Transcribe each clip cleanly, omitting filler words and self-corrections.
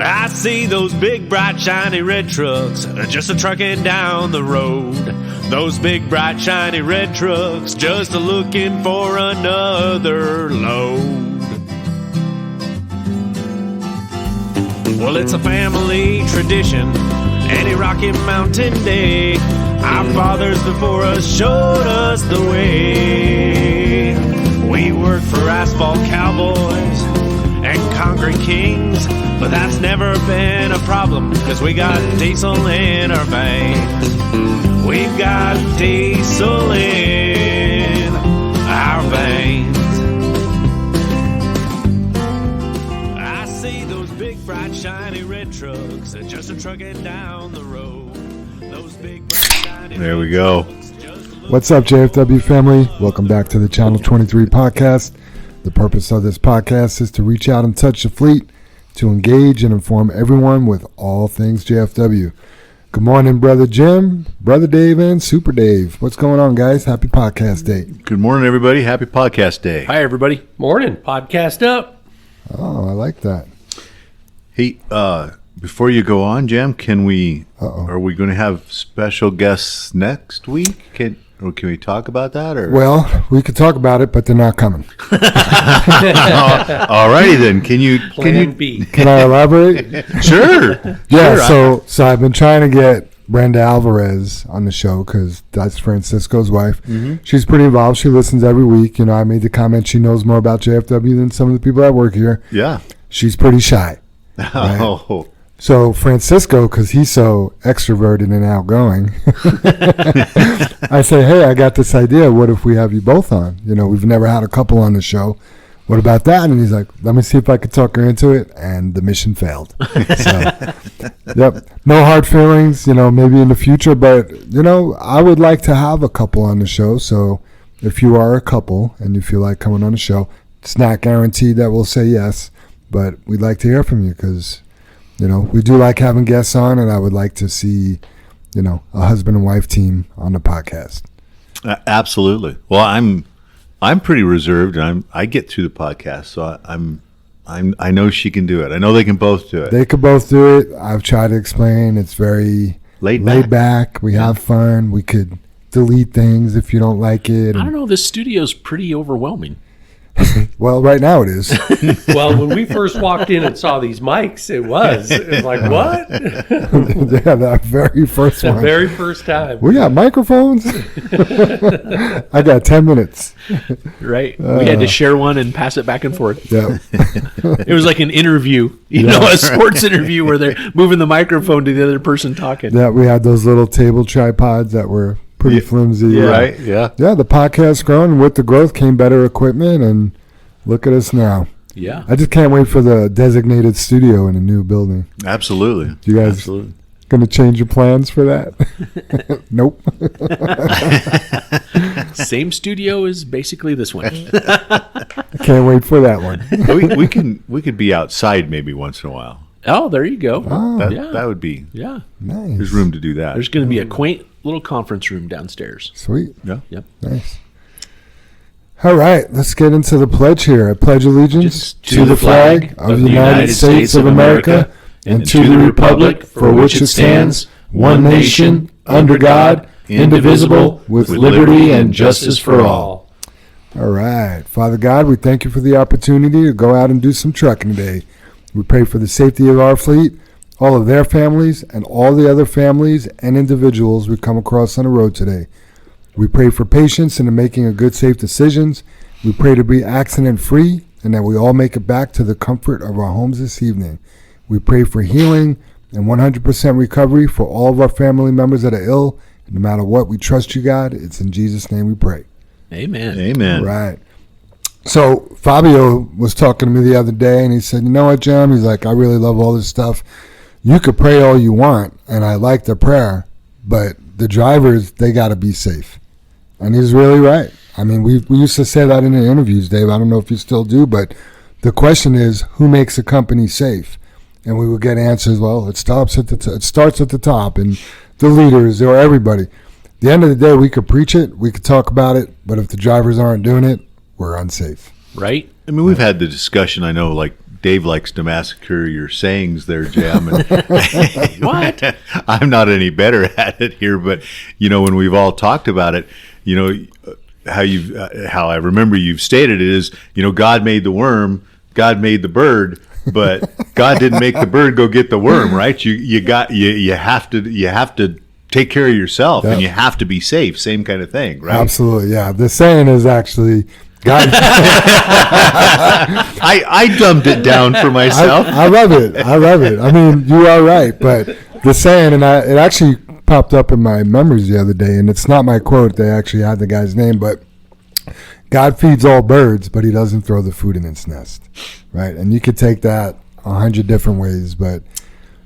I see those big, bright, shiny red trucks just a-trucking down the road. Those big, bright, shiny red trucks just a-looking for another load. Well, it's a family tradition, any Rocky Mountain day. Our fathers before us showed us the way. We work for asphalt cowboys and concrete kings, but that's never been a problem, cause we got diesel in our veins. We've got diesel in our veins. I see those big, bright, shiny red trucks that just are trucking down the road. Those big, bright, shiny there we go. What's up, JFW family? Welcome back to the Channel 23 podcast. The purpose of this podcast is to reach out and touch the fleet, to engage and inform everyone with all things JFW. Good morning, Brother Jim, Brother Dave, and Super Dave. What's going on, guys? Happy podcast day. Good morning, everybody. Happy podcast day. Hi, everybody. Morning. Podcast up. Oh, I like that. Hey, before you go on, Jam, are we going to have special guests next week? Can we talk about that? Or Well, we could talk about it, but they're not coming. All righty then. Plan B. Can I elaborate? Sure. Yeah, Sure. so I've been trying to get Brenda Alvarez on the show because that's Francisco's wife. Mm-hmm. She's pretty involved. She listens every week. You know, I made the comment she knows more about JFW than some of the people that work here. Yeah. She's pretty shy. Right? Oh. So Francisco, because he's so extroverted and outgoing, I say, hey, I got this idea. What if we have you both on? You know, we've never had a couple on the show. What about that? And he's like, let me see if I could talk her into it. And the mission failed. So, yep. No hard feelings, you know, maybe in the future. But, you know, I would like to have a couple on the show. So if you are a couple and you feel like coming on the show, it's not guaranteed that we'll say yes. But we'd like to hear from you because, you know, we do like having guests on, and I would like to see, you know, a husband and wife team on the podcast. Absolutely. Well, I'm pretty reserved, and I get through the podcast, so I know she can do it. I know they can both do it. They could both do it. I've tried to explain. It's very laid back. We have fun. We could delete things if you don't like it. I don't know. This studio's pretty overwhelming. Well, right now it is. Well, when we first walked in and saw these mics, it was like, what? Yeah, that very first The one. very first time. We got microphones. I got 10 minutes. Right. We had to share one and pass it back and forth. Yeah. It was like an interview, you know, a sports interview where they're moving the microphone to the other person talking. Yeah, we had those little table tripods that were pretty flimsy. Yeah. Right? Yeah. Yeah, the podcast's grown. With the growth came better equipment, and look at us now. Yeah. I just can't wait for the designated studio in a new building. Absolutely. You guys going to change your plans for that? Nope. Same studio as basically this one. I can't wait for that one. we could be outside maybe once in a while. Oh, there you go. That would be. Yeah. Nice. There's room to do that. There's going to be a quaint little conference room downstairs. Sweet. Yeah. Yep. Nice. All right, let's get into the pledge here. I pledge allegiance to the flag of the United States of America and to the republic for which it stands, one nation, under God, indivisible, with liberty and justice for all. All right. Father God, we thank you for the opportunity to go out and do some trucking today. We pray for the safety of our fleet, all of their families, and all the other families and individuals we come across on the road today. We pray for patience in making a good, safe decisions. We pray to be accident-free and that we all make it back to the comfort of our homes this evening. We pray for healing and 100% recovery for all of our family members that are ill. And no matter what, we trust you, God. It's in Jesus' name we pray. Amen. Amen. All right. So Fabio was talking to me the other day, and he said, you know what, Jim? He's like, I really love all this stuff. You could pray all you want, and I like the prayer, but the drivers, they got to be safe. And he's really right. I mean, we used to say that in the interviews, Dave. I don't know if you still do, but the question is, who makes a company safe? And we would get answers, well, it starts at the top, and the leaders or everybody. At the end of the day, we could preach it, we could talk about it, but if the drivers aren't doing it, we're unsafe. Right? I mean, we've had the discussion, I know, like Dave likes to massacre your sayings there, Jam. And What? I'm not any better at it here, but when we've all talked about it, how I remember you've stated it is, God made the worm, God made the bird, but God didn't make the bird go get the worm, right? You have to take care of yourself, and you have to be safe. Same kind of thing, right? Absolutely, yeah. The saying is actually God. I dumbed it down for myself. I love it. I mean, you are right, but the saying, and it actually popped up in my memories the other day, and it's not my quote. They actually had the guy's name, but God feeds all birds, but he doesn't throw the food in its nest, right? And you could take that 100 different ways, but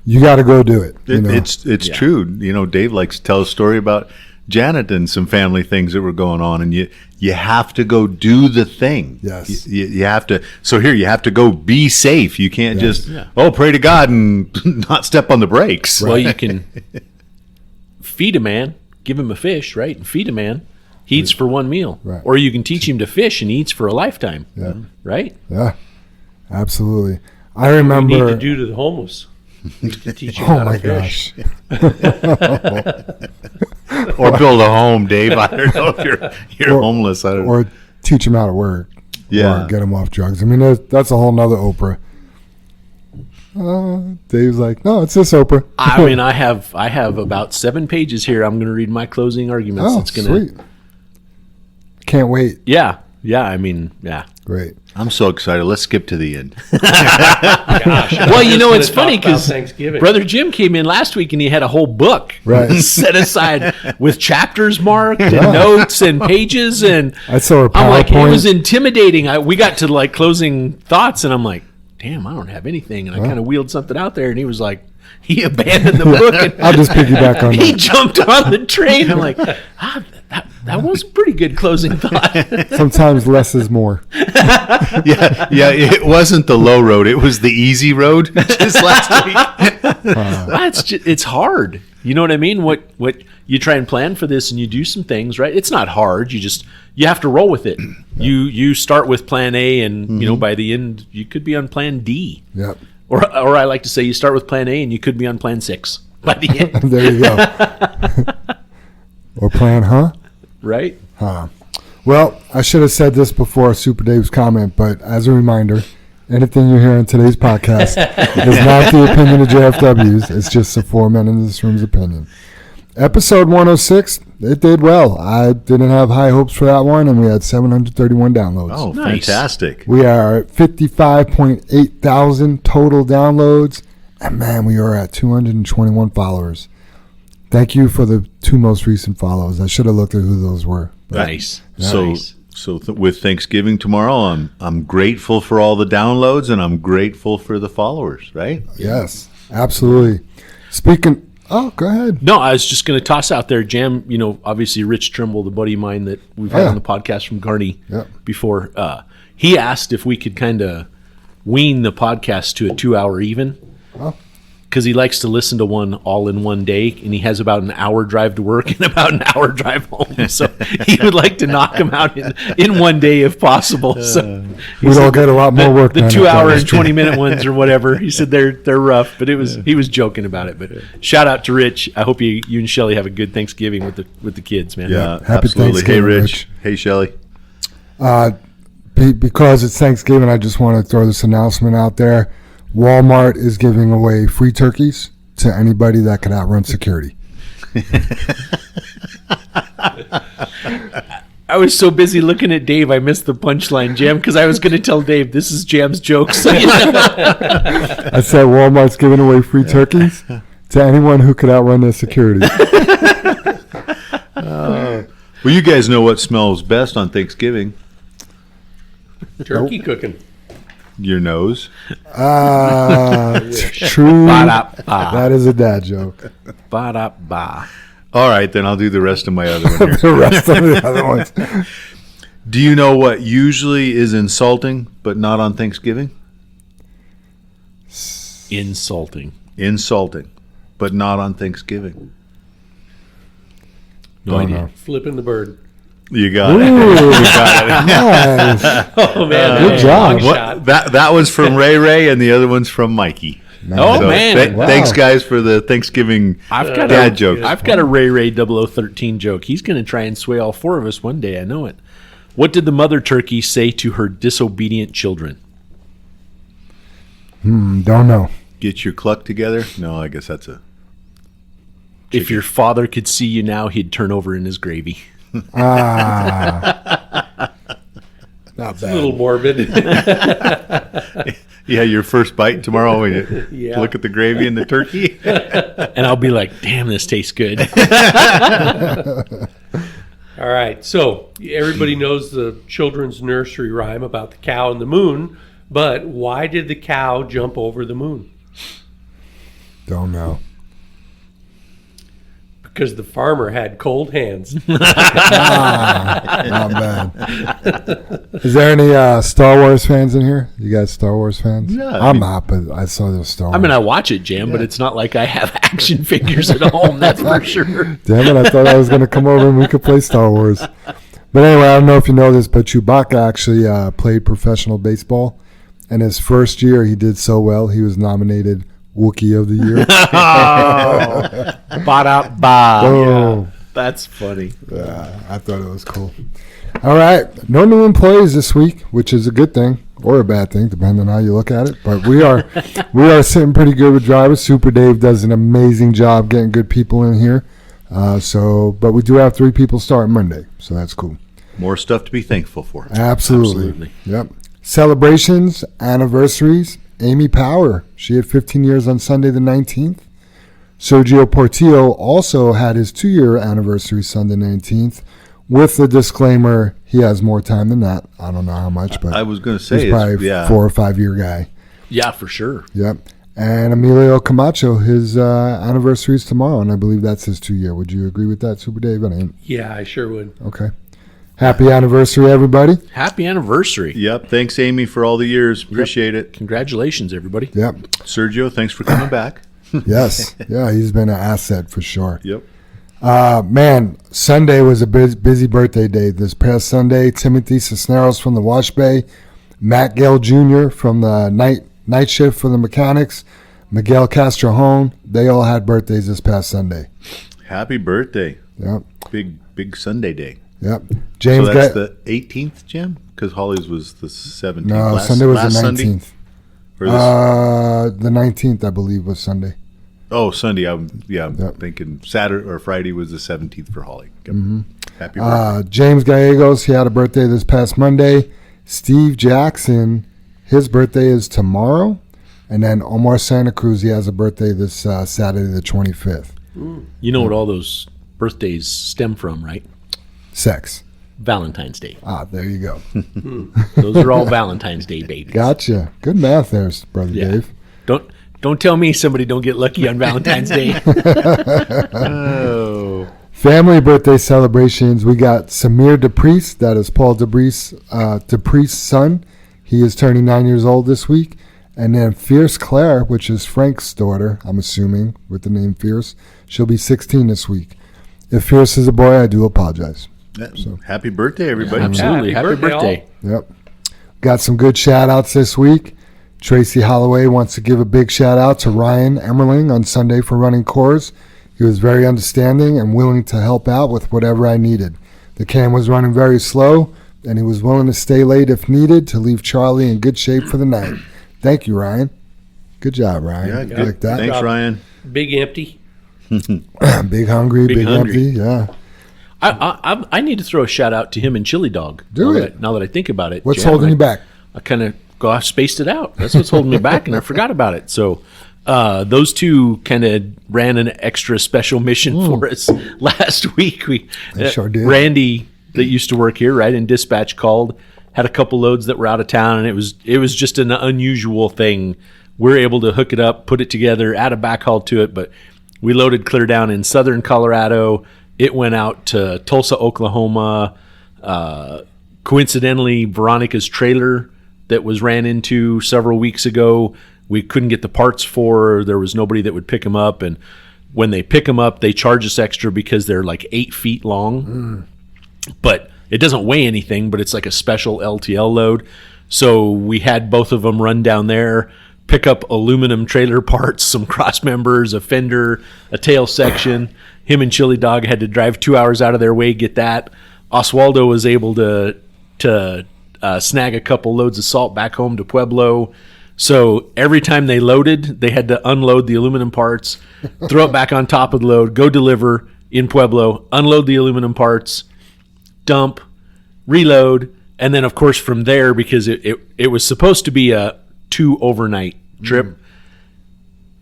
you got to go do it. It's true. Dave likes to tell a story about Janet and some family things that were going on, and you have to go do the thing. Yes. You have to. So here you have to go be safe. You can't just pray to God and not step on the brakes. Well, you can feed a man, give him a fish, right? And feed a man. He eats for one meal. Right. Or you can teach him to fish and he eats for a lifetime. Yeah. Right? Yeah, absolutely. I remember. We need to do to the homeless. We need to teach them Oh how my to fish. gosh. Or build a home, Dave. I don't know if you're homeless. I don't. Or teach them how to work. Yeah. Or get them off drugs. I mean, that's a whole nother Oprah. Dave's like, no, it's this Oprah. I mean, I have about 7 pages here. I'm going to read my closing arguments. Oh, It's gonna, sweet. Can't wait. Yeah. I mean, yeah. Great. I'm so excited. Let's skip to the end. Well, it's funny because Thanksgiving. Brother Jim came in last week and he had a whole book Right. set aside with chapters marked and notes and pages. And I saw a I'm like, it PowerPoint. was intimidating. We got to like closing thoughts and I'm like, damn, I don't have anything. And I kind of wheeled something out there and he was like, he abandoned the book. And I'll just piggyback on he that. jumped on the train. I'm like, that was a pretty good closing thought. Sometimes less is more. yeah. It wasn't the low road. It was the easy road just last week. It's hard. You know what I mean? What you try and plan for this and you do some things, right? It's not hard. You have to roll with it. You start with plan A and by the end you could be on plan D. Yep. Or I like to say you start with plan A and you could be on plan 6 by the end. There you go. Or plan, huh? Right? Well, I should have said this before Super Dave's comment, but as a reminder, anything you hear on today's podcast is not the opinion of JFW's. It's just the 4 men in this room's opinion. Episode 106, it did well. I didn't have high hopes for that one, and we had 731 downloads. Oh, Nice. fantastic. We are at 55.8 thousand total downloads, and man, we are at 221 followers. Thank you for the 2 most recent follows. I should have looked at who those were. Nice. So with Thanksgiving tomorrow, I'm grateful for all the downloads and I'm grateful for the followers, right? Yes, absolutely. Speaking, go ahead. No, I was just going to toss out there, Jam, obviously Rich Trimble, the buddy of mine that we've had on the podcast from Garney before, he asked if we could kind of wean the podcast to a 2-hour even. Because he likes to listen to one all in one day, and he has about an hour drive to work and about an hour drive home. So he would like to knock them out in one day if possible. So We'd all get a lot more work the done. 2 hour and 20-minute ones or whatever. He said they're rough, but he was joking about it. But shout out to Rich. I hope you and Shelly have a good Thanksgiving with the kids, man. Yeah, Happy absolutely. Hey, Thanksgiving, Rich. Rich. Hey, Shelly. Because it's Thanksgiving, I just want to throw this announcement out there. Walmart is giving away free turkeys to anybody that can outrun security. I was so busy looking at Dave, I missed the punchline, Jam, because I was going to tell Dave this is Jam's jokes. I said Walmart's giving away free turkeys to anyone who could outrun their security. Well, you guys know what smells best on Thanksgiving. Turkey cooking. Your nose. True. Ba-da-ba. That is a dad joke. Ba-da-ba. All right, then I'll do the rest of my other one here. The rest of the other ones. Do you know what usually is insulting, but not on Thanksgiving? Insulting. Insulting, but not on Thanksgiving. No idea. know. Flipping the bird. You got it. Ooh, You got it. nice. Oh man, Good that was a job. long What- shot. that one's from Ray, and the other one's from Mikey. Oh, man. Wow. Thanks, guys, for the Thanksgiving dad jokes. I've got a Ray 0013 joke. He's going to try and sway all four of us one day. I know it. What did the mother turkey say to her disobedient children? Don't know. Get your cluck together. No, I guess that's a. If your father could see you now, he'd turn over in his gravy. Not A bad. little morbid. Yeah, your first bite tomorrow when you Yeah. look at the gravy and the turkey. And I'll be like, damn, this tastes good. All right, so everybody knows the children's nursery rhyme about the cow and the moon, but why did the cow jump over the moon? Don't know. Because the farmer had cold hands. Not bad. Is there any Star Wars fans in here? You guys Star Wars fans? Yeah, I'm not, but I saw the Star Wars. I mean, I watch it, Jam, but it's not like I have action figures at home, that's for sure. Damn it, I thought I was going to come over and we could play Star Wars. But anyway, I don't know if you know this, but Chewbacca actually played professional baseball. And his first year, he did so well, he was nominated Wookiee of the Year. Ba-da-ba. Oh, That's funny. I thought it was cool. All right, no new employees this week, which is a good thing or a bad thing, depending on how you look at it. But we are sitting pretty good with drivers. Super Dave does an amazing job getting good people in here. But we do have 3 people starting Monday, so that's cool. More stuff to be thankful for. Absolutely. Yep. Celebrations, anniversaries. Amy Power, she had 15 years on Sunday the 19th. Sergio Portillo also had his 2-year anniversary Sunday 19th, with the disclaimer he has more time than that. I don't know how much, but I was going to say, he's probably a 4 or 5 year guy. Yeah, for sure. Yep. And Emilio Camacho, his anniversary is tomorrow, and I believe that's his 2-year. Would you agree with that, Super Dave? Yeah, I sure would. Okay. Happy anniversary, everybody. Happy anniversary. Yep. Thanks, Amy, for all the years. Appreciate it. Congratulations, everybody. Yep. Sergio, thanks for coming back. Yes. Yeah, he's been an asset for sure. Yep. Man, Sunday was a busy birthday day. This past Sunday, Timothy Cisneros from the Wash Bay, Matt Gale Jr. from the night shift for the mechanics, Miguel Castrojón, they all had birthdays this past Sunday. Happy birthday. Yep. Big Sunday day. Yep. So James that's the 18th, Jim? Because Holly's was the 17th. No, Sunday was the 19th. Or this- The 19th, I believe, was Sunday. oh, Sunday. I'm Yep. thinking Saturday or Friday was the 17th for Holly. Yep. Happy birthday. James Gallegos, he had a birthday this past Monday. Steve Jackson, his birthday is tomorrow. And then Omar Santa Cruz, he has a birthday this Saturday the 25th. You know what all those birthdays stem from, right? Sex. Valentine's Day. There you go. Those are all Valentine's Day babies. Gotcha. Good math there, Brother Yeah. Dave. Don't tell me somebody don't get lucky on Valentine's Day. Oh. Family birthday celebrations. We got Samir DePriest. That is Paul DePriest's son. He is turning 9 years old this week. And then Fierce Claire, which is Frank's daughter, I'm assuming, with the name Fierce. She'll be 16 this week. If Fierce is a boy, I do apologize. Happy birthday, everybody. Absolutely. Happy Happy birthday, birthday. Yep. Got some good shout outs this week. Tracy Holloway wants to give a big shout out to Ryan Emmerling on Sunday for running cores. He was very understanding and willing to help out with whatever I needed. The cam was running very slow, and he was willing to stay late if needed to leave Charlie in good shape for the night. Thank you, Ryan. Good job, Ryan. Yeah, I good. like that. Thanks, Ryan. Big empty. Big hungry, big hungry. empty. Yeah. I need to throw a shout out to him and Chili Dog. Do now it. Now that I think about it. What's Jam, holding you back? I kind of spaced it out. That's what's holding me back, and I forgot about it. So those two kind of ran an extra special mission for us last week. They sure did. Randy, that used to work here, right, in dispatch, called, had a couple loads that were out of town, and it was just an unusual thing. We're able to hook it up, put it together, add a backhaul to it, but we loaded clear down in southern Colorado. It went out to Tulsa, Oklahoma. Coincidentally, Veronica's trailer that was ran into several weeks ago, we couldn't get the parts for. There was nobody that would pick them up. And when they pick them up, they charge us extra because they're like 8 feet long. But it doesn't weigh anything, but it's like a special LTL load. So we had both of them run down there, pick up aluminum trailer parts, some cross members, a fender, a tail section. Him and Chili Dog had to drive 2 hours out of their way, get that. Oswaldo was able to snag a couple loads of salt back home to Pueblo. So every time they loaded, they had to unload the aluminum parts, throw it back on top of the load, go deliver in Pueblo, unload the aluminum parts, dump, reload, and then of course from there, because it was supposed to be a 2 overnight trip,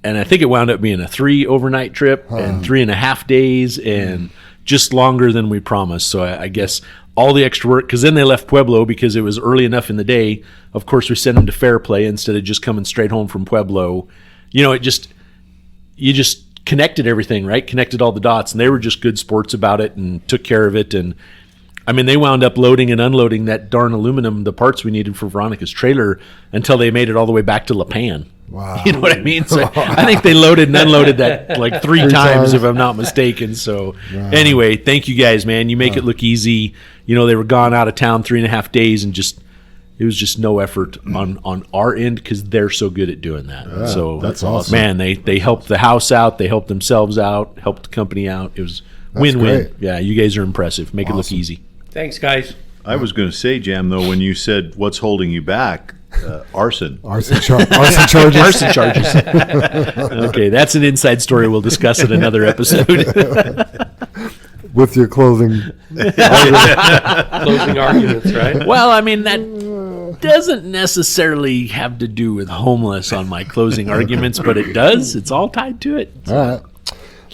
and I think it wound up being a 3 overnight trip and 3.5 days, and just longer than we promised. So I guess all the extra work, because then they left Pueblo because it was early enough in the day. Of course, we sent them to Fairplay instead of just coming straight home from Pueblo. You just connected everything, right? Connected all the dots, and they were just good sports about it and took care of it. And I mean, they wound up loading and unloading that darn aluminum, the parts we needed for Veronica's trailer, until they made it all the way back to La Pan. Wow. You know what I mean? So I think they loaded and unloaded that like three times, if I'm not mistaken. So anyway, thank you guys, man. You make it look easy. You know, they were gone out of town 3.5 days, and it was just no effort on our end because they're so good at doing that. Yeah, so that's awesome. Man, they helped the house out. They helped themselves out, helped the company out. It was win-win. great. Yeah, you guys are impressive. Make it look easy. Thanks, guys. I was going to say, Jam, though, when you said what's holding you back, arson. Arson charges. Arson charges. Okay, that's an inside story we'll discuss in another episode. With your closing. Closing arguments, right? Well, I mean, that doesn't necessarily have to do with homeless on my closing arguments, but it does. It's all tied to it. All right.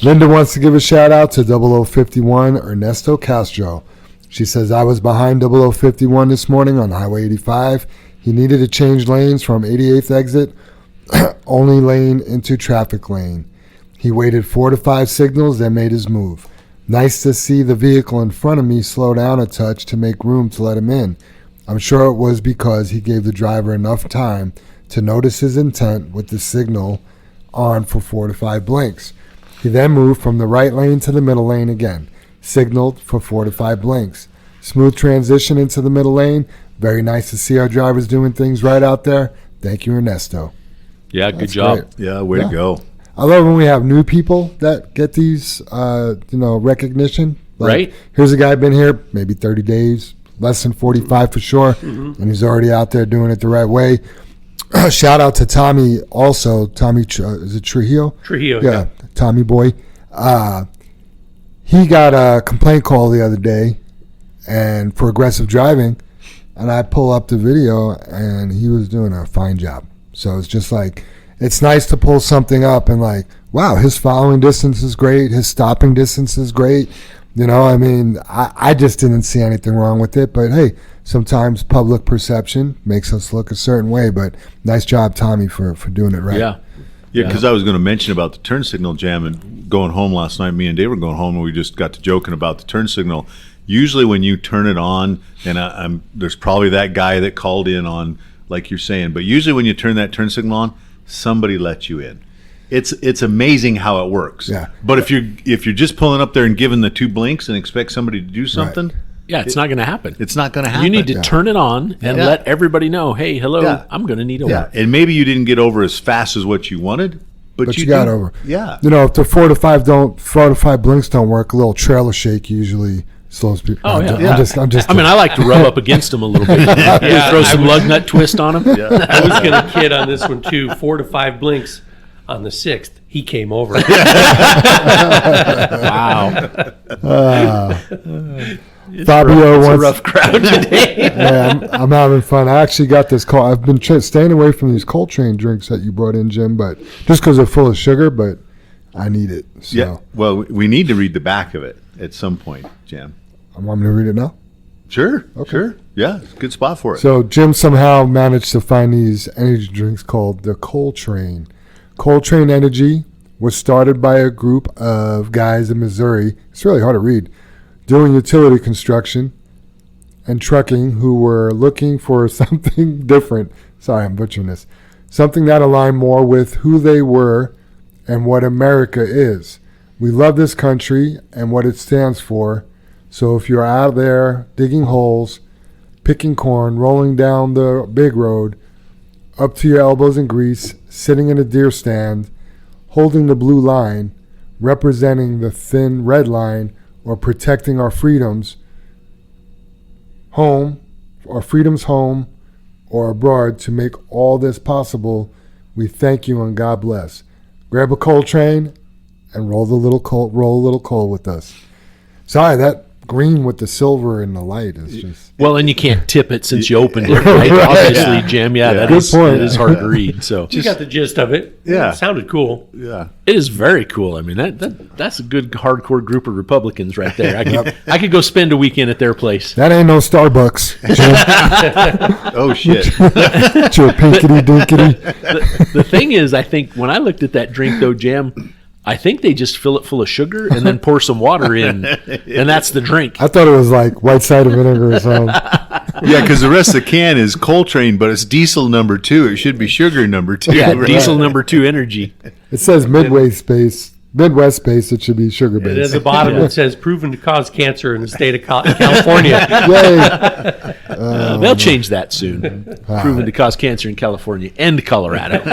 Linda wants to give a shout out to 0051 Ernesto Castro. She says, I was behind 0051 this morning on Highway 85. He needed to change lanes from 88th exit, only lane into traffic lane. He waited 4 to 5 signals, then made his move. Nice to see the vehicle in front of me slow down a touch to make room to let him in. I'm sure it was because he gave the driver enough time to notice his intent with the signal on for 4 to 5 blinks. He then moved from the right lane to the middle lane again, signaled for 4 to 5 blinks. Smooth transition into the middle lane. Very nice to see our drivers doing things right out there. Thank you, Ernesto. Yeah, good That's job. great. Yeah, way to go. I love when we have new people that get these, recognition. Like, Right. Here's a guy been here maybe 30 days, less than 45 for sure, and he's already out there doing it the right way. Shout out to Tommy also. Tommy, is it Trujillo? Trujillo, Yeah, Tommy boy. He got a complaint call the other day and for aggressive driving, and I pull up the video, and he was doing a fine job. So it's just like, it's nice to pull something up and like, wow, his following distance is great. His stopping distance is great. You know, I mean, I just didn't see anything wrong with it. But hey, sometimes public perception makes us look a certain way. But nice job, Tommy, for doing it right. Yeah. Yeah, because I was going to mention about the turn signal, Jam, and going home last night, me and Dave were going home, and we just got to joking about the turn signal. Usually when you turn it on, and there's probably that guy that called in on, like you're saying, but usually when you turn that turn signal on, somebody lets you in. It's amazing how it works. Yeah. But if you're just pulling up there and giving the 2 blinks and expect somebody to do something, Yeah, it's not going to happen. it's not going to happen. You need to turn it on and Yeah. let everybody know, hey, hello, Yeah. I'm going to need a Yeah, work. and maybe you didn't get over as fast as what you wanted, but But you got do- over. Yeah. You know, if the 4 to 5 blinks don't work, a little trailer shake usually slows people. Oh, yeah. I'm just. I mean, I like to rub up against them a little bit. Yeah, Throw I some lug nut twist on them. I was going to kid on this one too. 4 to 5 blinks on the 6th. He came over. Wow. Fabio It's a wants. rough crowd today. Yeah, I'm having fun. I actually got this call. I've been staying away from these Coltrane drinks that you brought in, Jim, but just because they're full of sugar, but I need it. So Yeah. Well, we need to read the back of it at some point, Jam. I want me to read it now. Sure. Okay. Sure. Yeah, it's a good spot for it. So Jim somehow managed to find these energy drinks called the Coltrane. Coltrane Energy was started by a group of guys in Missouri. It's really hard to read. Doing utility construction and trucking who were looking for something different. Sorry, I'm butchering this. Something that aligned more with who they were and what America is. We love this country and what it stands for, So if you're out there digging holes, picking corn, rolling down the big road, up to your elbows in grease, sitting in a deer stand, holding the blue line, representing the thin red line, or protecting our freedoms, home, our freedoms home, or abroad to make all this possible, we thank you and God bless. Grab a coal train and roll a little coal with us. Sorry, that green with the silver and the light is just... Well, and you can't tip it since you opened it, right? Obviously, Jim, that is hard to read. So You got the gist of it. Yeah. It sounded cool. Yeah. it is very cool. I mean, that's a good hardcore group of Republicans right there. I could go spend a weekend at their place. That ain't no Starbucks, Jim. Oh, shit. It's your pinkety dinkety. The thing is, I think when I looked at that drink, though, Jam, I think they just fill it full of sugar and then pour some water in, and that's the drink. I thought it was like white cider vinegar or something. Yeah, because the rest of the can is Coltrane, but it's diesel number 2. It should be sugar number 2. Yeah, right? diesel number 2 energy. It says Midwest space. It should be sugar And at based. the bottom it says proven to cause cancer in the state of California. Yay. They'll change that soon. Proven to cause cancer in California and Colorado.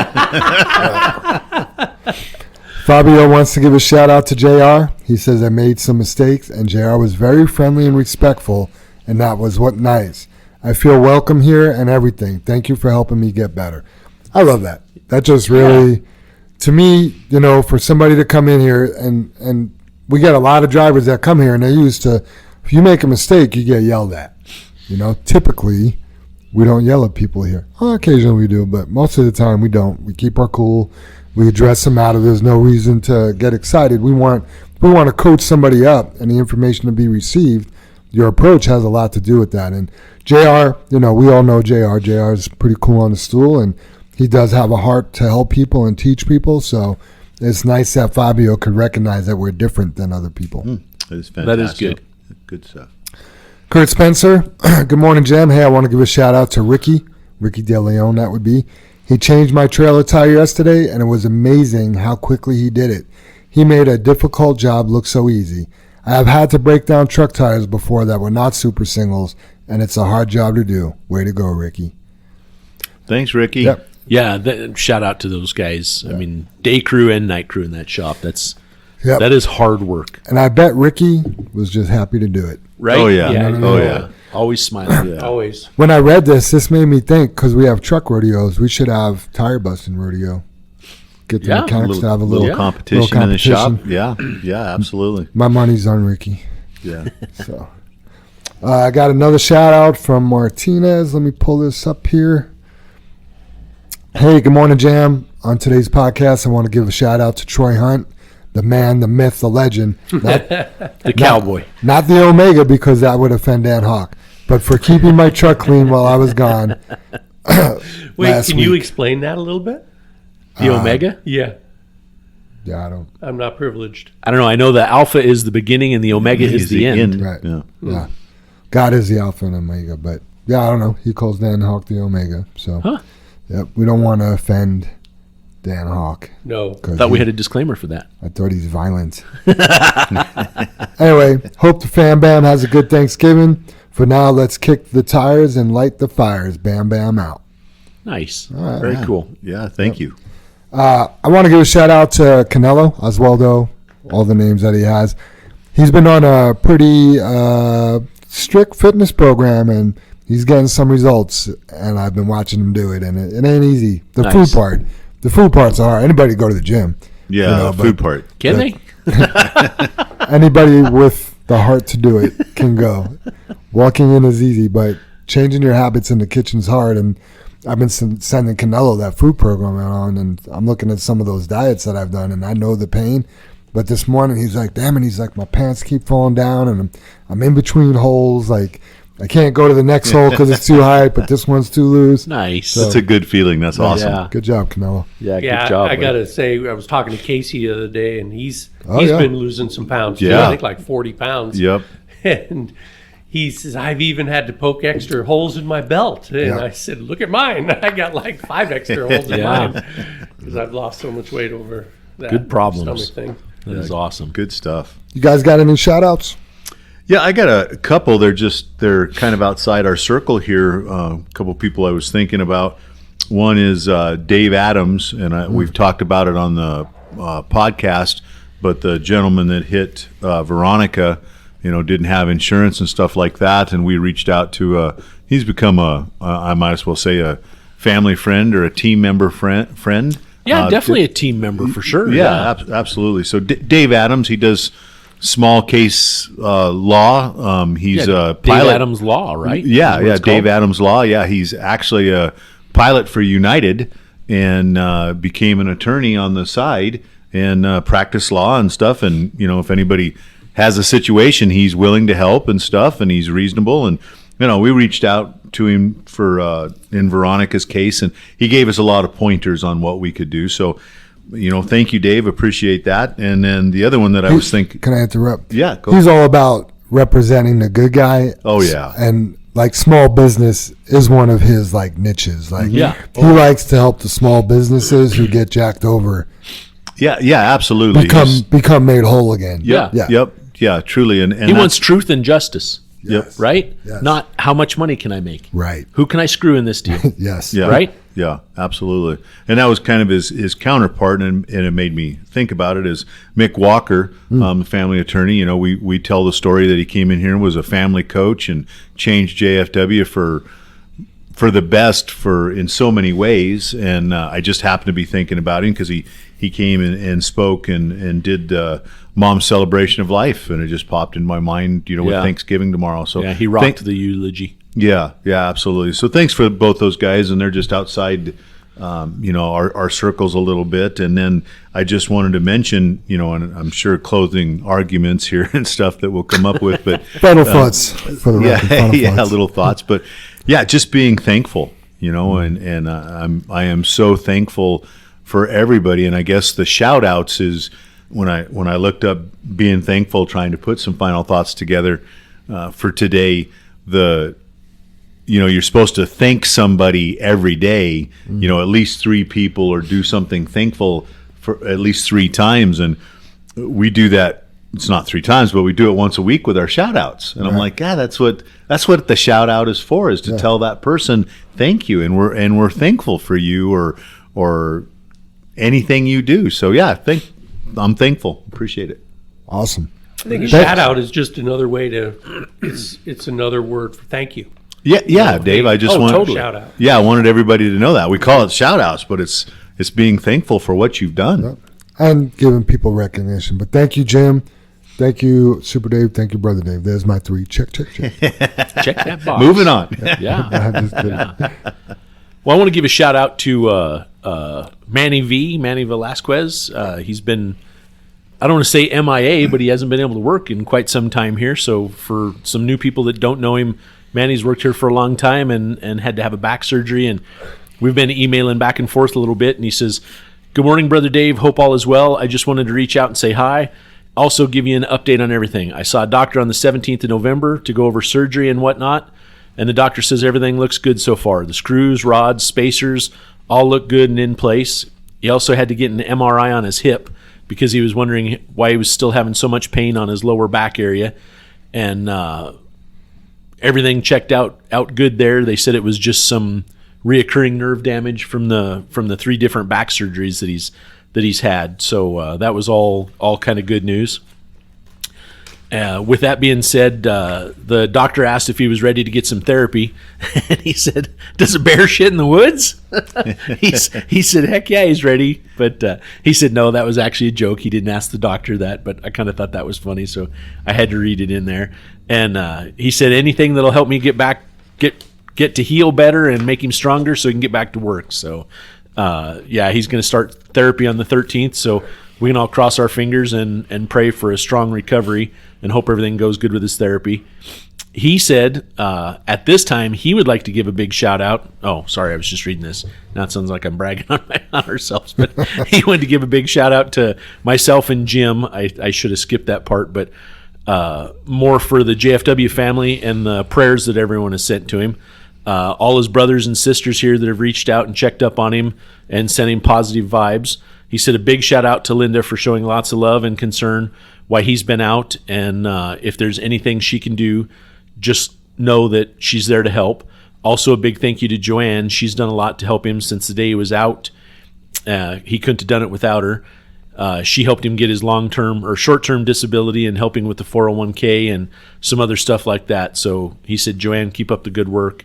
Fabio wants to give a shout out to JR. He says I made some mistakes and JR was very friendly and respectful, and that was what nice. I feel welcome here and everything. Thank you for helping me get better. I love that. That just really, to me, for somebody to come in here and we get a lot of drivers that come here and they're used to, if you make a mistake, you get yelled at. Typically we don't yell at people here. Occasionally we do, but most of the time we don't. We keep our cool. We address them out of there's no reason to get excited. We want to coach somebody up and the information to be received. Your approach has a lot to do with that. And JR, we all know JR. JR is pretty cool on the stool, and he does have a heart to help people and teach people. So it's nice that Fabio could recognize that we're different than other people. That is fantastic. That is good. Good stuff. Kurt Spencer, good morning, Jim. Hey, I want to give a shout out to Ricky De Leon, that would be. He changed my trailer tire yesterday, and it was amazing how quickly he did it. He made a difficult job look so easy. I have had to break down truck tires before that were not super singles, and it's a hard job to do. Way to go, Ricky. Thanks, Ricky. Yep. Yeah, shout out to those guys. I mean, day crew and night crew in that shop. Yep. That is hard work. And I bet Ricky was just happy to do it. Right? Oh, yeah. Yeah. Oh, yeah. Always smiling. Yeah. Always. When I read this made me think, because we have truck rodeos, we should have tire busting rodeo. Get the Yeah, mechanics to have a little little competition in the shop. competition. Yeah, absolutely. My money's on Ricky. Yeah. So I got another shout out from Martinez. Let me pull this up here. Hey, good morning, Jam. On today's podcast, I want to give a shout out to Troy Hunt, the man, the myth, the legend. The cowboy. Not the Omega, because that would offend Dan Hawk, but for keeping my truck clean while I was gone. Wait, can you explain that a little bit? The Omega? Yeah. Yeah, I don't. I'm not privileged. I don't know. I know the Alpha is the beginning and the Omega is the end. Right. Yeah. Yeah. God is the Alpha and Omega, but yeah, I don't know. He calls Dan Hawk the Omega. So, Huh. Yep, we don't want to offend Dan Hawk. No. Thought we had a disclaimer for that. I thought he's violent. Anyway, hope the Fam Bam has a good Thanksgiving. For now, let's kick the tires and light the fires. Bam Bam out. Nice. right. Very cool. Yeah, thank you. I want to give a shout out to Canelo, Oswaldo, all the names that he has. He's been on a pretty strict fitness program, and he's getting some results, and I've been watching him do it, and it ain't easy. The food part's hard. Anybody go to the gym. Yeah, food part. Can they? Anybody with the heart to do it can go. Walking in is easy, but changing your habits in the kitchen's hard, and I've been sending Canelo that food program on, and I'm looking at some of those diets that I've done, and I know the pain. But this morning he's like, damn it, he's like, my pants keep falling down, and I'm in between holes. Like, I can't go to the next hole because it's too high, but this one's too loose. Nice. So- That's a good feeling. That's awesome. Yeah. Good job, Canelo. Yeah, Yeah, good job. I buddy. got to say, I was talking to Casey the other day, and he's yeah. been losing some pounds. Too. Yeah. I think like 40 pounds. Yep. And he says, I've even had to poke extra holes in my belt. And Yeah. I said, look at mine. I got like 5 extra holes in Yeah. mine because I've lost so much weight over that Good problems. stomach thing. That is awesome. Good stuff. You guys got any shout outs? Yeah, I got a couple. They're kind of outside our circle here. A couple people I was thinking about. One is Dave Adams, and we've talked about it on the podcast. But the gentleman that hit Veronica, didn't have insurance and stuff like that, and we reached out to. He's become I might as well say a family friend or a team member friend. Yeah, definitely a team member for sure. Yeah, absolutely. So Dave Adams, he does small case law. He's a pilot. Dave Adams Law, right? Yeah, Dave Adams Law. Yeah, he's actually a pilot for United and became an attorney on the side and practiced law and stuff. And, if anybody has a situation, he's willing to help and stuff, and he's reasonable. And, we reached out to him for in Veronica's case, and he gave us a lot of pointers on what we could do. So, thank you, Dave. Appreciate that. And then the other one that I was thinking. Can I interrupt? Yeah, go. He's all about representing the good guy. Oh, yeah. And like small business is one of his like niches. Like he likes to help the small businesses who get jacked over. Yeah, absolutely. Become made whole again. Yeah, truly. And he wants truth and justice. Yes. Right? Yes. Not how much money can I make? Right. Who can I screw in this deal? Yes. Yeah. Right? Yeah, absolutely. And that was kind of his counterpart, and it made me think about it, is Mick Walker, family attorney. We tell the story that he came in here and was a family coach and changed JFW for the best in so many ways. And I just happened to be thinking about him because he came and spoke and did Mom's Celebration of Life, and it just popped in my mind, with Thanksgiving tomorrow. So he rocked the eulogy. Yeah, absolutely. So thanks for both those guys, and they're just outside, our circles a little bit. And then I just wanted to mention, and I'm sure closing arguments here and stuff that we'll come up with, but final thoughts for the record. Little thoughts, but just being thankful, and I am so thankful for everybody. And I guess the shout outs is when I looked up being thankful, trying to put some final thoughts together for today. You're supposed to thank somebody every day, at least 3 people, or do something thankful for at least 3 times. And we do that. It's not 3 times, but we do it once a week with our shout outs. And I'm like, that's what the shout out is for, is to tell that person, thank you. And we're thankful for you or anything you do. So I'm thankful. Appreciate it. Awesome. I think a shout out is just another way it's another word for thank you. Yeah, Dave. I just wanted shout out. Yeah, I wanted everybody to know that. We call it shout outs, but it's being thankful for what you've done. Yep. And giving people recognition. But thank you, Jim. Thank you, Super Dave. Thank you, Brother Dave. There's my 3. Check. Check that box. Moving on. Yeah. Well, I want to give a shout out to Manny Velasquez. He's been, I don't want to say MIA, but he hasn't been able to work in quite some time here. So for some new people that don't know him, Manny's worked here for a long time and had to have a back surgery. And we've been emailing back and forth a little bit. And he says, "Good morning, Brother Dave. Hope all is well. I just wanted to reach out and say hi. Also give you an update on everything. I saw a doctor on the 17th of November to go over surgery and whatnot. And the doctor says everything looks good so far. The screws, rods, spacers all look good and in place. He also had to get an MRI on his hip because he was wondering why he was still having so much pain on his lower back area. And everything checked out good there. They said it was just some reoccurring nerve damage from the 3 different back surgeries that he's had. So that was all kind of good news. With that being said, the doctor asked if he was ready to get some therapy, and he said, "Does a bear shit in the woods?" he said, "Heck yeah, he's ready." But he said, "No, that was actually a joke. He didn't ask the doctor that, but I kind of thought that was funny, so I had to read it in there." And he said, "Anything that'll help me get to heal better and make him stronger, so he can get back to work." So, he's going to start therapy on the 13th. So we can all cross our fingers and pray for a strong recovery and hope everything goes good with his therapy. He said at this time he would like to give a big shout out. Oh, sorry, I was just reading this. Now it sounds like I'm bragging on ourselves, but he wanted to give a big shout out to myself and Jim. I should have skipped that part, but more for the JFW family and the prayers that everyone has sent to him. All his brothers and sisters here that have reached out and checked up on him and sent him positive vibes. he said a big shout out to Linda for showing lots of love and concern while he's been out. And if there's anything she can do, just know that she's there to help. Also, a big thank you to Joanne. She's done a lot to help him since the day he was out. He couldn't have done it without her. She helped him get his long-term or short-term disability and helping with the 401k and some other stuff like that. So he said, Joanne, keep up the good work.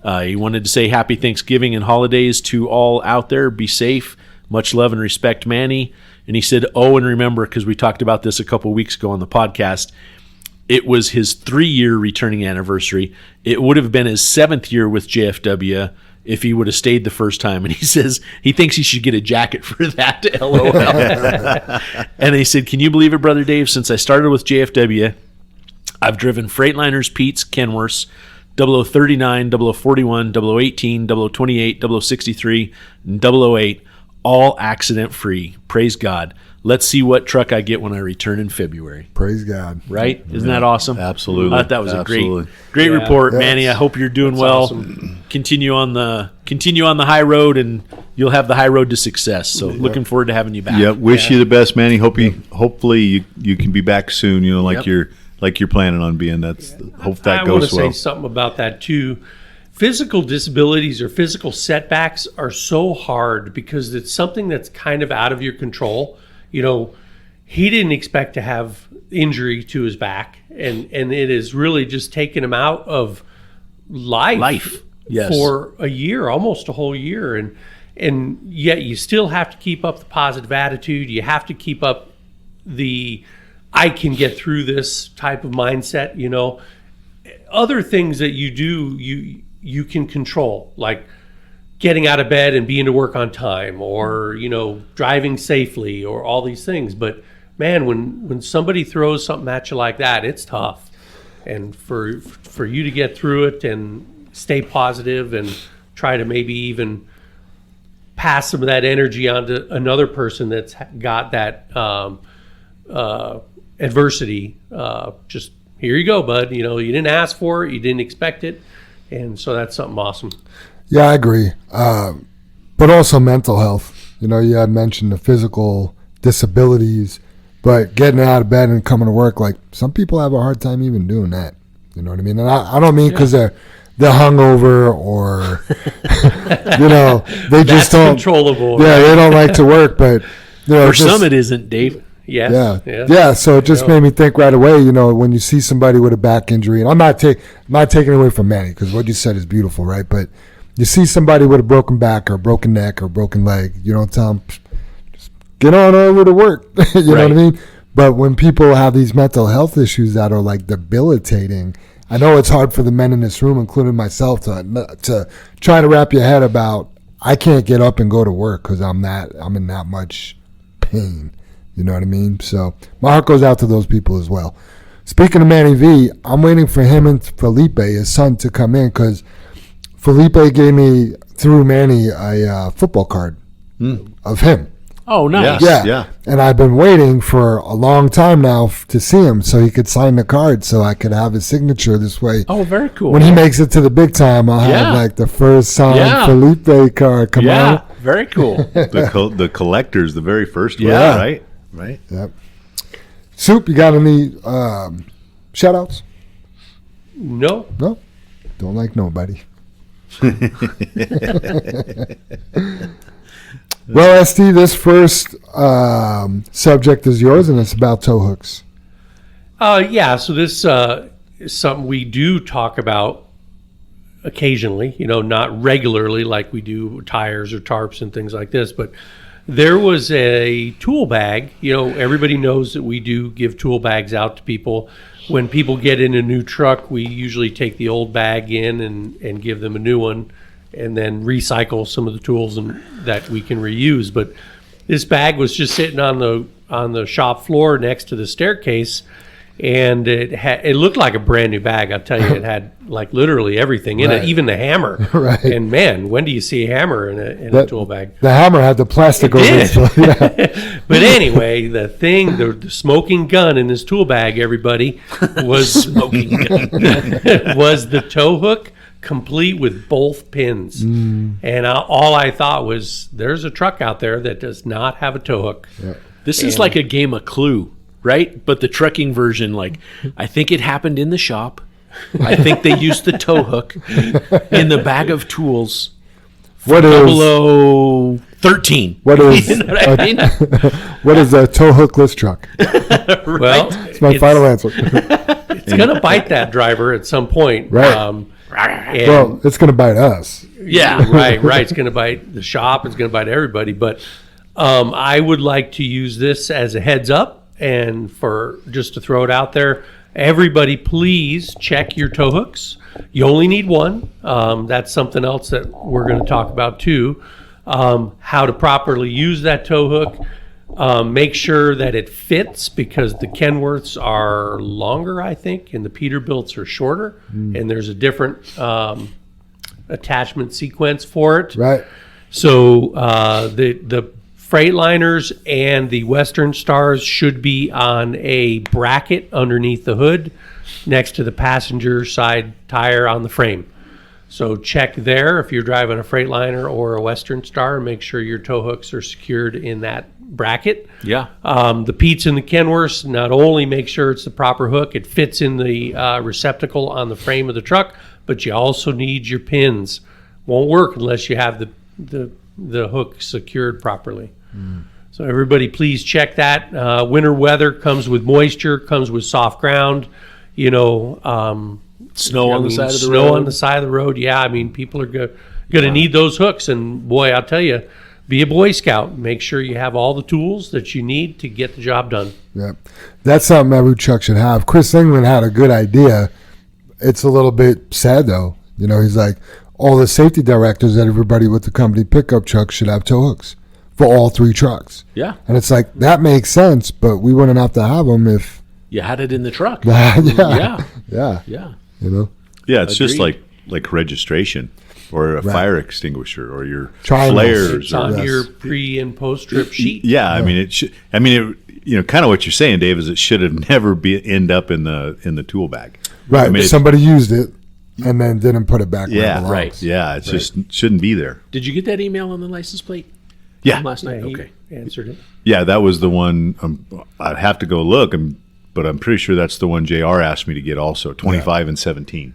He wanted to say happy Thanksgiving and holidays to all out there. Be safe. Much love and respect, Manny. And he said, oh, and remember, because we talked about this a couple weeks ago on the podcast, it was his 3-year returning anniversary. It would have been his 7th year with JFW if he would have stayed the first time. And he says he thinks he should get a jacket for that, LOL. And he said, can you believe it, Brother Dave? Since I started with JFW, I've driven Freightliners, Pete's, Kenworths, 0039, 0041, 0018, 0028, 0063, and 008, all accident-free. Praise God. Let's see what truck I get when I return in February. Praise God. Right? Isn't that awesome? Absolutely. I thought that was Absolutely. a great report, Yes. Manny. I hope you're doing That's well. awesome. Continue on the high road, and you'll have the high road to success. So looking forward to having you back. Yeah, wish you the best, Manny. Hopefully you can be back soon. You know, like you're planning on being. Hope that I want goes to well. say something about that too. Physical disabilities or physical setbacks are so hard because it's something that's kind of out of your control. You know, he didn't expect to have injury to his back, and it has really just taken him out of life. Yes. For a year, almost a whole year, and yet you still have to keep up the positive attitude. You have to keep up the I can get through this type of mindset. You know, other things that you do, you can control, like getting out of bed and being to work on time, or driving safely, or all these things. But man, when somebody throws something at you like that, it's tough. And for you to get through it and stay positive and try to maybe even pass some of that energy on to another person that's got that adversity, just here you go, bud. You didn't ask for it, you didn't expect it, and so that's something awesome. Yeah, I agree. But also mental health. You had mentioned the physical disabilities, but getting out of bed and coming to work, like some people have a hard time even doing that. You know what I mean? And I don't mean because they're hungover or, they just don't. Controllable. Yeah, they don't like to work, but For some, it isn't, Dave. Yes. Yeah. So it just made me think right away. When you see somebody with a back injury, and I'm not taking away from Manny because what you said is beautiful, right? But you see somebody with a broken back or a broken neck or a broken leg, you don't tell them, just get on over to work. You know what I mean? But when people have these mental health issues that are like debilitating, I know it's hard for the men in this room, including myself, to try to wrap your head about, I can't get up and go to work because I'm in that much pain. You know what I mean? So my heart goes out to those people as well. Speaking of Manny V, I'm waiting for him and Felipe, his son, to come in because Felipe gave me, through Manny, a football card of him. Oh, nice. Yeah. And I've been waiting for a long time now to see him so he could sign the card so I could have his signature this way. Oh, very cool. When he makes it to the big time, I'll have like the first signed Felipe card come out. Yeah, very cool. The collectors, the very first one, Yeah. right? Yep. Soup, you got any shout-outs? No. No? Don't like nobody. Well, ST, this first subject is yours, and it's about tow hooks. So this is something we do talk about occasionally, not regularly like we do tires or tarps and things like this, but there was a tool bag. Everybody knows that we do give tool bags out to people. When people get in a new truck, we usually take the old bag in and give them a new one, and then recycle some of the tools that we can reuse. But this bag was just sitting on the shop floor next to the staircase, and it looked like a brand new bag. I'll tell you, it had like literally everything in it, even the hammer. Right. And man, when do you see a hammer in a tool bag? The hammer had the plastic over it. So, yeah. But anyway, the smoking gun in this tool bag, everybody, was was the tow hook complete with both pins. And all I thought was, there's a truck out there that does not have a tow hook. This is like a game of Clue, right? But the trucking version, like, I think it happened in the shop. I think they used the tow hook in the bag of tools. What is 0013. what is You know what I mean? what is a tow hookless truck? Well, It's my final answer. it's going to bite that driver at some point. Right. And Well, it's going to bite us. Yeah. right. It's going to bite the shop. It's going to bite everybody. But I would like to use this as a heads up, and for just to throw it out there, everybody, please check your tow hooks. You only need one. That's something else that we're going to talk about too. How to properly use that tow hook. Make sure that it fits, because the Kenworths are longer, I think, and the Peterbilts are shorter, and there's a different attachment sequence for it. Right. So the Freightliners and the Western Stars should be on a bracket underneath the hood next to the passenger side tire on the frame. So check there if you're driving a Freightliner or a Western Star. Make sure your tow hooks are secured in that bracket. Yeah. The Pete's and the Kenworths, not only make sure it's the proper hook, it fits in the receptacle on the frame of the truck, but you also need your pins. Won't work unless you have the hook secured properly. So everybody, please check that. Winter weather comes with moisture, comes with soft ground. Snow on the side of the road. Snow on the side of the road. Yeah, I mean, people are going to need those hooks. And boy, I'll tell you, be a Boy Scout. Make sure you have all the tools that you need to get the job done. Yeah, that's something every truck should have. Chris England had a good idea. It's a little bit sad though. He's like, all the safety directors at everybody with the company pickup truck should have tow hooks for all three trucks. Yeah. And it's like, that makes sense, but we wouldn't have to have them if. You had it in the truck. Yeah. Yeah. Yeah, it's just Agreed. like registration or a fire extinguisher or your Triangles. flares. It's on Yes. your pre and post trip sheet. Yeah, I mean it should. I mean it. Kind of what you're saying, Dave, is it should have never end up in the tool bag. Right. I mean, Somebody used it and then didn't put it back where it Yeah, belongs. right. Yeah, it's just shouldn't be there. Did you get that email on the license plate? Yeah, Last night? He Okay. answered it. yeah, that was the one. I'd have to go look, but I'm pretty sure that's the one JR asked me to get also, 25 and 17.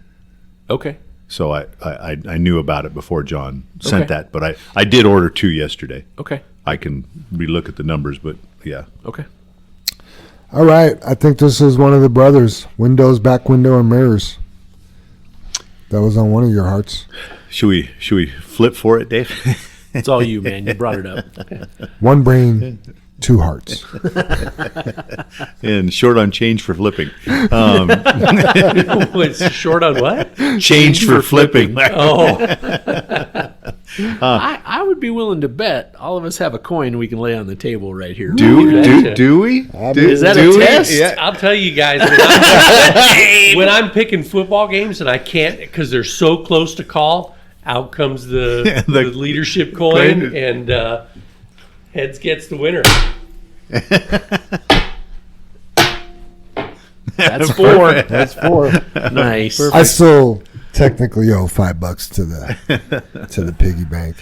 Okay. So I knew about it before John sent Okay. that, but I did order 2 yesterday. Okay. I can relook at the numbers, but yeah. Okay. All right. I think this is one of the brothers. Windows, back window, and mirrors. That was on one of your hearts. Should we flip for it, Dave? It's all you, man. You brought it up. One brain, 2 hearts. And short on change for flipping. What's short on what? Change for flipping. Oh, I would be willing to bet all of us have a coin we can lay on the table right here. Do we? Is that a Do we? test? Yeah. I'll tell you guys, when I'm picking football games and I can't, because they're so close to call, out comes the leadership coin, and heads gets the winner. That's 4. That's 4. Nice. I still technically owe $5 to the piggy bank.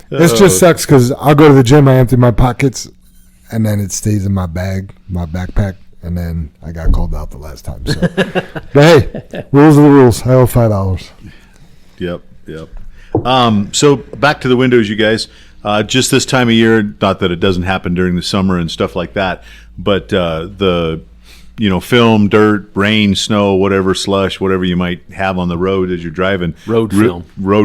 This just sucks because I'll go to the gym, I empty my pockets, and then it stays in my bag, my backpack, and then I got called out the last time. So, but hey, rules are the rules. I owe $5. Yep. So back to the windows, you guys. Just this time of year, not that it doesn't happen during the summer and stuff like that, but the film, dirt, rain, snow, whatever, slush, whatever you might have on the road as you're driving. Road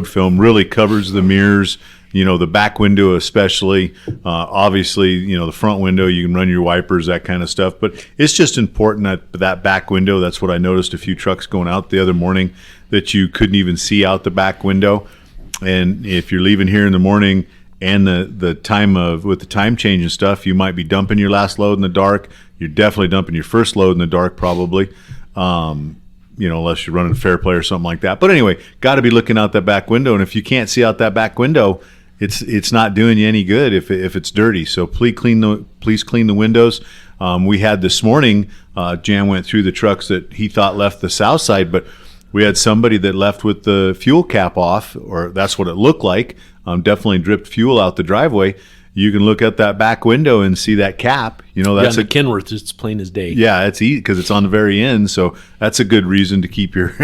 film really covers the mirrors. The back window especially. Obviously, the front window, you can run your wipers, that kind of stuff. But it's just important that back window. That's what I noticed a few trucks going out the other morning, that you couldn't even see out the back window. And if you're leaving here in the morning and the time with the time change and stuff, you might be dumping your last load in the dark. You're definitely dumping your first load in the dark probably. Unless you're running fair play or something like that. But anyway, got to be looking out that back window. And if you can't see out that back window, it's not doing you any good if it's dirty. So please clean the windows. We had this morning, Jan went through the trucks that he thought left the south side, but We had somebody that left with the fuel cap off, or that's what it looked like. Definitely dripped fuel out the driveway. You can look at that back window and see that cap. That's a Kenworth. It's plain as day. Yeah, it's easy because it's on the very end. So that's a good reason to keep your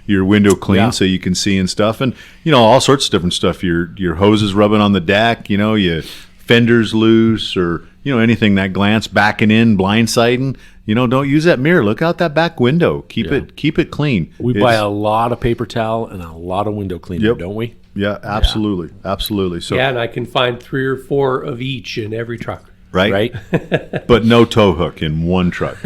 your window clean so you can see and stuff. And all sorts of different stuff. Your hose is rubbing on the deck. Your fender's loose, or anything that glance backing in, blindsiding. Don't use that mirror. Look out that back window. Keep it clean. We buy a lot of paper towel and a lot of window cleaner, don't we? Yeah, absolutely, absolutely. So and I can find 3 or 4 of each in every truck. Right. But no tow hook in one truck.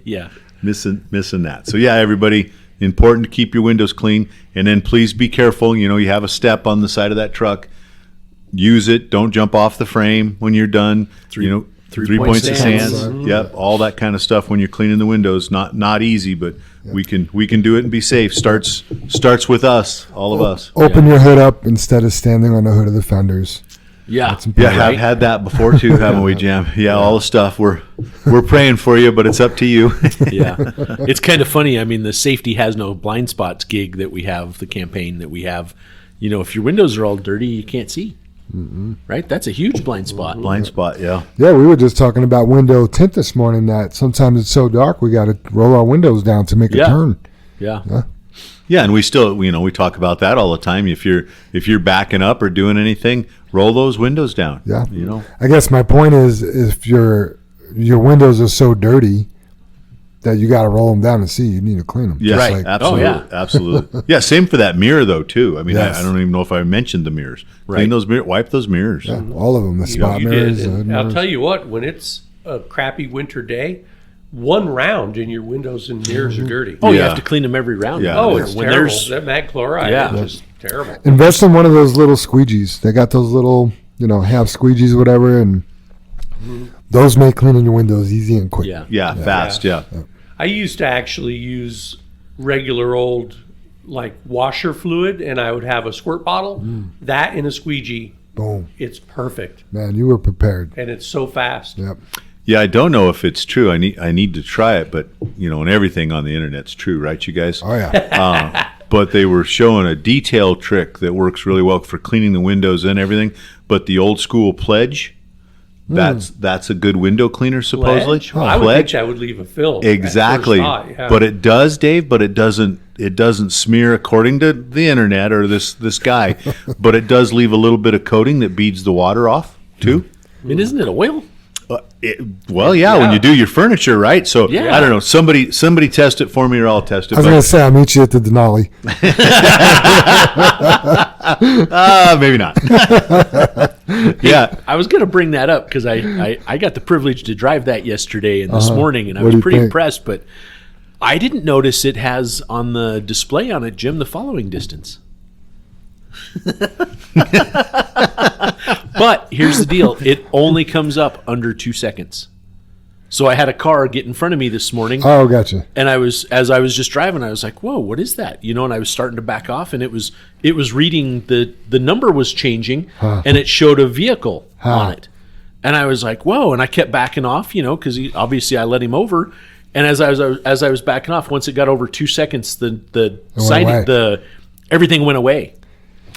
Yeah. Missing that. So yeah, everybody, important to keep your windows clean, and then please be careful. You have a step on the side of that truck. Use it. Don't jump off the frame when you're done. 3 points of sand. Mm-hmm. Yep, all that kind of stuff when you're cleaning the windows. Not easy, but we can do it and be safe. Starts with us, all of us. Open your hood up instead of standing on the hood of the fenders. Yeah. Yeah, I've had that before too, haven't we, Jam? Yeah, all the stuff. We're praying for you, but it's up to you. Yeah. It's kind of funny. I mean, the Safety Has No Blind Spots gig that we have, the campaign that we have, if your windows are all dirty, you can't see. Mm-hmm. Right? That's a huge blind spot. Blind spot, yeah. Yeah, we were just talking about window tint this morning, that sometimes it's so dark we got to roll our windows down to make a turn. Yeah. Yeah, and we still, we talk about that all the time. If you're backing up or doing anything, roll those windows down. Yeah. I guess my point is, if your windows are so dirty that you got to roll them down and see, you need to clean them. Yeah, right. Absolutely. Absolutely. Yeah, same for that mirror though too. I mean, Yes. I don't even know if I mentioned the mirrors. Right. Clean those mirrors, wipe those mirrors. Yeah, all of them, the spot You mirrors. did. the hood And I'll mirrors. tell you what, when it's a crappy winter day, 1 round and your windows and mirrors are dirty. Oh, you Yeah. have to clean them every round. Yeah. Oh, Yeah. it's When terrible. there's That mag chloride is just terrible. Invest in one of those little squeegees. They got those little, half squeegees, whatever, and those make cleaning your windows easy and quick. Yeah. Fast, yeah. I used to actually use regular old washer fluid, and I would have a squirt bottle, that in a squeegee. Boom. It's perfect, Man, you were prepared. and it's so fast. Yep. Yeah, I don't know if it's true. I need to try it, but and everything on the internet's true, right, you guys? Oh, yeah. But they were showing a detail trick that works really well for cleaning the windows and everything. But the old school Pledge, that's a good window cleaner supposedly. Pledge? I would think that would leave a film. at Exactly. first thought, yeah. But it does, Dave, but it doesn't smear according to the internet or this guy. But it does leave a little bit of coating that beads the water off too. I mean, isn't it oil? When you do your furniture, right? So Yeah. I don't know. Somebody test it for me, or I'll test it. I was going to say, I'll meet you at the Denali. Maybe not. Yeah. I was going to bring that up because I got the privilege to drive that yesterday and this morning, and I What was do you pretty think? impressed. But I didn't notice it has on the display on it, Jim, the following distance. But here's the deal: it only comes up under 2 seconds. So I had a car get in front of me this morning, Oh, gotcha. and as I was just driving, I was like, "Whoa, what is that?" And I was starting to back off, and it was reading the number was changing, and it showed a vehicle on it, and I was like, "Whoa!" And I kept backing off, because obviously I let him over, and as I was backing off, once it got over 2 seconds, the away. everything went away.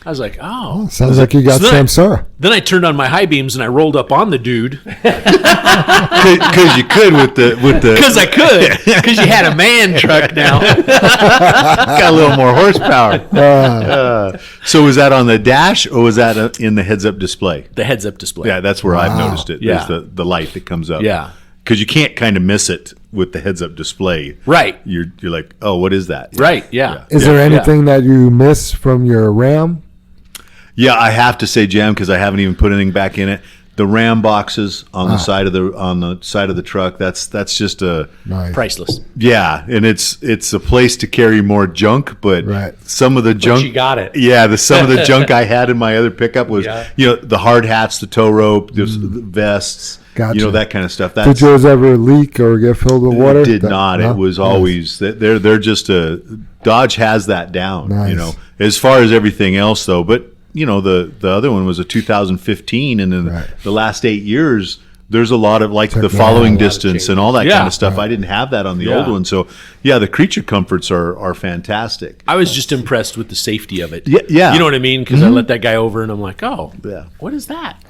I was like, "Oh." Sounds like you got So then Samsara. Then I turned on my high beams and I rolled up on the dude Because you could with the because I could, because you had a man truck now. got a little more horsepower. So was that on the dash or was that in the heads-up display? The heads-up display. Yeah, that's where I've noticed it. Yeah. There's the light that comes up. Yeah. Because you can't kind of miss it with the heads-up display. Right. You're like, oh, what is that? Right. Yeah. Is there anything that you miss from your Ram? Yeah, I have to say, Jam, because I haven't even put anything back in it. The Ram boxes on the side of the truck. That's just a Nice. Priceless. yeah, and it's a place to carry more junk. But Right. some of the junk, you got it. Yeah, some of the junk I had in my other pickup was Yeah. the hard hats, the tow rope, the vests, Gotcha. that kind of stuff. Did yours ever leak or get filled with water? It did not. No? It was always they're just Dodge has that down. Nice. As far as everything else though, but the other one was a 2015, and in Right. the last 8 years, there's a lot of like the following distance and all that Yeah. kind of stuff. I didn't have that on the old one. So yeah, the creature comforts are fantastic. I was just impressed with the safety of it. Yeah. You know what I mean? Because I let that guy over and I'm like, oh, Yeah. what is that?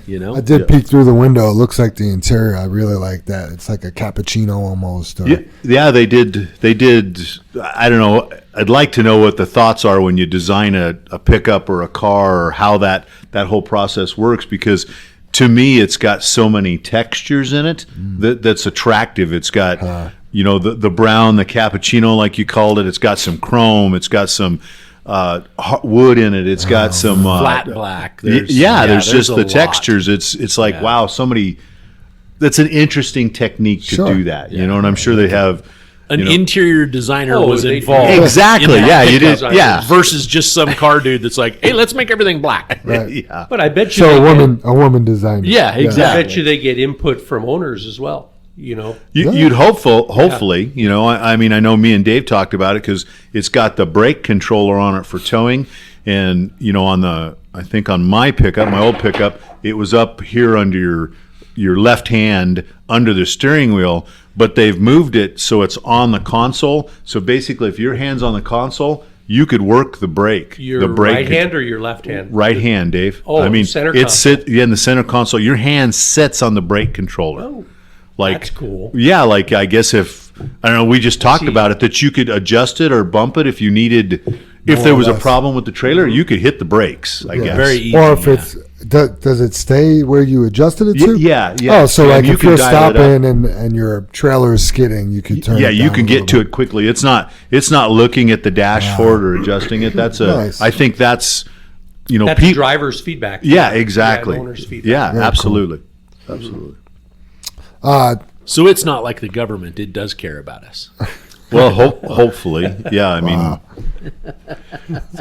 You know? I did peek through the window. It looks like the interior. I really like that. It's like a cappuccino almost. Or, Yeah, they did. I don't know. I'd like to know what the thoughts are when you design a pickup or a car, or how that whole process works, because to me, it's got so many textures in it that's attractive. It's got, the brown, the cappuccino, like you called it. It's got some chrome. It's got some wood in it. It's got some Flat black. there's just a the lot. textures. It's like, wow, somebody. That's an interesting technique to do that. You know, and I'm sure they have. An interior designer was they- involved. Exactly. in that Yeah, you pickup did. Yeah. Versus just some car dude that's like, hey, let's make everything black. Right. Yeah. But I bet you So they a woman designed it. Yeah, I exactly. bet you they get input from owners as well. You know, You'd hopefully, I mean, I know me and Dave talked about it because it's got the brake controller on it for towing, and I think on my pickup, my old pickup, it was up here under your left hand under the steering wheel, but they've moved it so it's on the console. So basically, if your hand's on the console, you could work the brake. your the brake right hand or your left hand. Right hand, Dave. Oh, I mean, center it's in the center console. Your hand sits on the brake controller. Oh, Like, that's cool. Yeah, like I guess if I don't know, we just talked about it, that you could adjust it or bump it if you needed. If there was a problem with the trailer, you could hit the brakes. I guess. Very easy. Or if it's does it stay where you adjusted it to? Yeah. Oh, so Yeah, like you if can you're dial it up. stopping and your trailer is skidding, you could turn. Yeah, it you down can a get little to bit. it quickly. It's not looking at the dashboard or adjusting it. That's Nice. I think that's That's driver's feedback. Yeah, exactly. Yeah, owner's feedback. Yeah, Very absolutely. Absolutely. So it's not like the government. It does care about us. Well, hopefully, yeah. I mean,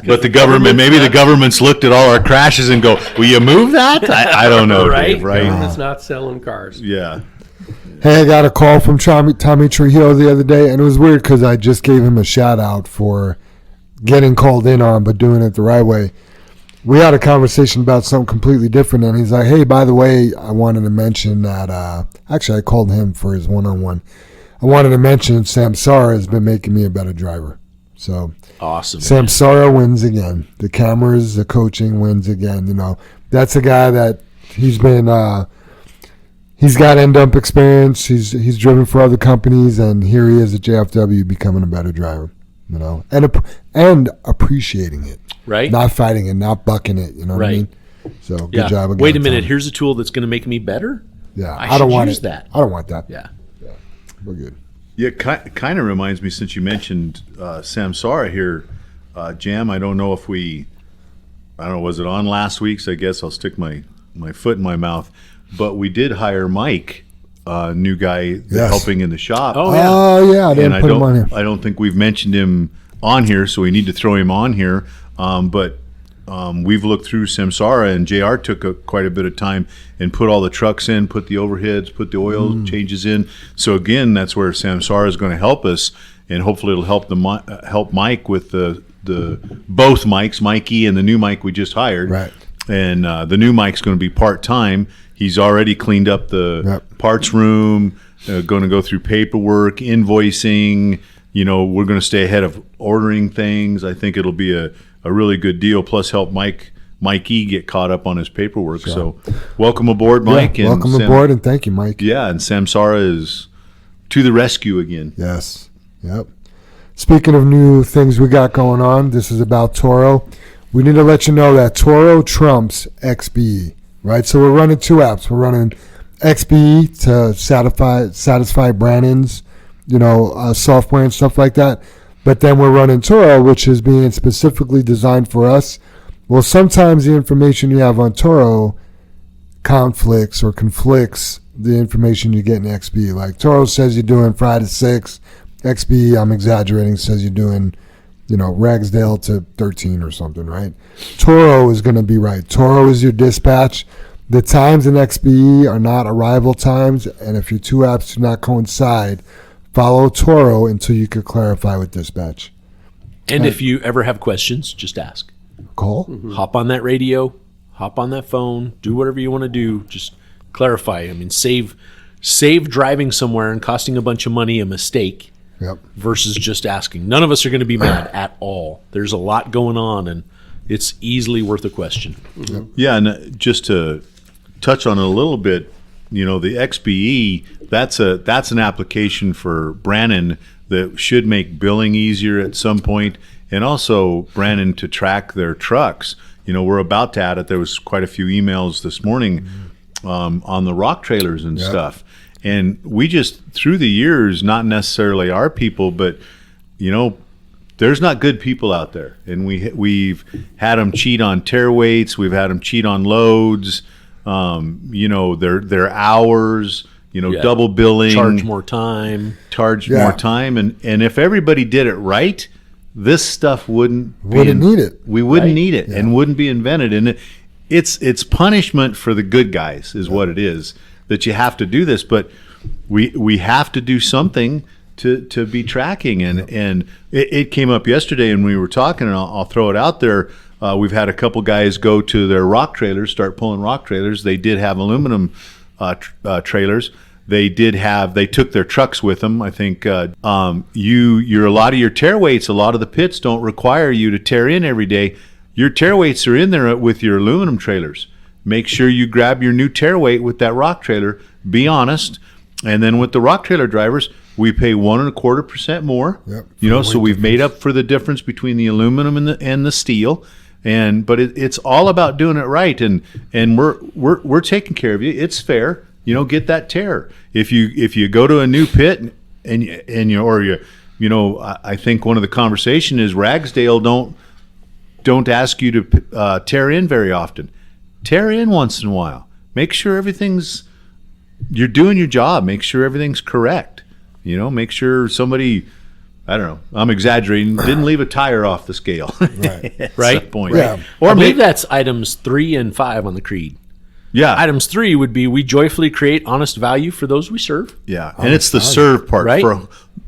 but the government, maybe the government's looked at all our crashes and go, "Will you move that?" I don't know, Right? Dave, right? Government's not selling cars. Yeah. Hey, I got a call from Tommy Trujillo the other day, and it was weird because I just gave him a shout out for getting called in on, but doing it the right way. We had a conversation about something completely different, and he's like, "Hey, by the way, I wanted to mention that." Actually, I called him for his one-on-one. I wanted to mention Samsara has been making me a better driver. So Awesome. Samsara wins again. The cameras, the coaching wins again. That's a guy that he's been. He's got end dump experience. He's driven for other companies, and here he is at JFW becoming a better driver. And appreciating it, Right? not fighting it, not bucking it. You know what I Right. mean? So good job. Again, Wait a minute. Tommy. Here's a tool that's going to make me better. Yeah, I don't should want use it. that. I don't want that. Yeah. We're good. Yeah, kind of reminds me, since you mentioned Samsara here, Jam. I don't know, was it on last week's? I guess I'll stick my foot in my mouth. But we did hire Mike, new guy helping in the shop. Oh, yeah. Oh yeah, I didn't put him on here. I don't think we've mentioned him on here, so we need to throw him on here. But we've looked through Samsara, and JR took quite a bit of time and put all the trucks in, put the overheads, put the oil changes in. So again, that's where Samsara is going to help us, and hopefully it'll help help Mike with the both Mikes, Mikey and the new Mike we just hired. Right. And the new Mike's going to be part-time. He's already cleaned up the parts room, going to go through paperwork, invoicing. We're going to stay ahead of ordering things. I think it'll be a really good deal, plus help Mikey get caught up on his paperwork. So welcome aboard, Mike. Yeah, welcome aboard, and thank you, Mike. Yeah, and Samsara is to the rescue again. Yes. Yep. Speaking of new things we got going on, this is about Toro. We need to let you know that Toro trumps XBE, right? So we're running two apps. We're running XBE to satisfy Brandon's, software and stuff like that. But then we're running Toro, which is being specifically designed for us. Well, sometimes the information you have on Toro conflicts the information you get in XBE. Like Toro says you're doing Friday to 6. XBE, I'm exaggerating, says you're doing, Ragsdale to 13 or something, right? Toro is going to be right. Toro is your dispatch. The times in XBE are not arrival times, and if your two apps do not coincide, follow Toro until you can clarify with dispatch. And if you ever have questions, just ask. Call? Hop on that radio, hop on that phone, do whatever you want to do. Just clarify. I mean, save driving somewhere and costing a bunch of money a mistake versus just asking. None of us are going to be mad at all. There's a lot going on, and it's easily worth a question. Yeah, and just to touch on it a little bit, the XBE, that's an application for Brannon that should make billing easier at some point, and also Brannon to track their trucks. We're about to add it. There was quite a few emails this morning on the rock trailers and stuff. And we just, through the years, not necessarily our people, but, there's not good people out there. And we've had them cheat on tear weights. We've had them cheat on loads, their hours, double billing. Charge more time. More time. And if everybody did it right, this stuff wouldn't need it. We wouldn't need it and wouldn't be invented. And it's punishment for the good guys is what it is, that you have to do this. But we have to do something to be tracking. And it came up yesterday, and we were talking, and I'll throw it out there. We've had a couple guys go to their rock trailers, start pulling rock trailers. They did have aluminum trailers. They took their trucks with them. I think a lot of your tear weights, a lot of the pits don't require you to tear in every day. Your tear weights are in there with your aluminum trailers. Make sure you grab your new tear weight with that rock trailer. Be honest. And then with the rock trailer drivers, we pay 1.25% more. So we've made up for the difference between the aluminum and the steel. But it's all about doing it right. And we're taking care of you. It's fair. Get that tear. If you go to a new pit I think one of the conversation is Ragsdale don't ask you to tear in very often. Tear in once in a while. Make sure you're doing your job. Make sure everything's correct. Make sure somebody, I don't know, I'm exaggerating, didn't leave a tire off the scale. At Right. some point. Yeah. Or maybe that's items 3 and 5 on the creed. Yeah. Items 3 would be, we joyfully create honest value for those we serve. Yeah. And it's the serve part, Right. for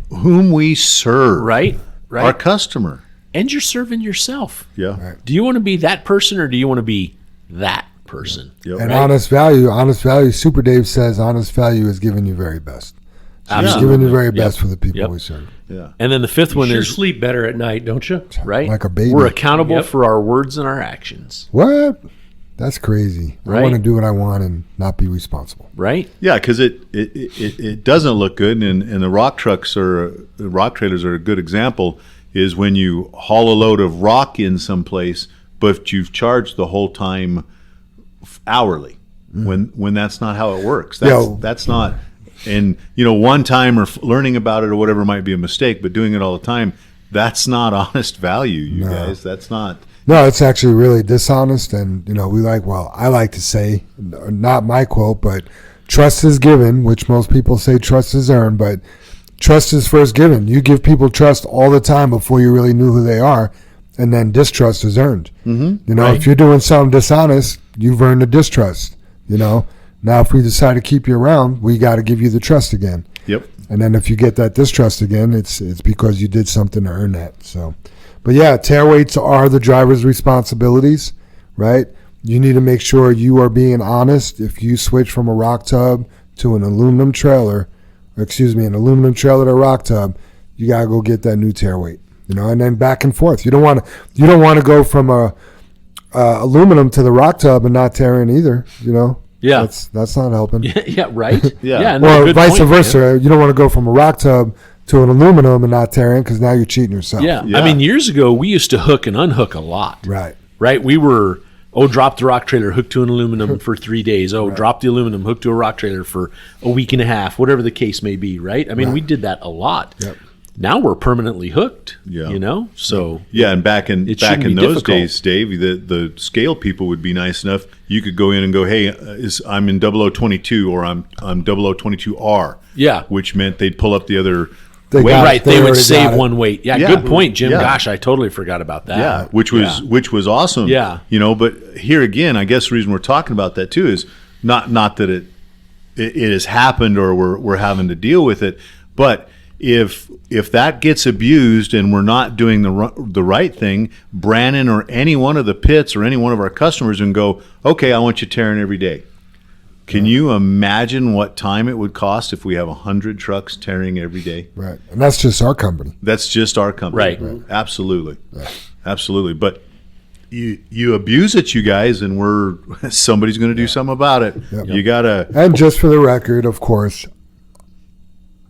whom we serve. Right. Our customer. And you're serving yourself. Yeah. Right. Do you want to be that person, or do you want to be that person? Yep. And honest value, Super Dave says honest value is giving you very best. So he's Absolutely. giving you very best for the people we serve. Yeah. And then the fifth one You is, sleep better at night, don't you? right? Like a baby. We're accountable Yep. for our words and our actions. What? That's crazy. I Right. want to do what I want and not be responsible. Right? Yeah, because it doesn't look good, and the rock trailers are a good example. Is when you haul a load of rock in someplace, but you've charged the whole time hourly. When that's not how it works. That's not. And one time or learning about it or whatever might be a mistake, but doing it all the time, that's not honest value, you guys. That's not. No, it's actually really dishonest. And, I like to say, not my quote, but trust is given, which most people say trust is earned, but trust is first given. You give people trust all the time before you really knew who they are, and then distrust is earned. Mm-hmm. If you're doing something dishonest, you've earned a distrust. Now if we decide to keep you around, we got to give you the trust again. Yep. And then if you get that distrust again, it's because you did something to earn that. So, but yeah, tear weights are the driver's responsibilities, right? You need to make sure you are being honest. If you switch from a rock tub to an aluminum trailer to a rock tub, you gotta go get that new tear weight, and then back and forth. You don't want to go from a aluminum to the rock tub and not tear in either. Yeah. That's not helping. Yeah, right? Yeah. no, Or good vice point, versa. man. You don't want to go from a rock tub to an aluminum and not tear in, because now you're cheating yourself. Yeah. Yeah. I mean, years ago, we used to hook and unhook a lot. Right. Right? We were, drop the rock trailer, hook to an aluminum for 3 days. Drop the aluminum, hook to a rock trailer for a week and a half, whatever the case may be, right? I mean, we did that a lot. Yep. Now we're permanently hooked, Yeah. So Yeah, and back in shouldn't be those difficult. days, Dave, the scale people would be nice enough. You could go in and go, "Hey, I'm in 0022 or I'm 0022R." Yeah. which meant they'd pull up the other They weight. got it. right, They they would already save got it. one weight. Yeah, Yeah. good point, Jim. Yeah. Gosh, I totally forgot about that. Yeah, which was awesome. Yeah. But here again, I guess the reason we're talking about that too is not that it has happened or we're having to deal with it, but if that gets abused and we're not doing the right thing, Brannon or any one of the pits or any one of our customers and go, okay, I want you tearing every day. Can you imagine what time it would cost if we have 100 trucks tearing every day? Right. And that's just our company. That's just our company. Right. Absolutely. Absolutely. But you abuse it, you guys, and somebody's going to do something about it. Yep. You got to. And just for the record, of course,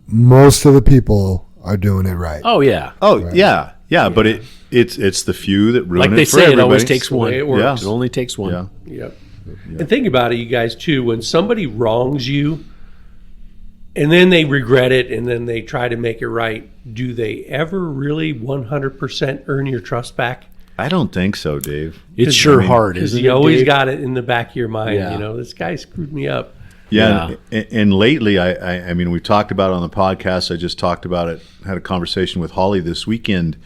most of the people are doing it right. Oh yeah. Oh, yeah. Yeah. But it's the few that ruin Like it they for say, it everybody. always takes one. it works. It only takes one. Yeah. Yep. And think about it, you guys, too. When somebody wrongs you and then they regret it and then they try to make it right, do they ever really 100% earn your trust back? I don't think so, Dave. It's sure hard, Because isn't it? you always Dave? got it in the back of your mind. Yeah. This guy screwed me up. Yeah, and lately, I mean, we talked about it on the podcast. I just talked about it. Had a conversation with Holly this weekend,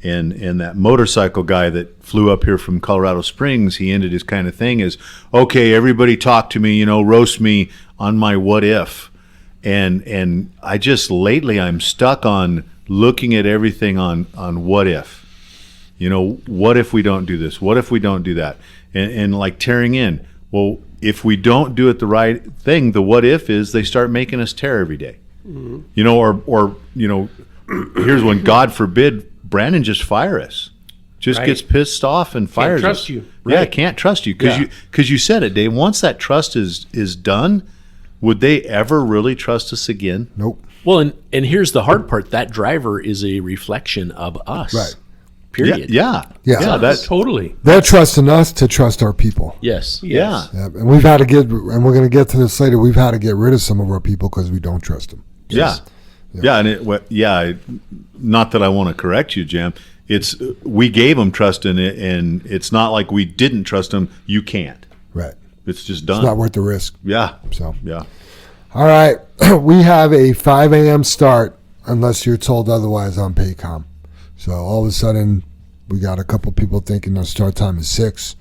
and that motorcycle guy that flew up here from Colorado Springs. He ended his kind of thing as, okay, everybody talk to me, roast me on my what if, and I just lately I'm stuck on looking at everything on what if. What if we don't do this? What if we don't do that? And like tearing in. Well, if we don't do it the right thing, the what if is they start making us tear every day. Mm-hmm. Or here's when, God forbid, Brandon just fire us. Just gets pissed off and fires Can't trust us. you. Yeah, Right. can't trust you because you said it, Dave. Once that trust is done, would they ever really trust us again? Nope. Well, and here's the hard part. That driver is a reflection of us. Right. Period. Yeah. Totally. They're trusting us to trust our people. Yes. Yeah. Yep. And we've had to and we're going to get to this later, we've had to get rid of some of our people because we don't trust them. Yeah. And not that I want to correct you, Jim. It's we gave them trust in it, and it's not like we didn't trust them. You can't. Right. It's just done. It's not worth the risk. Yeah. So. Yeah. All right. We have a 5 a.m. start unless you're told otherwise on Paycom. So all of a sudden, we got a couple people thinking the start time is 6.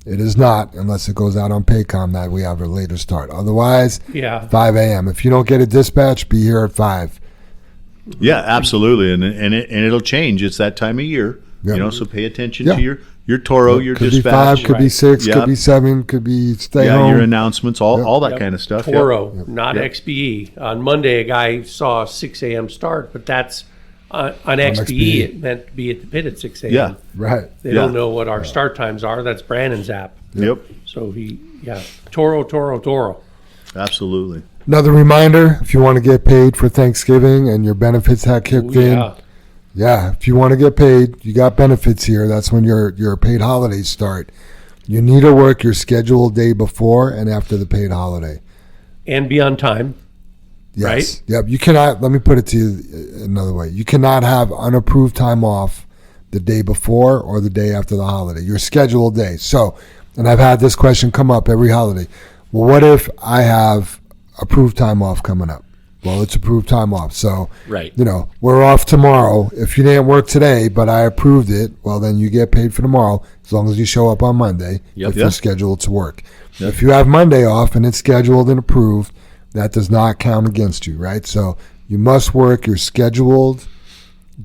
It is not unless it goes out on Paycom that we have a later start. Otherwise, 5 a.m. If you don't get a dispatch, be here at 5. Yeah, absolutely, and it'll change. It's that time of year, Yep. So pay attention to your Toro, your could dispatch. be 5, could be 6, Yep. could be 7, could be stay Yeah, home. your announcements, all that kind of stuff. Yep. Toro, not XBE. On Monday, a guy saw a 6 a.m. start, but that's on XBE. It meant to be at the pit at 6 a.m. Yeah. Right. They don't know what our start times are. That's Brandon's app. Yep. So Toro. Absolutely. Another reminder, if you want to get paid for Thanksgiving and your benefits have kicked in. Yeah, if you want to get paid, you got benefits here. That's when your paid holidays start. You need to work your scheduled day before and after the paid holiday. And be on time. Yes. Right? Yep. You cannot, let me put it to you another way. You cannot have unapproved time off the day before or the day after the holiday, your scheduled day. So, and I've had this question come up every holiday. Well, what if I have approved time off coming up? Well, it's approved time off. So, Right. We're off tomorrow. If you didn't work today, but I approved it, well, then you get paid for tomorrow as long as you show up on Monday if you're scheduled to work. If you have Monday off and it's scheduled and approved, that does not count against you, right? So you must work your scheduled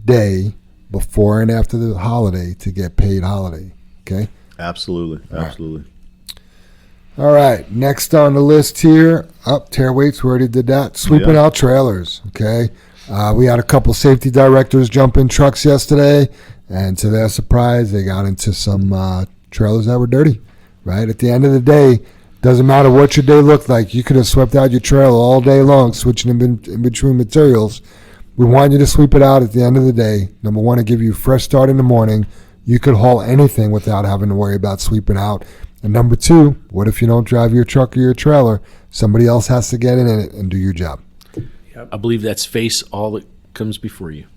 day before and after the holiday to get paid holiday, okay? Absolutely. All right, next on the list here, tear weights, we already did that. Sweeping out trailers, okay? We had a couple safety directors jump in trucks yesterday, and to their surprise, they got into some trailers that were dirty, right? At the end of the day, doesn't matter what your day looked like. You could have swept out your trailer all day long, switching in between materials. We want you to sweep it out at the end of the day. Number one, to give you a fresh start in the morning. You could haul anything without having to worry about sweeping out. And number two, what if you don't drive your truck or your trailer? Somebody else has to get in it and do your job. I believe that's face all that comes before you.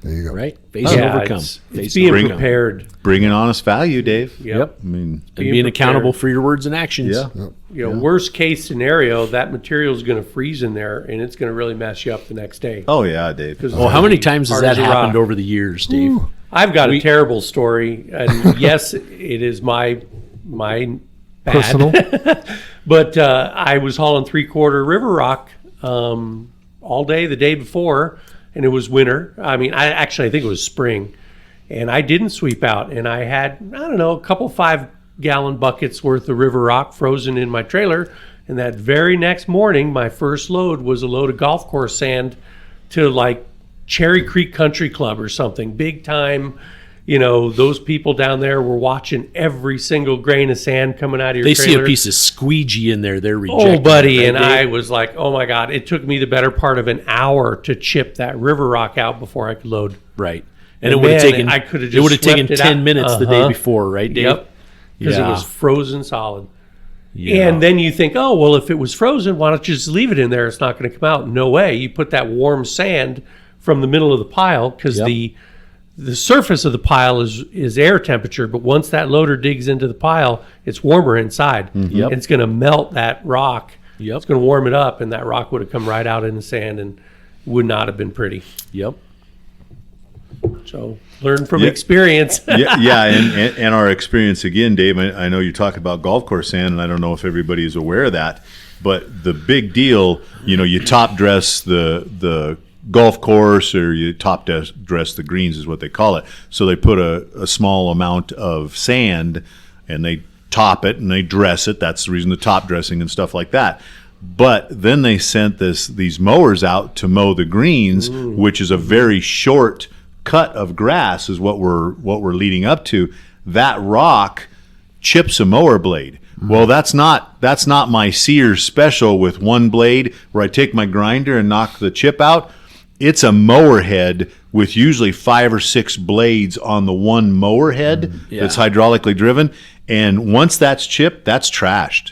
There you go. Right? Face and overcome. It's Face being and overcome. prepared. Bringing honest value, Dave. Yep. I mean, And being accountable for your words and actions. yeah. Worst case scenario, that material is going to freeze in there, and it's going to really mess you up the next day. Oh yeah, Dave. Oh, how many times has Hard that as a happened rock. over the years, Dave? I've got a terrible story, and yes, it is my bad. Personal. But I was hauling 3/4 river rock all day the day before, and it was winter. I mean, I think it was spring, and I didn't sweep out, and I had, a couple 5-gallon buckets worth of river rock frozen in my trailer, And that very next morning, my first load was a load of golf course sand to like Cherry Creek Country Club or something, big time. You know, those people down there were watching every single grain of sand coming out of your They trailer. see a piece of squeegee in there, they're rejecting Oh, buddy, it, right? and I was like, oh my God. It took me the better part of an hour to chip that river rock out before I could load. Right. And And it would have man, taken I could have it just would have taken swept it 10 out. minutes the day Uh-huh. before, right, Dave? Yep. Because Yeah. it was frozen solid. Yeah. And then you think, oh, well, if it was frozen, why don't you just leave it in there? It's not going to come out. No way. You put that warm sand from the middle of the pile because Yep. the surface of the pile is air temperature, but once that loader digs into the pile, it's warmer inside. Yep. It's going to melt that rock. Yep. It's going to warm it up, and that rock would have come right out in the sand and would not have been pretty. Yep. So learn from Yeah. experience. Yeah, and our experience again, Dave. I know you talk about golf course sand, and I don't know if everybody is aware of that, but the big deal, you top dress the golf course, or you top dress the greens is what they call it. So they put a small amount of sand, and they top it and they dress it. That's the reason the top dressing and stuff like that. But then they sent these mowers out to mow the greens, which is a very short cut of grass is what we're leading up to. That rock chips a mower blade. Well, that's not my Sears special with one blade where I take my grinder and knock the chip out. It's a mower head with usually 5 or 6 blades on the one mower head that's hydraulically driven. And once that's chipped, that's trashed.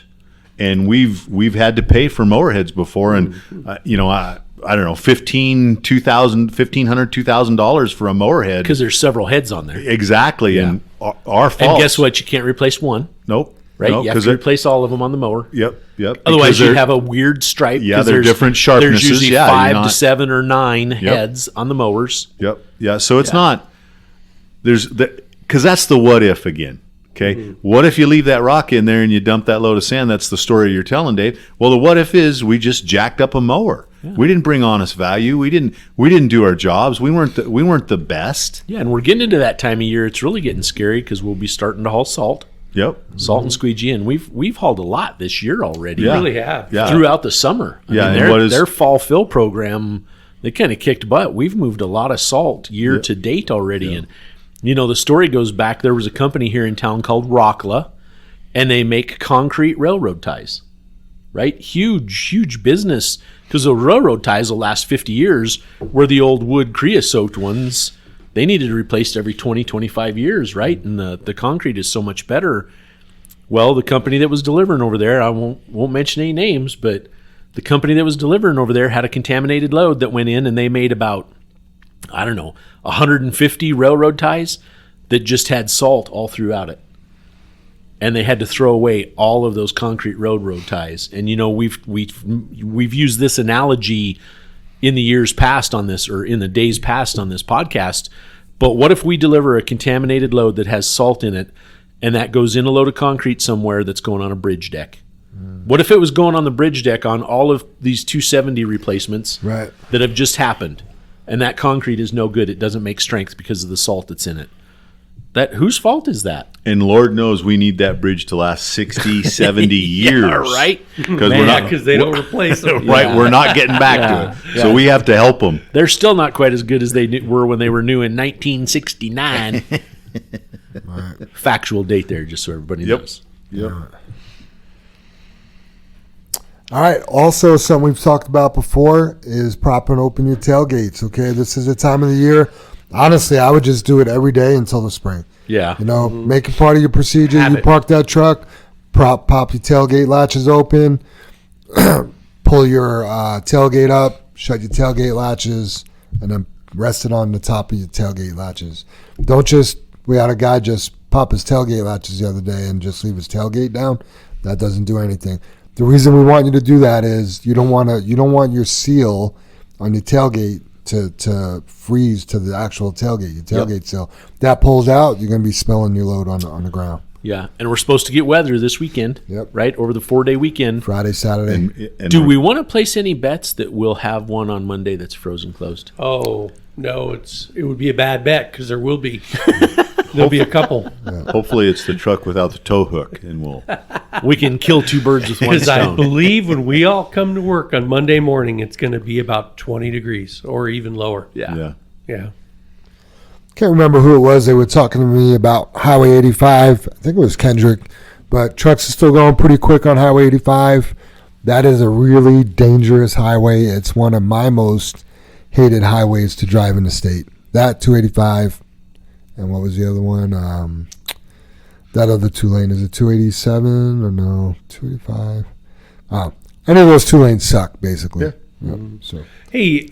And we've had to pay for mower heads before, and I don't know, $1,500, $2,000 for a mower head. Because there's several heads on there. Exactly, Yeah. and our fault. And guess what? You can't replace one, Nope. right? No, You have to replace all of them on the mower. Yep. Otherwise, Because you they're- have a weird stripe. Yeah, 'cause they're there's- different There's sharpnesses. usually Yeah, 5 you're to not- 7 or 9 heads on the mowers. Yep. Yeah. So it's not. Because that's the what if again. Okay. What if you leave that rock in there and you dump that load of sand? That's the story you're telling, Dave. Well, the what if is we just jacked up a mower. Yeah. We didn't bring honest value. We didn't do our jobs. We weren't the best. Yeah, and we're getting into that time of year. It's really getting scary because we'll be starting to haul salt. Yep. Salt and squeegee, and we've hauled a lot this year already. You really have. Yeah. Throughout the summer. I Yeah, mean, and their fall fill program, they kind of kicked butt. We've moved a lot of salt year to date already. And, the story goes back. There was a company here in town called Rockla, and they make concrete railroad ties, right? Huge business, because the railroad ties will last 50 years, where the old wood creosote ones, they needed to be replaced every 20, 25 years, right? And the concrete is so much better. Well, the company that was delivering over there, I won't mention any names, but the company that was delivering over there had a contaminated load that went in, and they made about, 150 railroad ties that just had salt all throughout it. And they had to throw away all of those concrete railroad ties. And we've used this analogy in the years past on this, or in the days past on this podcast. But what if we deliver a contaminated load that has salt in it, and that goes in a load of concrete somewhere that's going on a bridge deck? What if it was going on the bridge deck on all of these 270 replacements that have just happened, and that concrete is no good? It doesn't make strength because of the salt that's in it. Whose fault is that? And Lord knows we need that bridge to last 60, 70 years. Yeah, right? Because they don't replace them. Right, we're not getting back to it. So we have to help them. They're still not quite as good as they were when they were new in 1969. Factual date there, just so everybody knows. Yep. All right. Also, something we've talked about before is propping open your tailgates. Okay, this is the time of the year. Honestly, I would just do it every day until the spring. Yeah. Make it part of your procedure. Have you it. park that truck, pop your tailgate latches open, pull your tailgate up, shut your tailgate latches, and then rest it on the top of your tailgate latches. We had a guy just pop his tailgate latches the other day and just leave his tailgate down. That doesn't do anything. The reason we want you to do that is you don't want your seal on your tailgate to freeze to the actual tailgate, your tailgate seal. That pulls out, you're going to be spilling your load on the ground. Yeah, and we're supposed to get weather this weekend, right? Over the 4-day weekend. Friday, Saturday. And Do we want to place any bets that we'll have one on Monday that's frozen closed? Oh, no, it would be a bad bet because there will be. There'll be a couple. Hopefully, it's the truck without the tow hook, and We can kill two birds with one Because I stone. believe when we all come to work on Monday morning, it's going to be about 20 degrees or even lower. Yeah. Yeah. Can't remember who it was. They were talking to me about Highway 85. I think it was Kendrick. But trucks are still going pretty quick on Highway 85. That is a really dangerous highway. It's one of my most hated highways to drive in the state. That 285, and what was the other one? That other 2-lane, is it 287 or no? 285. Oh, any of those 2 lanes suck, basically. Yeah. So Hey,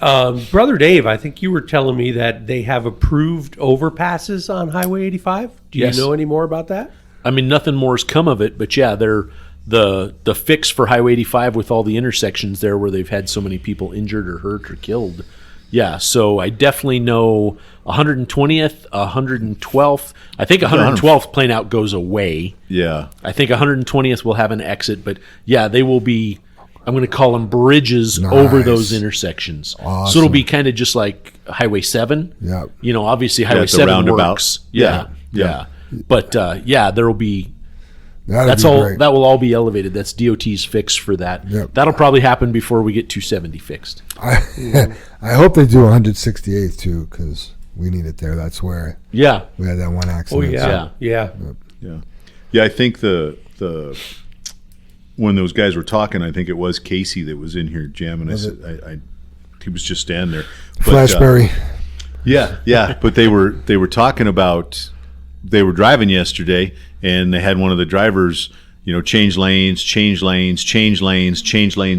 Brother Dave, I think you were telling me that they have approved overpasses on Highway 85. Do you Yes. know any more about that? I mean, nothing more's come of it, but yeah, they're the fix for Highway 85 with all the intersections there where they've had so many people injured or hurt or killed. Yeah, so I definitely know 120th, 112th. I think 112th plain out goes away. yeah. I think 120th will have an exit, but yeah, they will be, I'm going to call them bridges over those intersections. Awesome. So it'll be kind of just like Highway 7. Yeah. You know, obviously Highway at the 7 roundabout. works. Yeah. Yeah. But yeah, there will be, that'd that's be all, great. that will all be elevated. That's DOT's fix for that. Yep. That'll probably happen before we get 270 fixed. I hope they do 168th too, because we need it there. That's where Yeah. we had that one Oh, accident. yeah. Yeah. Yeah, I think the when those guys were talking, I think it was Casey that was in here jamming. I said, he was just standing there. But, Flashberry. yeah. But they were talking about, they were driving yesterday, and they had one of the drivers, change lanes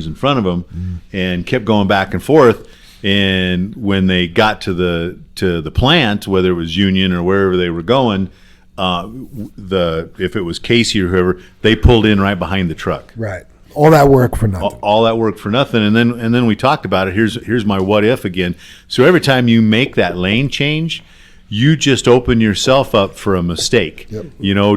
in front of them, and kept going back and forth. And when they got to the plant, whether it was Union or wherever they were going, if it was Casey or whoever, they pulled in right behind the truck. Right. All that work for nothing. All that work for nothing. And then we talked about it. Here's my what if again. So every time you make that lane change, you just open yourself up for a mistake. Yep.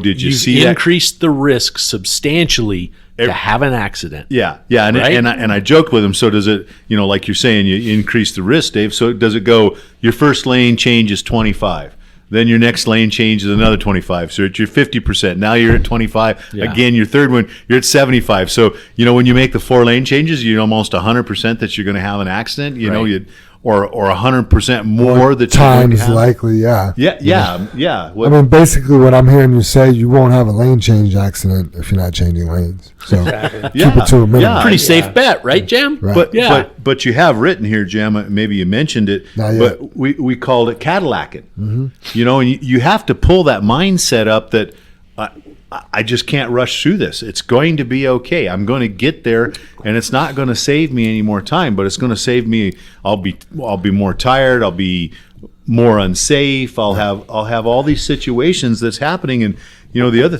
Did you You've see that? increased the risk substantially to have an accident. Yeah, and Right? and I joked with him. So does it? Like you're saying, you increase the risk, Dave. So does it go? Your first lane change is 25. Then your next lane change is another 25. So it's your 50%. Now you're at 25. Yeah. Again, your third one, you're at 75. So when you make the 4 lane changes, you're almost 100% that you're going to have an accident. Right. Or 100% more that you're going to Times have. likely, yeah. Yeah. I mean, basically, what I'm hearing you say, you won't have a lane change accident if you're not changing lanes. So keep it to a minimum. Yeah. Pretty safe bet, right, Jam? Right. But Yeah. but you have written here, Jam. Maybe you mentioned it, Not yet. but we called it Cadillacing. And you have to pull that mindset up that I just can't rush through this. It's going to be okay. I'm going to get there, and it's not going to save me any more time, but it's going to save me. I'll be more tired. I'll be more unsafe. I'll have all these situations that's happening, and the other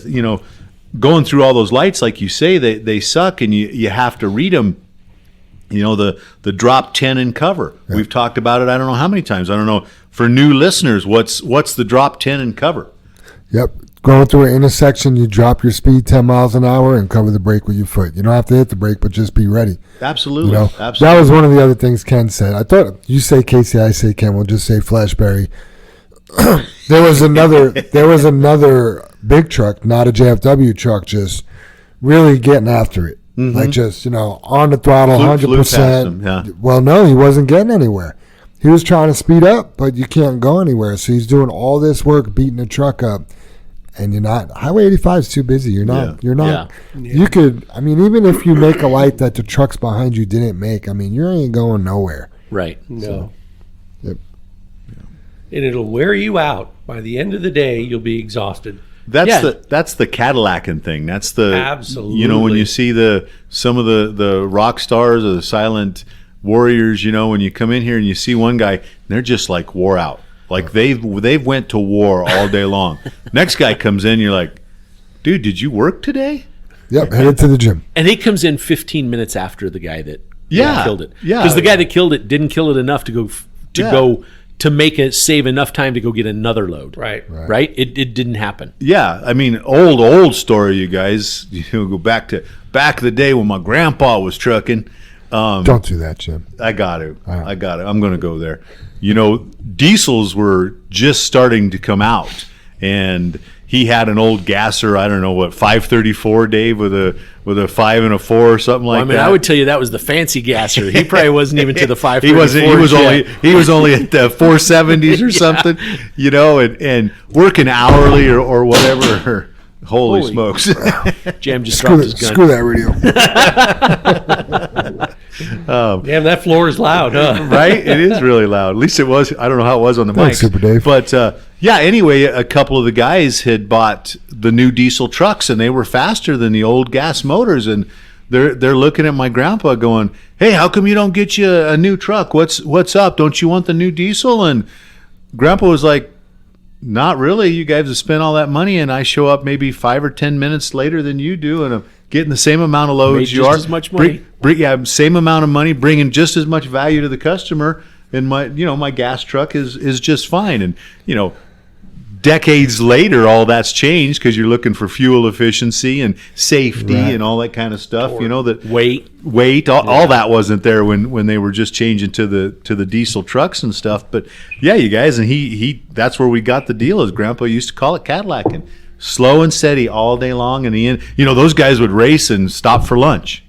going through all those lights, like you say, they suck, and you have to read them. The drop 10 in cover. Yeah. We've talked about it. I don't know how many times. I don't know for new listeners. What's the drop 10 in cover? Yep. Going through an intersection, you drop your speed 10 miles an hour and cover the brake with your foot. You don't have to hit the brake, but just be ready. Absolutely. Absolutely. That was one of the other things Ken said. I thought you say Casey, I say Ken. We'll just say Flashberry. There was another big truck, not a JFW truck, just really getting after it. Mm-hmm. Like just, on the throttle, 100%. Flew past him, yeah. Well, no, he wasn't getting anywhere. He was trying to speed up, but you can't go anywhere. So he's doing all this work beating the truck up. And you're not, Highway 85 is too busy. You're not, you could, even if you make a light that the trucks behind you didn't make, you ain't going nowhere. Right. No. So, yep. And it'll wear you out. By the end of the day, you'll be exhausted. That's the Cadillacing thing. That's the absolutely. When you see some of the rock stars or the silent warriors, when you come in here and you see one guy, they're just like wore out. Like they've went to war all day long. Next guy comes in, you're like, dude, did you work today? Yep, headed to the gym. And he comes in 15 minutes after the guy that killed it. Yeah, because the guy that killed it didn't kill it enough to make it save enough time to go get another load. Right. It didn't happen. Yeah, old story, you guys. Go back to the day when my grandpa was trucking. Don't do that, Jim. I got it. I got it. I'm going to go there. Diesels were just starting to come out, and he had an old gasser, I don't know what, 534, Dave, with a 5 and a 4 or something like that. I would tell you that was the fancy gasser. He probably wasn't even to the 534. He was only at the 470s or something, and working hourly or whatever. Holy smokes. Jam just dropped his gun. Screw that radio. Damn, that floor is loud, huh? Right? It is really loud. At least it was. I don't know how it was on the mic. Thanks, Super Dave. But anyway, a couple of the guys had bought the new diesel trucks, and they were faster than the old gas motors. And they're looking at my grandpa going, "Hey, how come you don't get you a new truck? What's up? Don't you want the new diesel?" And Grandpa was like, "Not really. You guys have spent all that money, and I show up maybe 5 or 10 minutes later than you do, and I'm getting the same amount of loads you are. As much money. Same amount of money, bringing just as much value to the customer, and my gas truck is just fine." And decades later, all that's changed because you're looking for fuel efficiency and safety and all that kind of stuff. That weight, all that wasn't there when they were just changing to the diesel trucks and stuff. But yeah, you guys, and he that's where we got the deal. Is Grandpa used to call it Cadillacing, slow and steady all day long. In the end, those guys would race and stop for lunch.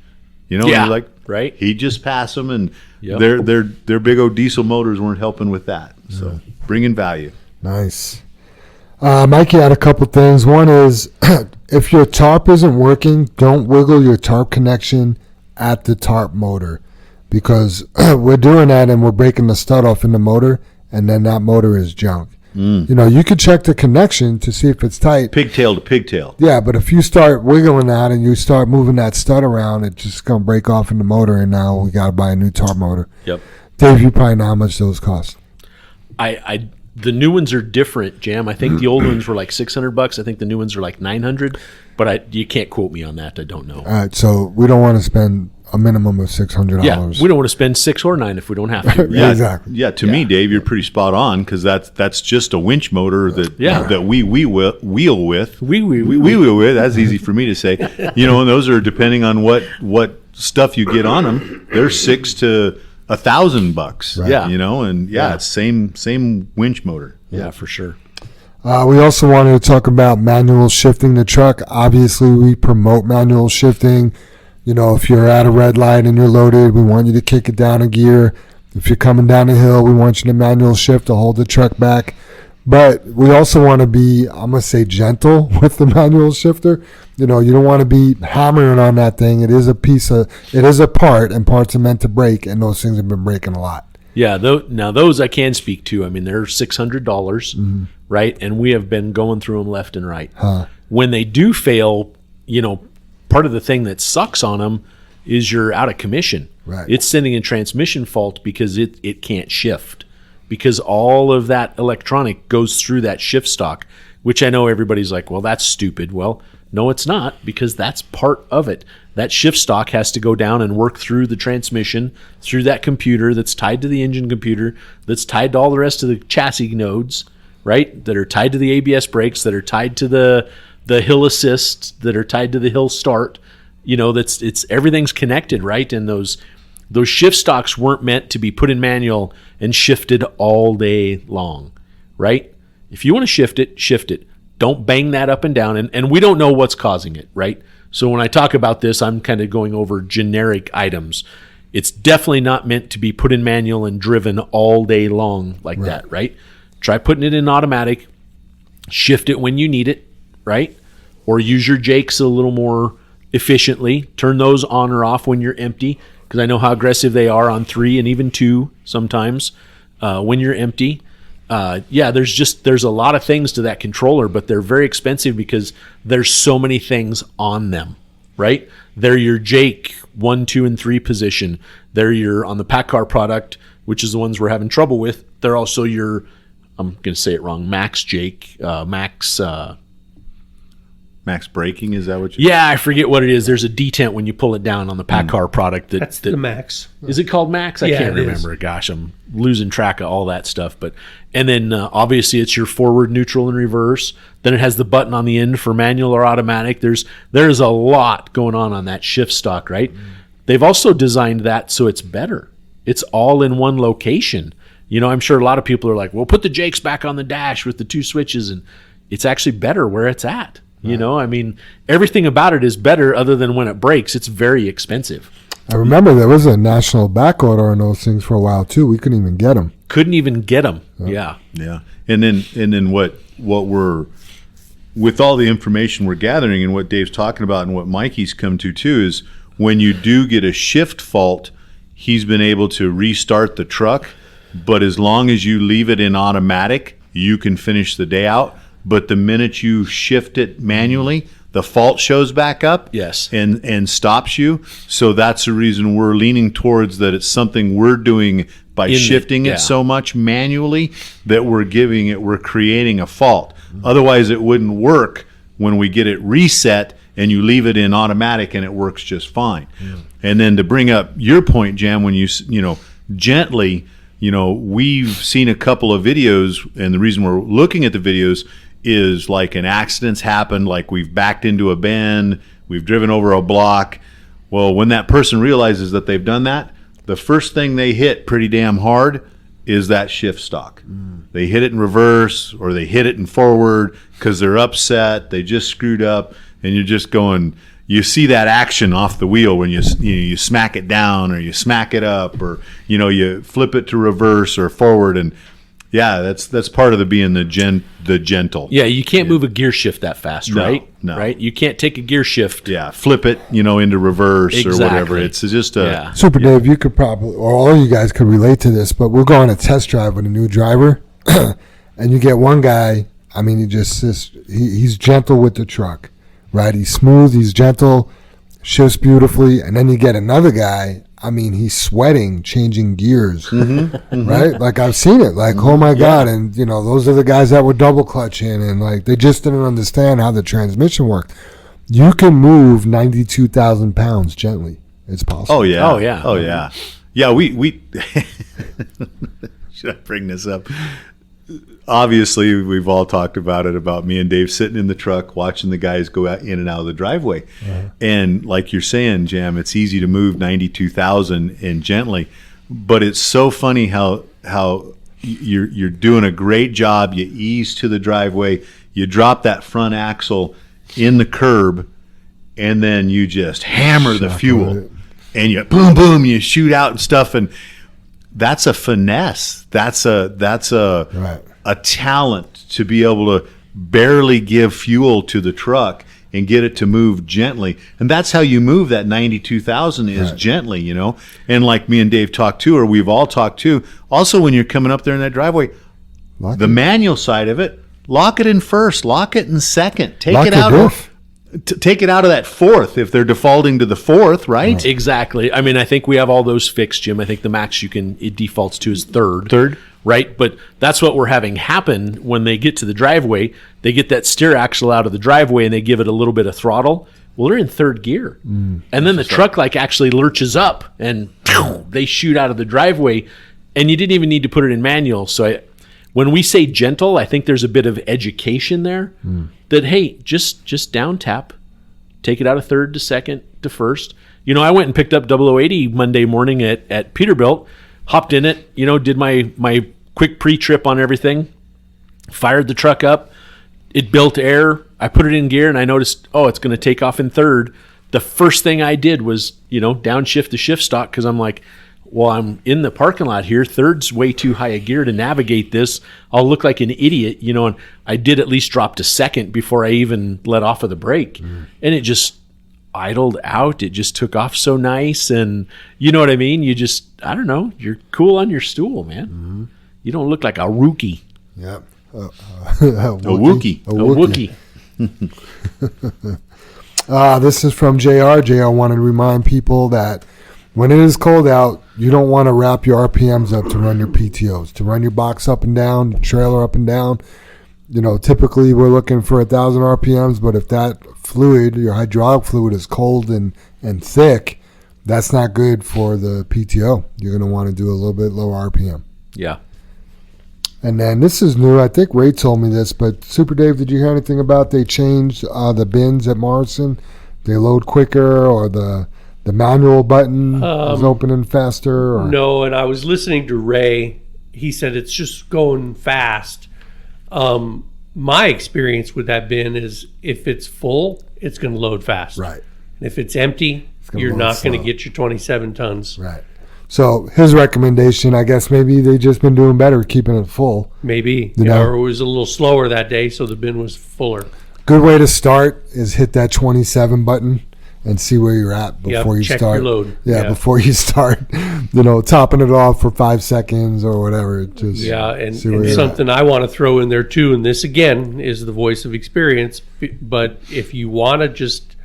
Right. He'd just pass them, and their big old diesel motors weren't helping with that. So bringing value. Nice. Mikey had a couple things. One is if your tarp isn't working, don't wiggle your tarp connection at the tarp motor, because we're doing that and we're breaking the stud off in the motor, and then that motor is junk. You could check the connection to see if it's tight. Pigtail to pigtail. Yeah, but if you start wiggling that and you start moving that stud around, it's just going to break off in the motor, and now we got to buy a new tarp motor. Yep. Dave, you probably know how much those cost. The new ones are different, Jam. I think the old ones were like $600. I think the new ones are like $900. But you can't quote me on that. I don't know. All right, so we don't want to spend a minimum of $600. Yeah, we don't want to spend $6 or $9 if we don't have to. Right? Yeah, exactly. Yeah, to me, Dave, you're pretty spot on, because that's just a winch motor that we wheel with. We wheel with. That's easy for me to say. And those are, depending on what stuff you get on them, they're $600 to $1,000. Right. Yeah, it's same winch motor. Yeah, for sure. We also wanted to talk about manual shifting the truck. Obviously, we promote manual shifting. If you're at a red light and you're loaded, we want you to kick it down a gear. If you're coming down a hill, we want you to manual shift to hold the truck back. But we also want to be, I'm going to say, gentle with the manual shifter. You don't want to be hammering on that thing. It is a part, and parts are meant to break, and those things have been breaking a lot. Yeah, now those I can speak to. I mean, they're $600, right? And we have been going through them left and right. When they do fail, part of the thing that sucks on them is you're out of commission. Right. It's sending a transmission fault because it can't shift, because all of that electronic goes through that shift stock, which I know everybody's like, well, that's stupid. Well, no, it's not, because that's part of it. That shift stock has to go down and work through the transmission, through that computer that's tied to the engine computer, that's tied to all the rest of the chassis nodes, right? That are tied to the ABS brakes, that are tied to the hill assist, that are tied to the hill start. It's everything's connected, right? And those shift stocks weren't meant to be put in manual and shifted all day long, right? If you want to shift it. Don't bang that up and down. And we don't know what's causing it, right? So when I talk about this, I'm kind of going over generic items. It's definitely not meant to be put in manual and driven all day long like that, right? Try putting it in automatic. Shift it when you need it, right? Or use your jakes a little more efficiently. Turn those on or off when you're empty, because I know how aggressive they are on 3 and even 2 sometimes when you're empty. There's a lot of things to that controller, but they're very expensive because there's so many things on them, right? They're your Jake 1, 2, and 3 position. They're your, on the PACCAR product, which is the ones we're having trouble with, they're also your, I'm going to say it wrong, Max Jake, Max braking, is that what you? Yeah, I forget what it is. There's a detent when you pull it down on the PACCAR product. That's the Max. Is it called Max? I can't remember. Gosh, I'm losing track of all that stuff. And then obviously it's your forward, neutral, and reverse. Then it has the button on the end for manual or automatic. There's a lot going on that shift stock, right? They've also designed that so it's better. It's all in one location. I'm sure a lot of people are like, well, put the Jakes back on the dash with the 2 switches. And it's actually better where it's at. You know, I mean, everything about it is better other than when it breaks. It's very expensive. I remember there was a national back order on those things for a while too. We couldn't even get them. Couldn't even get them. Yeah. And then what we're, with all the information we're gathering and what Dave's talking about and what Mikey's come to too, is when you do get a shift fault, he's been able to restart the truck, but as long as you leave it in automatic, you can finish the day out. But the minute you shift it manually, the fault shows back up. Yes. And stops you. So that's the reason we're leaning towards that. It's something we're doing by shifting it so much manually that we're creating a fault. Otherwise it wouldn't work when we get it reset and you leave it in automatic and it works just fine. And then to bring up your point, Jam, when you gently, we've seen a couple of videos, and the reason we're looking at the videos is like an accident's happened, like we've backed into a bend, we've driven over a block. Well, when that person realizes that they've done that, the first thing they hit pretty damn hard is that shift stock. They hit it in reverse or they hit it in forward because they're upset, they just screwed up, and you're just going, you see that action off the wheel when you smack it down or you smack it up or you flip it to reverse or forward. And yeah, that's part of being the gentle. Yeah, you can't move a gear shift that fast, right? No. Right? You can't take a gear shift. Yeah, flip it, into reverse or whatever. It's just Super Dave, you could probably, or all you guys could relate to this, but we'll go on a test drive with a new driver, and you get one guy. I mean, he's gentle with the truck, right? He's smooth, he's gentle, shifts beautifully, and then you get another guy. I mean, he's sweating, changing gears, right? Like, I've seen it. Like, oh, my God. And, those are the guys that were double clutching, and, like, they just didn't understand how the transmission worked. You can move 92,000 pounds gently. It's possible. Oh, yeah. Oh, yeah. Oh, yeah. Yeah, we should I bring this up? Obviously, we've all talked about it, about me and Dave sitting in the truck watching the guys go out in and out of the driveway. And like you're saying, Jam, it's easy to move 92,000 and gently, but it's so funny how you're doing a great job. You ease to the driveway, you drop that front axle in the curb, and then you just hammer the fuel, and you boom, boom, you shoot out and stuff. And that's a finesse. That's a talent to be able to barely give fuel to the truck and get it to move gently. And that's how you move that 92,000 is gently, And like me and Dave talked to, or we've all talked to, also when you're coming up there in that driveway, the manual side of it, lock it in first, lock it in second, take it out of that fourth if they're defaulting to the fourth, right? Exactly. I mean, I think we have all those fixed, Jim. I think the max it defaults to is third. Right? But that's what we're having happen when they get to the driveway. They get that steer axle out of the driveway and they give it a little bit of throttle. Well, they're in third gear. And then the truck actually lurches up and they shoot out of the driveway, and you didn't even need to put it in manual. So when we say gentle, I think there's a bit of education there that, hey, just down tap, take it out of third to second to first. I went and picked up 0080 Monday morning at Peterbilt, hopped in it, did my quick pre-trip on everything, fired the truck up. It built air. I put it in gear, and I noticed, it's going to take off in third. The first thing I did was, downshift the shift stock, because I'm like, well, I'm in the parking lot here. Third's way too high a gear to navigate this. I'll look like an idiot, and I did at least drop to second before I even let off of the brake. And it just idled out. It just took off so nice. And you know what I mean? You just, I don't know, you're cool on your stool, man. You don't look like a rookie. Yep. A Wookie. A Wookie. This is from JR. JR wanted to remind people that when it is cold out, you don't want to wrap your RPMs up to run your PTOs, to run your box up and down, your trailer up and down. Typically we're looking for 1,000 RPMs, but if that fluid, your hydraulic fluid, is cold and thick, that's not good for the PTO. You're going to want to do a little bit lower RPM. Yeah. And then this is new. I think Ray told me this, but Super Dave, did you hear anything about they changed the bins at Morrison? They load quicker, or the manual button is opening faster? Or? No, and I was listening to Ray. He said it's just going fast. my experience with that bin is if it's full, it's going to load fast. Right. And if it's empty, gonna you're load not going to slow. get your 27 tons. Right. So his recommendation, I guess maybe they just been doing better keeping it full. Maybe. You know? Or it was a little slower that day, so the bin was fuller. Good way to start is hit that 27 button and see where you're at before you check start. your load. Yeah, before you start, topping it off for 5 seconds or whatever. Just Yeah, and see where you're something I want to throw in there too, and this again is the voice of experience, but if you want to just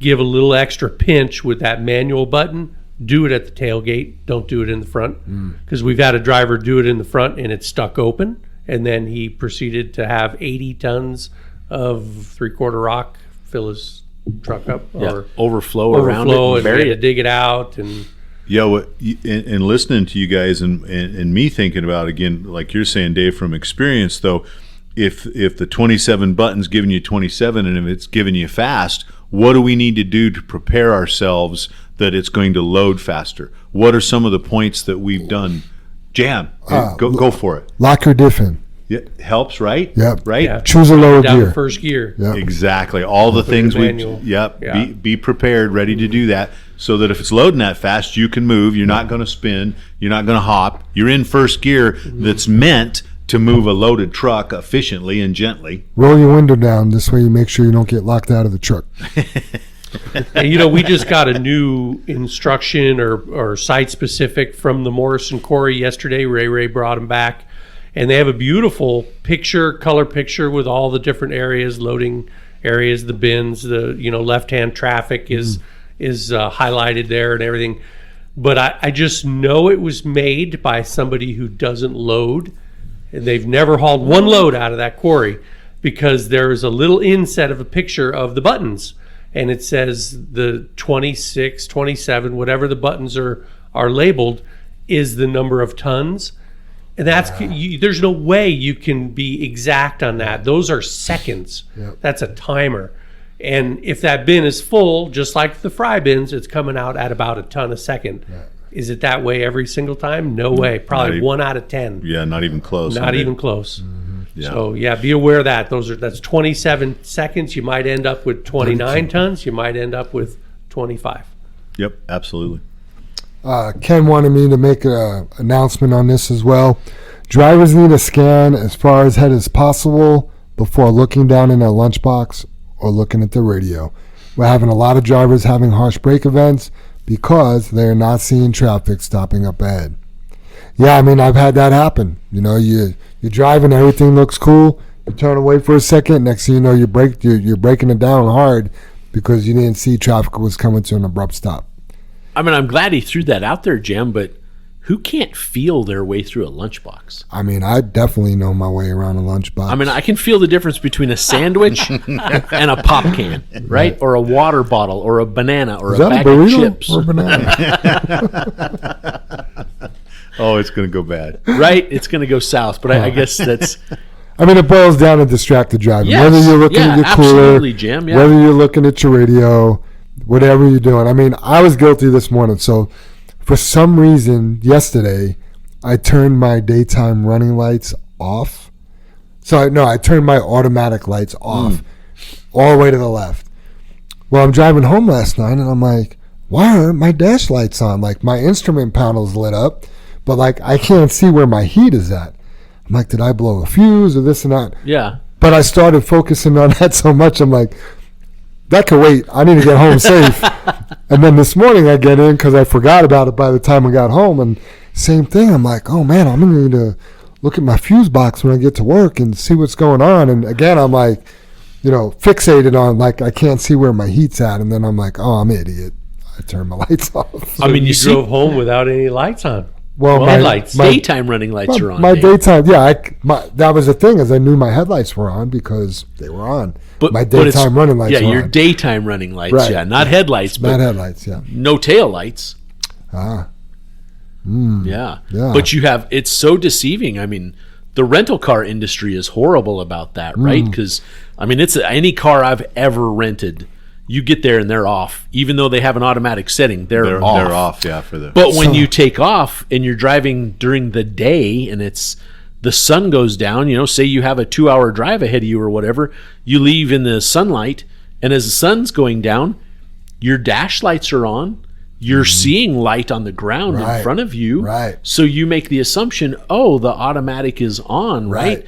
give a little extra pinch with that manual button, do it at the tailgate. Don't do it in the front, because we've had a driver do it in the front and it's stuck open, and then he proceeded to have 80 tons of 3/4 rock fill his truck up or overflow around it overflow, and and we bury had to it. dig it out. And Yeah, and listening to you guys and me thinking about, again, like you're saying, Dave, from experience, though, if the 27 button's giving you 27 and if it's giving you fast, what do we need to do to prepare ourselves that it's going to load faster? What are some of the points that we've done? Jam, go for it. Lock your diff in. Yeah, helps, right? Yep. Right? Yeah. Choose a lower down gear. the first gear. Yep. Exactly. All the things in we, manual. yep. Yeah. Be prepared, ready to do that, so that if it's loading that fast, you can move. You're not going to spin. You're not going to hop. You're in first gear. That's meant to move a loaded truck efficiently and gently. Roll your window down. This way you make sure you don't get locked out of the truck. And, we just got a new instruction or site specific from the Morrison Quarry yesterday. Ray brought them back, and they have a beautiful color picture with all the different areas, loading areas, the bins, the left-hand traffic is highlighted there and everything. But I just know it was made by somebody who doesn't load, and they've never hauled one load out of that quarry, because there is a little inset of a picture of the buttons. And it says the 26, 27, whatever the buttons are labeled, is the number of tons. And there's no way you can be exact on that. Those are seconds. Yep. That's a timer. And if that bin is full, just like the fry bins, it's coming out at about a ton a second. Right. Is it that way every single time? No way. Probably Not 1 out of 10. Yeah, not even close. Not even close. Yeah. So be aware of that. That's 27 seconds. You might end up with 29 tons. You might end up with 25. Yep, absolutely. Ken wanted me to make an announcement on this as well. Drivers need to scan as far ahead as possible before looking down in their lunchbox or looking at the radio. We're having a lot of drivers having harsh brake events because they're not seeing traffic stopping up ahead. Yeah, I've had that happen. You're driving, everything looks cool. You turn away for a second. Next thing you know, you're breaking it down hard because you didn't see traffic was coming to an abrupt stop. I'm glad he threw that out there, Jim, but who can't feel their way through a lunchbox? I definitely know my way around a lunchbox. I can feel the difference between a sandwich and a pop can, right? Or a water bottle, or a banana, or Is a that a bag of burrito chips. or a banana? Oh, it's going to go bad. Right? It's going to go south, but I guess that's... It boils down to distracted driving. Yes. Whether you're looking at your cooler, absolutely, Jim. Yeah. whether you're looking at your radio, whatever you're doing. I was guilty this morning. So for some reason yesterday, I turned my daytime running lights off. I turned my automatic lights off all the way to the left. Well, I'm driving home last night and I'm like, why aren't my dash lights on? Like my instrument panel's lit up, but I can't see where my heat is at. I'm like, did I blow a fuse or this and that? Yeah. But I started focusing on that so much, I'm like, that could wait. I need to get home safe. And then this morning I get in because I forgot about it by the time I got home. And same thing. I'm like, oh, man, I'm going to need to look at my fuse box when I get to work and see what's going on. And again, I'm like, fixated on, I can't see where my heat's at. And then I'm like, oh, I'm an idiot. I turned my lights off. So you drove home without any lights on. Well, my headlights. Daytime running lights are on. My Dave. daytime, that was the thing, is I knew my headlights were on because they were on. But my it's- daytime running lights were your on. daytime running lights, Right. yeah. Not headlights, Not but headlights, yeah. no tail lights. Ah. Yeah. Yeah. But it's so deceiving. The rental car industry is horrible about that, right? Because, it's any car I've ever rented, you get there and they're off. Even though they have an automatic setting, they're off. They're off, yeah, for the... But when you take off and you're driving during the day and it's the sun goes down, say you have a 2-hour drive ahead of you or whatever, you leave in the sunlight, and as the sun's going down, your dash lights are on. You're seeing light on the ground in front of you. Right. So you make the assumption, the automatic is on, right?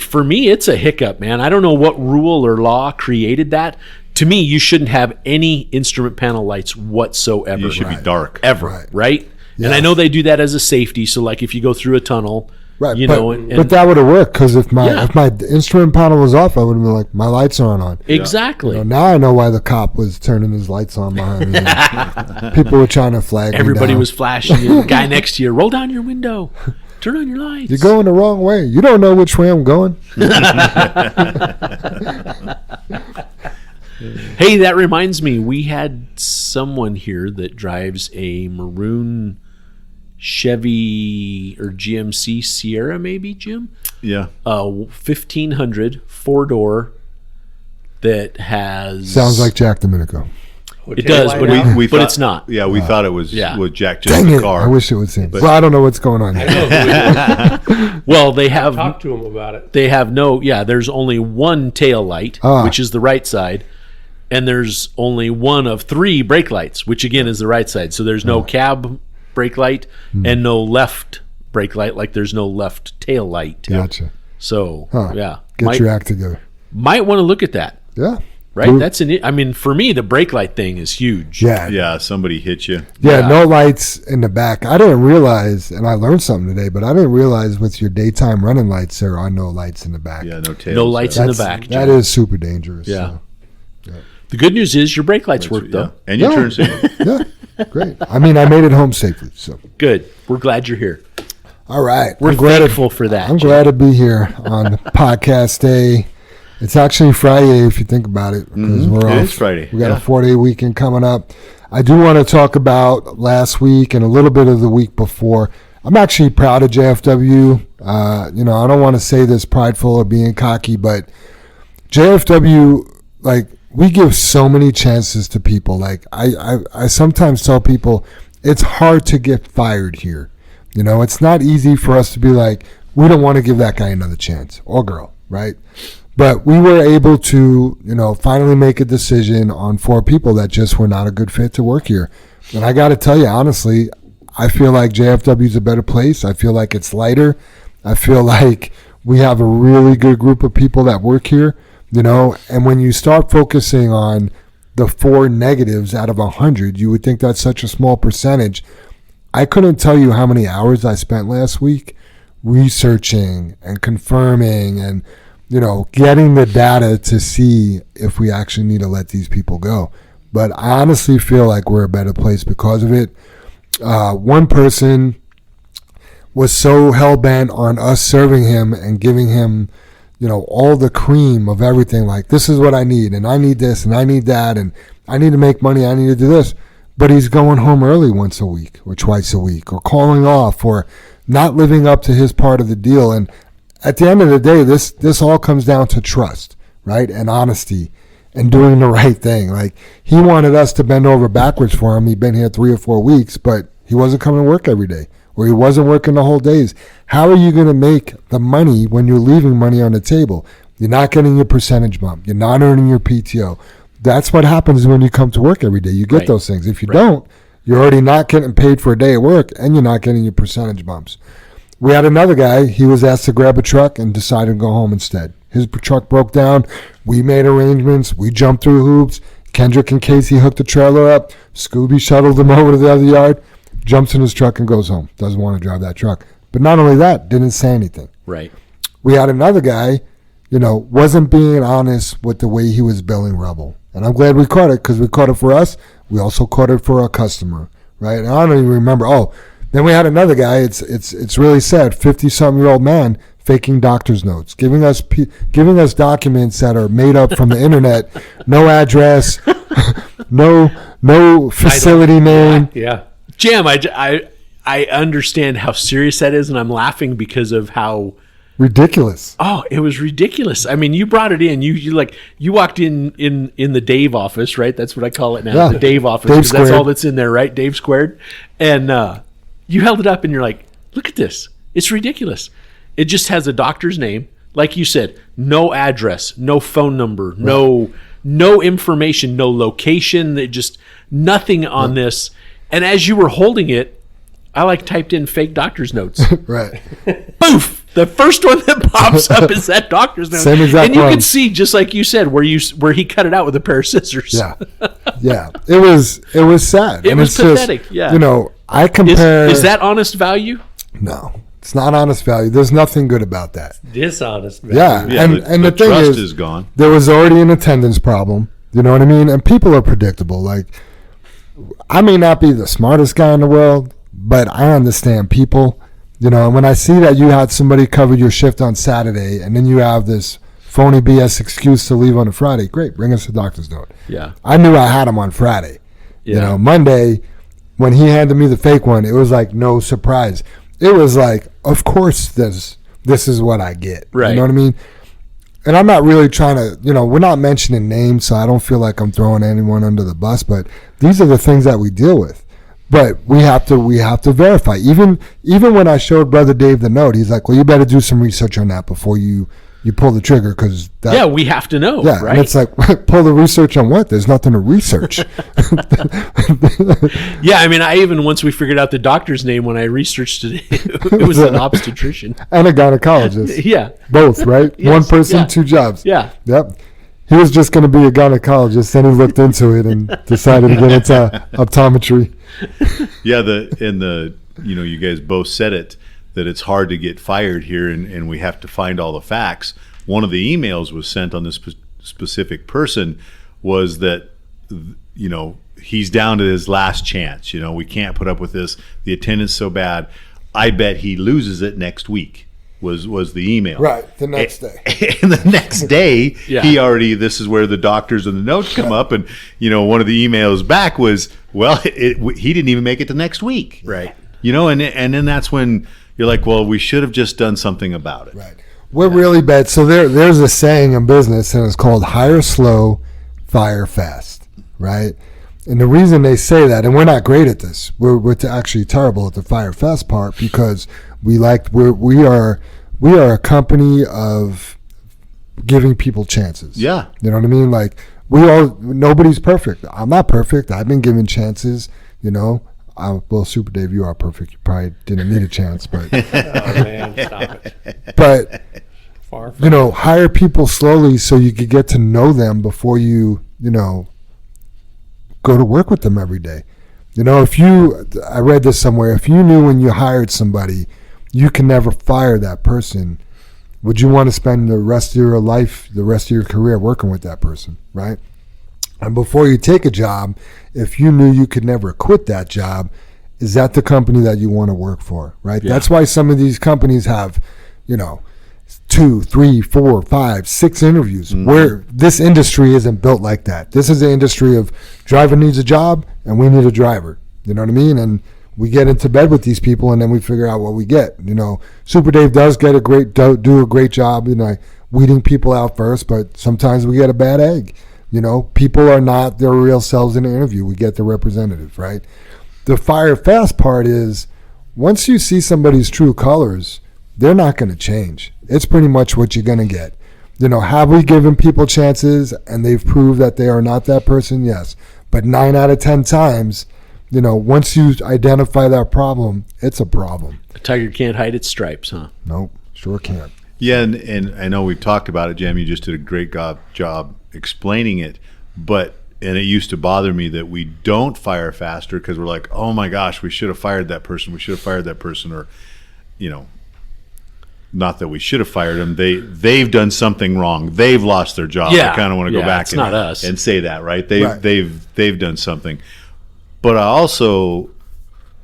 For me, it's a hiccup, man. I don't know what rule or law created that. To me, you shouldn't have any instrument panel lights whatsoever. You should be dark. Ever, right? And I know they do that as a safety. So like if you go through a tunnel, Right, and but that would have worked because if my instrument panel was off, I would have been like, my lights aren't on. Exactly. Now I know why the cop was turning his lights on behind me. People were trying to flag me Everybody down. was flashing. The guy next to you, roll down your window, turn on your lights. You're going the wrong way. You don't know which way I'm going. Hey, that reminds me, we had someone here that drives a maroon Chevy or GMC Sierra, maybe, Jim? Yeah. 1500 4-door that has... Sounds like Jack Domenico. It does, but, We but thought- it's not. Yeah, we thought it was Jack just Dang the it. car. I wish it would seem. Well, I don't know what's going on here. Well, they have... Talk to him about it. They have there's only one tail light, which is the right side, and there's only one of 3 brake lights, which again is the right side. So there's no cab brake light and no left brake light, like there's no left tail light. Gotcha. So, Get your act together. Might want to look at that, Yeah. right? Dude. That's for me, the brake light thing is huge. Yeah. Yeah, somebody hit you. Yeah, no lights in the back. I didn't realize, and I learned something today, but I didn't realize with your daytime running lights, there are no lights in the back. Yeah, no tails. No lights in the back. That is super dangerous. Yeah. So. The good news is your brake lights work, though. And you turn signal. Yeah, great. I mean, I made it home safely. So, Good. We're glad you're here. all right. We're I'm glad thankful for that. I'm Jim. glad to be here on podcast day. It's actually Friday if you think about it, because we're It off. is Friday. We got a 4-day weekend coming up. I do want to talk about last week and a little bit of the week before. I'm actually proud of JFW. I don't want to say this prideful or being cocky, but JFW, we give so many chances to people. I sometimes tell people it's hard to get fired here. It's not easy for us to be like, we don't want to give that guy another chance or girl, right? But we were able to, finally make a decision on 4 people that just were not a good fit to work here. And I got to tell you, honestly, I feel like JFW is a better place. I feel like it's lighter. I feel like we have a really good group of people that work here, and when you start focusing on the 4 negatives out of 100, you would think that's such a small percentage. I couldn't tell you how many hours I spent last week researching and confirming and getting the data to see if we actually need to let these people go. But I honestly feel like we're a better place because of it. One person was so hell-bent on us serving him and giving him, all the cream of everything. Like, this is what I need, and I need this, and I need that, and I need to make money, I need to do this. But he's going home early once a week or twice a week or calling off or not living up to his part of the deal. And at the end of the day, this all comes down to trust, right? And honesty and doing the right thing. Like, he wanted us to bend over backwards for him. He'd been here 3 or 4 weeks, but he wasn't coming to work every day, or he wasn't working the whole days. How are you going to make the money when you're leaving money on the table? You're not getting your percentage bump. You're not earning your PTO. That's what happens when you come to work every day. You get those things. If you don't, you're already not getting paid for a day at work, and you're not getting your percentage bumps. We had another guy, he was asked to grab a truck and decided to go home instead. His truck broke down. We made arrangements. We jumped through hoops. Kendrick and Casey hooked the trailer up. Scooby shuttled him over to the other yard, jumps in his truck and goes home. Doesn't want to drive that truck. But not only that, didn't say anything. Right. We had another guy, wasn't being honest with the way he was billing Rebel. And I'm glad we caught it, because we caught it for us. We also caught it for our customer, right? And I don't even remember. Then we had another guy. It's really sad. 50-something-year-old man faking doctor's notes, giving us documents that are made up from the internet, no address, no facility name. Yeah. Jim, I understand how serious that is, and I'm laughing because of how Ridiculous. Oh, it was ridiculous. I mean, you brought it in. You walked in the Dave office, right? That's what I call it now. Yeah. The Dave office. Dave 'Cause that's squared. all that's in there, right? Dave squared. And you held it up and you're like, look at this. It's ridiculous. It just has a doctor's name. Like you said, no address, no phone number, no information, no location, just nothing on this. And as you were holding it, I typed in fake doctor's notes. Right. Poof! The first one that pops up is that doctor's note. Same exact and you one. can see, just like you said, where he cut it out with a pair of scissors. Yeah. Yeah. It was sad. It And was it's just, pathetic, yeah. You know, I compare. Is that honest value? No. It's not honest value. There's nothing good about that. Dishonest. Yeah. Yeah, and the thing trust is gone. there was already an attendance problem. You know what I mean? And people are predictable. Like, I may not be the smartest guy in the world, but I understand people. You know, and when I see that you had somebody cover your shift on Saturday and then you have this phony BS excuse to leave on a Friday, great, bring us a doctor's note. Yeah. I knew I had him on Friday. Yeah. You know, Monday, when he handed me the fake one, it was like no surprise. It was like, of course this is what I get. Right. You know what I mean? And I'm not really trying to, you know, we're not mentioning names, so I don't feel like I'm throwing anyone under the bus, but these are the things that we deal with. But we have to verify. Even when I showed Brother Dave the note, he's like, well, you better do some research on that before you pull the trigger, because we have to know, yeah, right? and it's like, pull the research on what? There's nothing to research. Yeah, I mean, once we figured out the doctor's name, when I researched it, it was an obstetrician. And a gynecologist. Yeah. Both, right? Yes, One person, yeah. 2 jobs. Yeah. Yep. He was just going to be a gynecologist, then he looked into it and decided to get into optometry. Yeah, you guys both said it, that it's hard to get fired here, and we have to find all the facts. One of the emails was sent on this specific person was that, you know, he's down to his last chance. You know, we can't put up with this. The attendance so bad. I bet he loses it next week. Was the email. Right, the next day. And the next day, Yeah. this is where the doctors and the notes come up, and, you know, one of the emails back was, well, he didn't even make it to next week. Right. You know, and then that's when you're like, well, we should have just done something about it. Right. We're really bad. So there's a saying in business, and it's called hire slow, fire fast, right? And the reason they say that, and we're not great at this, we're actually terrible at the fire fast part, because we are a company of giving people chances. Yeah. You know what I mean? Like, nobody's perfect. I'm not perfect. I've been given chances, you know. Well, Super Dave, you are perfect. You probably didn't need a chance, but Oh, man, stop it. but Far from you know, hire people slowly so you could get to know them before you go to work with them every day. You know, I read this somewhere, if you knew when you hired somebody you can never fire that person, would you want to spend the rest of your life, the rest of your career working with that person, right? And before you take a job, if you knew you could never quit that job, is that the company that you want to work for, right? Yeah. That's why some of these companies have, 2, 3, 4, 5, 6 interviews, where this industry isn't built like that. This is the industry of driver needs a job and we need a driver. You know what I mean? And we get into bed with these people and then we figure out what we get. Super Dave does do a great job, weeding people out first, but sometimes we get a bad egg. People are not their real selves in an interview. We get the representative, right? The fire fast part is once you see somebody's true colors, they're not going to change. It's pretty much what you're going to get. Have we given people chances and they've proved that they are not that person? Yes. But 9 out of 10 times, once you identify that problem, it's a problem. A tiger can't hide its stripes, huh? Nope, sure can't. Yeah, and I know we've talked about it, Jam. You just did a great job explaining it. And it used to bother me that we don't fire faster because we're like, oh my gosh, we should have fired that person. We should have fired that person. Or, not that we should have fired them. They've done something wrong. They've lost their job. Yeah. I kind of want to go back it's not us. and say that, right? Right. They've done something. But I also,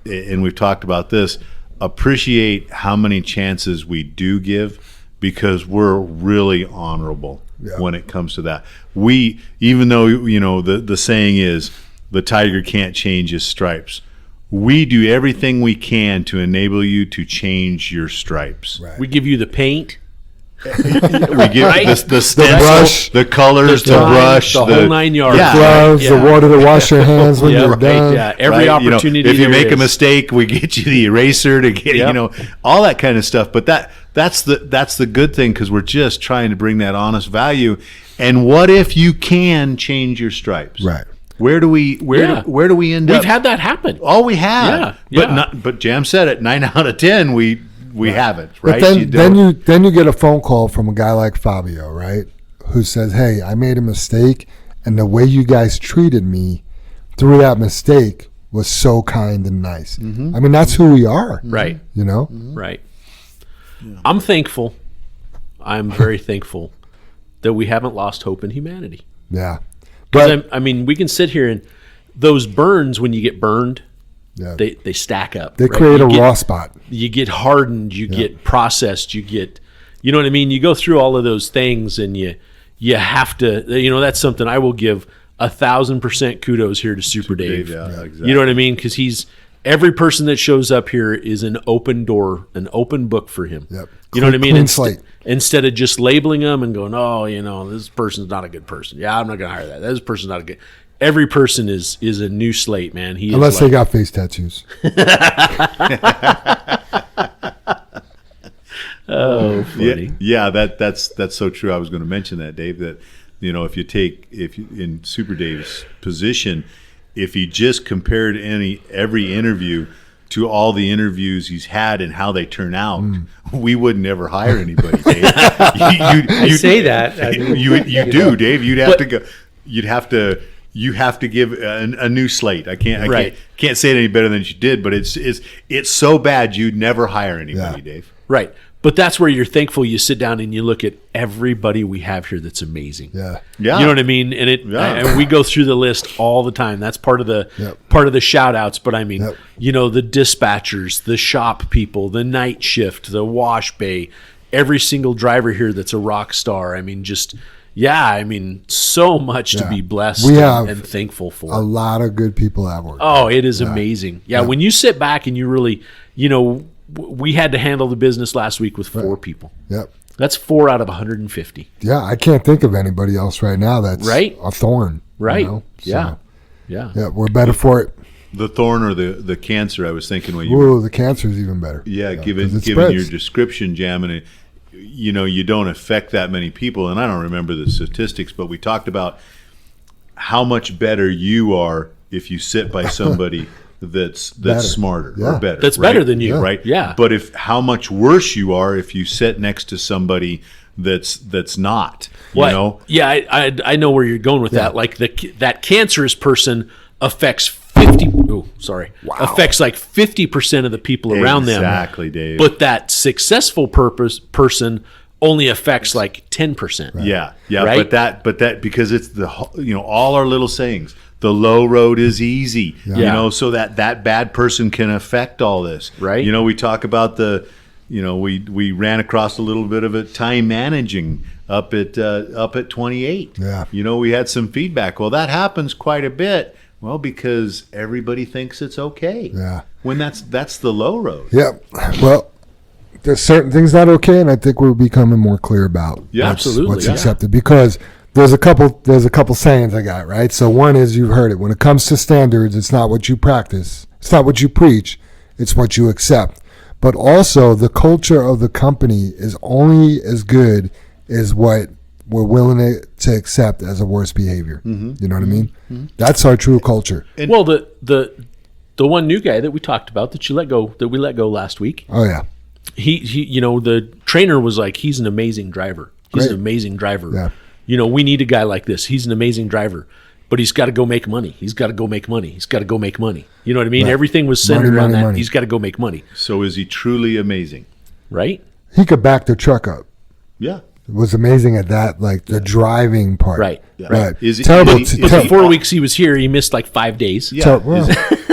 and we've talked about this, appreciate how many chances we do give because we're really honorable when it comes to that. We, even though, the saying is the tiger can't change his stripes, we do everything we can to enable you to change your stripes. Right. We give you the paint. We give Right? the stencil, brush, the colors, the time, brush, the whole 9 yards. Yeah. gloves, Yeah. the water to wash your hands when Yeah, you're right, done. yeah. Every right? opportunity. if you there make a is. mistake, we get you the eraser to get Yep. all that kind of stuff. But that's the good thing, because we're just trying to bring that honest value. And what if you can change your stripes? Right. Where do we end up? We've had that happen. Oh, we have. Yeah, But Jam said it. 9 out of 10, we haven't. Right. But then you get a phone call from a guy like Fabio, right, who says, "Hey, I made a mistake, and the way you guys treated me through that mistake was so kind and nice." I mean, that's who we are, Right. You know. Right. I'm thankful. I'm very thankful that we haven't lost hope in humanity. Yeah. Because I mean, we can sit here and those burns, when you get burned, Yeah. they stack up. They right? create You a get- raw spot. You get hardened. You get processed. You get, you know what I mean. You go through all of those things, and you have to. That's something I will give 1,000% kudos here to Super Dave. Yeah, exactly. You know what I mean? Because every person that shows up here is an open door, an open book for him. Yep. You know what I mean? Clean slate. Instead of just labeling them and going, oh, this person's not a good person. Yeah, I'm not going to hire that. This person's not a good. Every person is a new slate, man. Unless they got face tattoos. Oh, funny. Yeah, that's so true. I was going to mention that, Dave, that if you in Super Dave's position, if he just compared every interview to all the interviews he's had and how they turn out, we would never hire anybody, Dave. I say that. I mean, you do, Dave. You'd have to go. You have to give a new slate. I can't say it any better than you did, but it's so bad you'd never hire anybody, Dave. Right. But that's where you're thankful you sit down and you look at everybody we have here that's amazing. Yeah. Yeah. You know what I mean? And and we go through the list all the time. That's part of the shout outs. But I mean, the dispatchers, the shop people, the night shift, the wash bay, every single driver here that's a rock star. I mean, so much to be blessed and thankful for. A lot of good people at work. Oh, it is amazing. Yeah, when you sit back and you really, we had to handle the business last week with 4 people. Yep. That's 4 out of 150. Yeah, I can't think of anybody else right now that's a thorn. Right. So, Yeah, yeah, we're better for it. The thorn or the cancer, I was thinking when you Ooh, the cancer is even better. given 'cause it your spreads. description, Jam, and you don't affect that many people, and I don't remember the statistics, but we talked about how much better you are if you sit by somebody that's Better. smarter Yeah. or better. That's right? better than you. right? Yeah. But how much worse you are if you sit next to somebody that's not. Yeah, I know where you're going with that. Like that cancerous person affects 50. Oh, sorry. Affects like 50% of the people around them. Exactly, Dave. But that successful person only affects like 10%. Yeah, Right? but that because it's all our little sayings. The low road is easy, so that bad person can affect all this. Right. We talk about we ran across a little bit of it time managing up at 28. Yeah. We had some feedback. Well, that happens quite a bit. Well, because everybody thinks it's okay. Yeah. When that's the low road. Yeah. Well, there's certain things not okay, and I think we're becoming more clear about absolutely, what's yeah. accepted, because there's a couple sayings I got, right? So one is, you've heard it, when it comes to standards, it's not what you practice, it's not what you preach, it's what you accept. But also, the culture of the company is only as good as what we're willing to accept as a worst behavior. You know what I mean? That's our true culture. Well, the one new guy that we talked about that we let go last week. Oh yeah. He the trainer was like, he's an amazing driver. He's Great. an amazing driver. Yeah. We need a guy like this. He's an amazing driver, but he's got to go make money. He's got to go make money. He's got to go make money. You know what I mean? Right. Everything was centered Money, around money, that. money. He's got to go make money, So is he truly amazing? right? He could back the truck up. Yeah. It was amazing at that, like the driving part. Right. Yeah. Right. Is he- terrible. is he- But is the 4 weeks he was here, he missed like 5 days. Yeah. Well,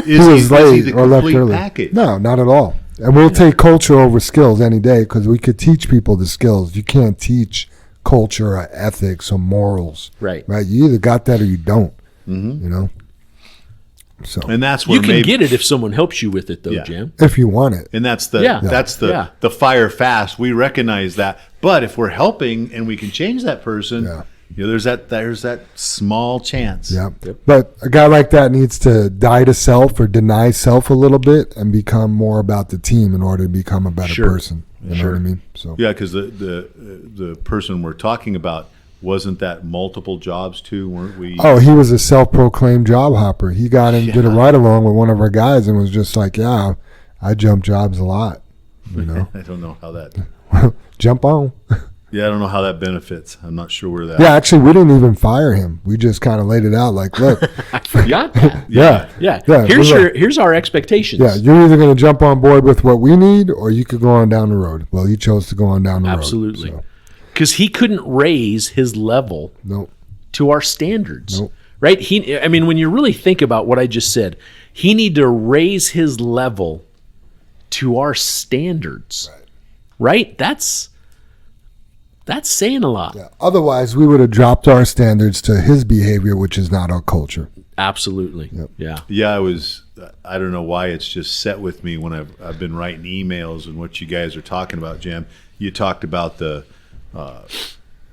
He he was is late the or left complete early. package? No, not at all. And we'll take culture over skills any day, because we could teach people the skills. You can't teach culture or ethics or morals. Right. Right. You either got that or you don't. You know. So And that's where You can get it if someone helps you with it, though, Yeah. Jam. if you want it, And that's Yeah. the fire fast. We recognize that, But if we're helping and we can change that person, Yeah. there's that small chance. Yeah. But a guy like that needs to die to self or deny self a little bit and become more about the team in order to become a better person. You know what I mean? So Yeah, because the person we're talking about, wasn't that multiple jobs too? Weren't we? Oh, he was a self-proclaimed job hopper. He got in, did a ride along with one of our guys, and was just like, "Yeah, I jump jobs a lot." You know, I don't know how that. jump on. Yeah, I don't know how that benefits. I'm not sure where that. Yeah, actually, we didn't even fire him. We just kind of laid it out like, "Look, I forgot that. yeah, Here's our expectations. Yeah, you're either going to jump on board with what we need, or you could go on down the road." Well, he chose to go on down the Absolutely. road. Because he couldn't raise his level Nope. to our standards. Nope. Right? I mean, when you really think about what I just said, he needed to raise his level to our standards. Right? That's saying a lot. Yeah. Otherwise, we would have dropped our standards to his behavior, which is not our culture. Absolutely. Yep. Yeah. Yeah, I don't know why it's just set with me when I've been writing emails and what you guys are talking about, Jam. You talked about the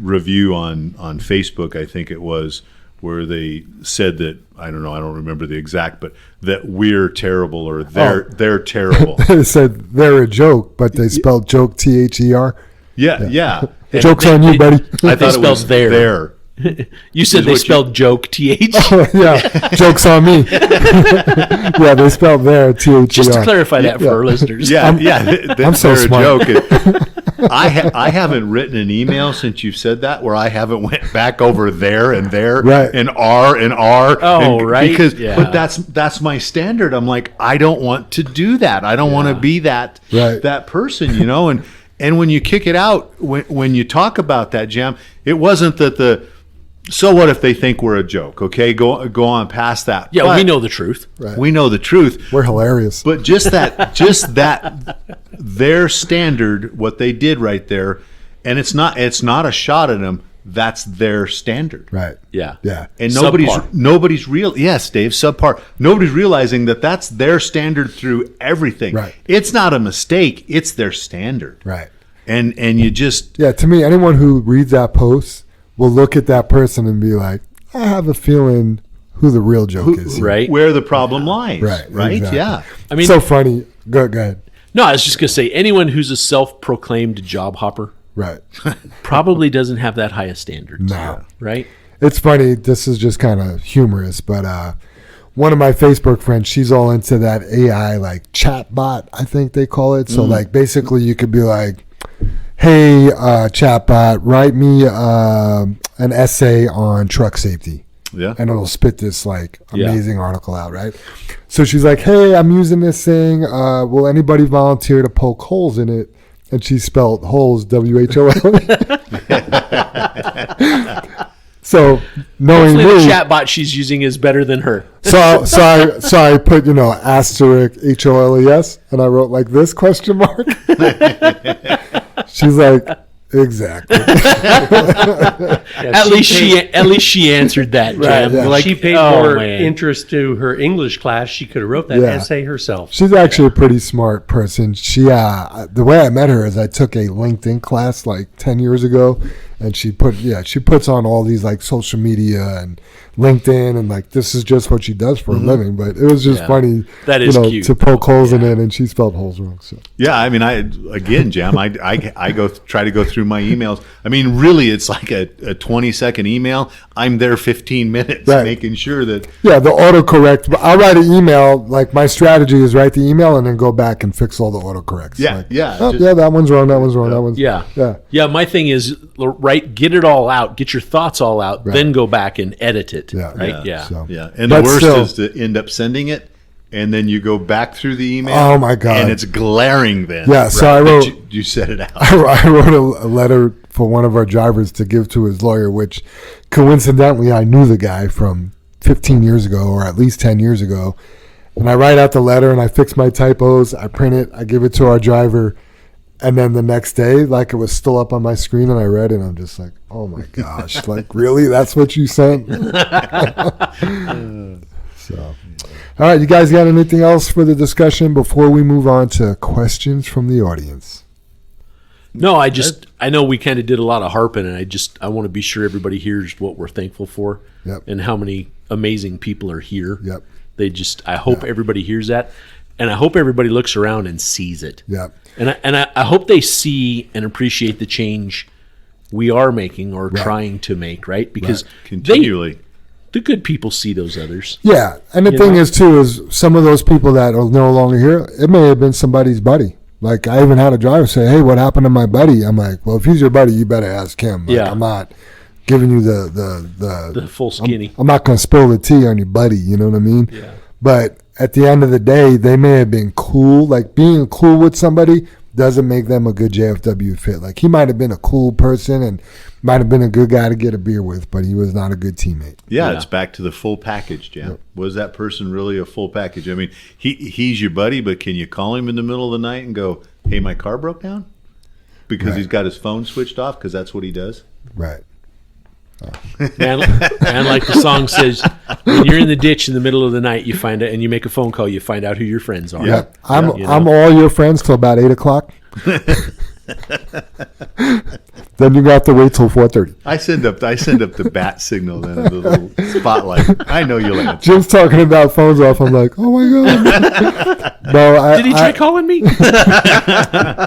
review on Facebook, I think it was, where they said that, I don't know, I don't remember the exact, but that we're terrible or they're terrible. They said they're a joke, but they spelled joke THER. Yeah. And Joke's on you, buddy. I thought it spelled was there. You said they spelled joke TH. Yeah, joke's on me. Yeah, they spelled there THER. Just to clarify that for our listeners. Yeah, I'm so they're smart. a joke. I haven't written an email since you've said that where I haven't went back over there and there Right. and R and R. Oh, right. Because Yeah. but that's my standard. I'm like, I don't want to do that. I don't want to be that person, and when you kick it out, when you talk about that, Jam, it wasn't that so what if they think we're a joke? Okay, go on past that. Yeah, But we know the truth. Right. we know the truth. We're hilarious. But just that, their standard, what they did right there, and it's not a shot at them. That's their standard, Right. Yeah. Yeah. and Subpar. nobody's real. Yes, Dave, subpar. Nobody's realizing that that's their standard through everything. Right. It's not a mistake. It's their standard. Right. And you just Yeah, to me, anyone who reads that post will look at that person and be like, I have a feeling who the real joke is. Here. Right. where the problem lies. Right. Right. Exactly. Yeah. I mean, So funny. Go ahead. no, I was just going to say anyone who's a self-proclaimed job hopper Right. probably doesn't have that high a standards. No. Right? It's funny. This is just kind of humorous, but one of my Facebook friends, she's all into that AI, like chatbot, I think they call it. So, like, basically, you could be like, hey, chatbot, write me an essay on truck safety. Yeah. And it'll spit this, like, amazing article out, right? So she's like, hey, I'm using this thing. Will anybody volunteer to poke holes in it? And she spelled holes, WHOL. So knowing Hopefully me, the chatbot she's using is better than her. so I put asterisk HOLES, and I wrote like this question mark. She's like, exactly. At least she answered that, Jam. yeah. Like, she paid oh, more man. interest to her English class. She could have wrote that Yeah. essay herself. She's actually a pretty smart person. She, the way I met her is I took a LinkedIn class like 10 years ago, and she puts on all these like social media and LinkedIn, and like this is just what she does for a living. But it was just funny, That is cute. to poke holes in it, and she spelled holes wrong. So Yeah, I mean, Jam, I try to go through my emails. I mean, really, it's like a 20-second email. I'm there 15 minutes Right. making sure that yeah, the autocorrect. But I'll write an email. Like my strategy is write the email and then go back and fix all the autocorrects. Yeah, Like, yeah, Oh, just- yeah, that one's wrong. That one's wrong. That one's Yeah. yeah. My thing is, right, get it all out, get your thoughts all out, then go back and edit it. Yeah. Right? Yeah. So. yeah. And But the worst still- is to end up sending it, and then you go back through the email. Oh, my God. And it's glaring then. Yeah, so I that wrote- you set it out. I wrote a letter for one of our drivers to give to his lawyer, which coincidentally I knew the guy from 15 years ago, or at least 10 years ago. And I write out the letter and I fix my typos. I print it. I give it to our driver. And then the next day, like it was still up on my screen, and I read it, and I'm just like, oh my gosh, like really? That's what you sent? So, all right, you guys got anything else for the discussion before we move on to questions from the audience? No, I know we kind of did a lot of harping, and I want to be sure everybody hears what we're thankful for, and how many amazing people are here. I hope everybody hears that, and I hope everybody looks around and sees it. And I hope they see and appreciate the change we are making or trying to make, right? Because continually. The good people see those others. Yeah, and the thing is, too, is some of those people that are no longer here, it may have been somebody's buddy. Like, I even had a driver say, hey, what happened to my buddy? I'm like, well, if he's your buddy, you better ask him. Like, I'm not giving you the full skinny. I'm not going to spill the tea on your buddy, you know what I mean? Yeah. But at the end of the day, they may have been cool. Like, being cool with somebody doesn't make them a good JFW fit. Like, he might have been a cool person and might have been a good guy to get a beer with, but he was not a good teammate. Yeah, it's back to the full package, Jam. Was that person really a full package? I mean, he's your buddy, but can you call him in the middle of the night and go, hey, my car broke down? Because he's got his phone switched off, because that's what he does? Right. Man, like the song says, when you're in the ditch in the middle of the night, you find it, and you make a phone call, you find out who your friends are. Yeah, I'm all your friends till about 8 o'clock. Then you got to wait till 4:30. I send up the bat signal then, the little spotlight. I know you'll answer. Jim's talking about phones off. I'm like, oh my god. Did he try calling me?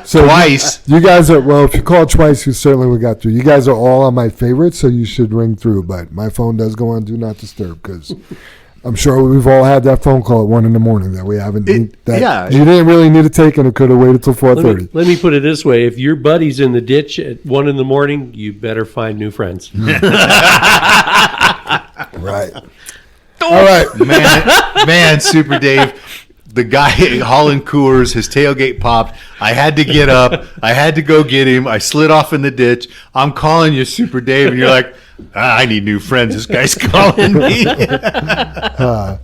So Twice. You guys are, well, if you call twice, you certainly would got through. You guys are all on my favorites, so you should ring through. But my phone does go on Do Not Disturb because I'm sure we've all had that phone call at 1 a.m. that we haven't. You didn't really need to take, and it could have waited till 4:30. Let me put it this way: if your buddy's in the ditch at 1 a.m, you better find new friends. Right. All right, man, Super Dave. The guy hauling Coors, his tailgate popped. I had to get up. I had to go get him. I slid off in the ditch. I'm calling you, Super Dave, and you're like, I need new friends. This guy's calling me. All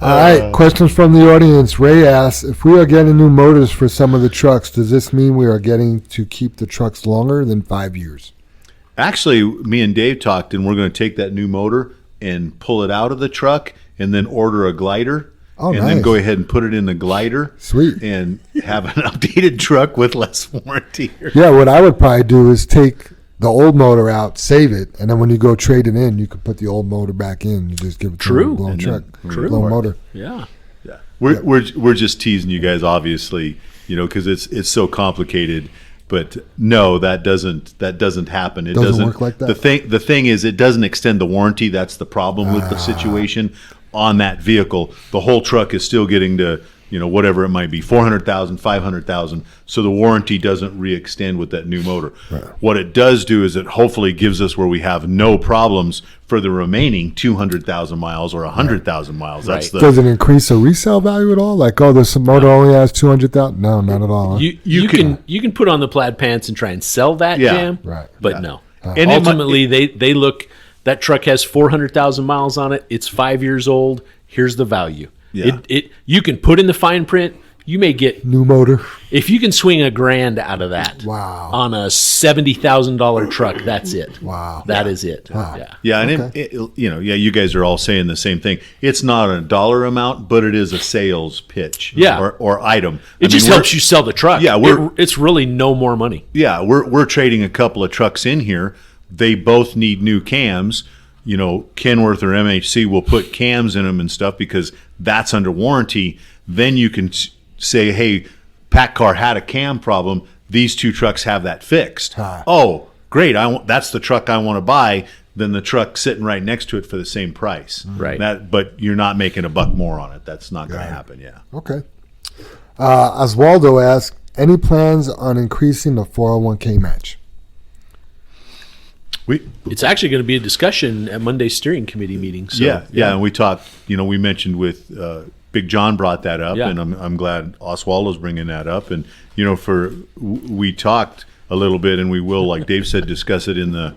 right, questions from the audience. Ray asks, if we are getting new motors for some of the trucks, does this mean we are getting to keep the trucks longer than 5 years? Actually, me and Dave talked, and we're going to take that new motor and pull it out of the truck and then order a glider. Then go ahead and put it in the glider. Sweet. And have an updated truck with less warranty. Yeah, what I would probably do is take the old motor out, save it, and then when you go trade it in, you could put the old motor back in. You just give it to a blown truck, blown motor. Yeah. We're just teasing you guys, obviously, because it's so complicated. But no, that doesn't happen. It doesn't work like that. The thing is, it doesn't extend the warranty. That's the problem with the situation on that vehicle. The whole truck is still getting to whatever it might be, 400,000, 500,000. So the warranty doesn't re-extend with that new motor. Right. What it does do is it hopefully gives us where we have no problems for the remaining 200,000 miles or 100,000 miles. That's Does it increase the resale value at all? Like, this motor only has 200,000? No, not at all. Huh? You can put on the plaid pants and try and sell that, Jam. Right. But no. And ultimately, they look. That truck has 400,000 miles on it. It's 5 years old. Here's the value. Yeah. You can put in the fine print. You may get new motor. If you can swing $1,000 out of that. Wow. On a $70,000 truck, that's it. Wow. That is it. Wow. Yeah. Yeah, and you guys are all saying the same thing. It's not a dollar amount, but it is a sales pitch. Yeah. Or item. It just helps you sell the truck. Yeah, it's really no more money. Yeah, we're trading a couple of trucks in here. They both need new cams. Kenworth or MHC will put cams in them and stuff because that's under warranty. Then you can say, hey, PACCAR had a cam problem. These two trucks have that fixed. Oh, great. That's the truck I want to buy. Then the truck sitting right next to it for the same price. Right. But you're not making $1 more on it. That's not going to happen. Yeah. Okay. Oswaldo asks, any plans on increasing the 401k match? It's actually going to be a discussion at Monday's steering committee meeting. So, yeah, and we talked. We mentioned with Big John brought that up, and I'm glad Oswaldo's bringing that up. And we talked a little bit, and we will, like Dave said, discuss it in the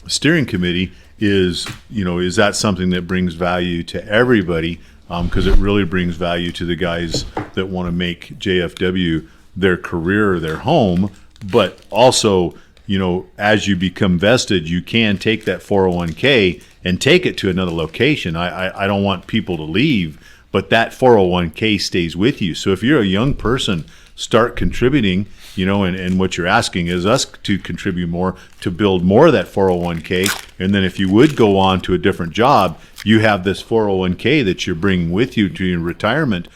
steering committee. Is that something that brings value to everybody? Because it really brings value to the guys that want to make JFW their career or their home, but also. As you become vested, you can take that 401k and take it to another location. I don't want people to leave, but that 401k stays with you. So if you're a young person, start contributing, and what you're asking is us to contribute more to build more of that 401k. And then if you would go on to a different job, you have this 401k that you're bringing with you to your retirement.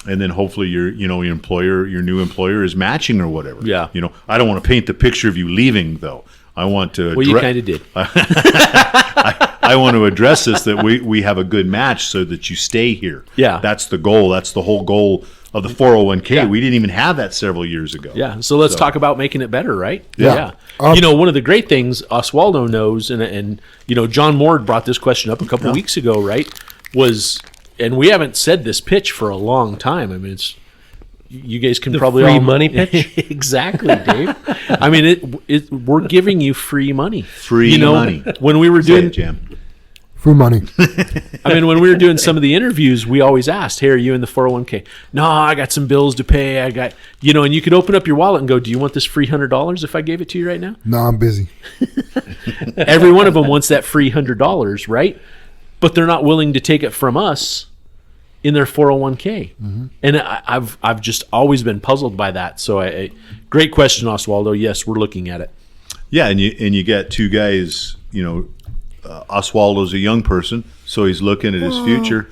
And then hopefully your new employer is matching or whatever. Yeah. I don't want to paint the picture of you leaving though. I want to. Well, you kind of did. I want to address this, that we have a good match so that you stay here. Yeah. That's the goal. That's the whole goal of the 401k. Yeah. We didn't even have that several years ago. Yeah. So let's talk about making it better, right? Yeah. One of the great things Oswaldo knows, and John Moore brought this question up a couple weeks ago, right? And we haven't said this pitch for a long time. I mean, it's. You guys can probably free money pitch. Exactly, Dave. I mean, we're giving you free money. Free money. When we were doing Jim. Free money. I mean, when we were doing some of the interviews, we always asked, "Hey, are you in the 401k?" No, I got some bills to pay. I got, and you could open up your wallet and go, "Do you want this free $100 if I gave it to you right now?" No, I'm busy. Every one of them wants that free $100, right? But they're not willing to take it from us in their 401k. Mm-hmm. And I've just always been puzzled by that. So great question, Oswaldo. Yes, we're looking at it. Yeah, and you get two guys, Oswaldo's a young person, so he's looking at his future.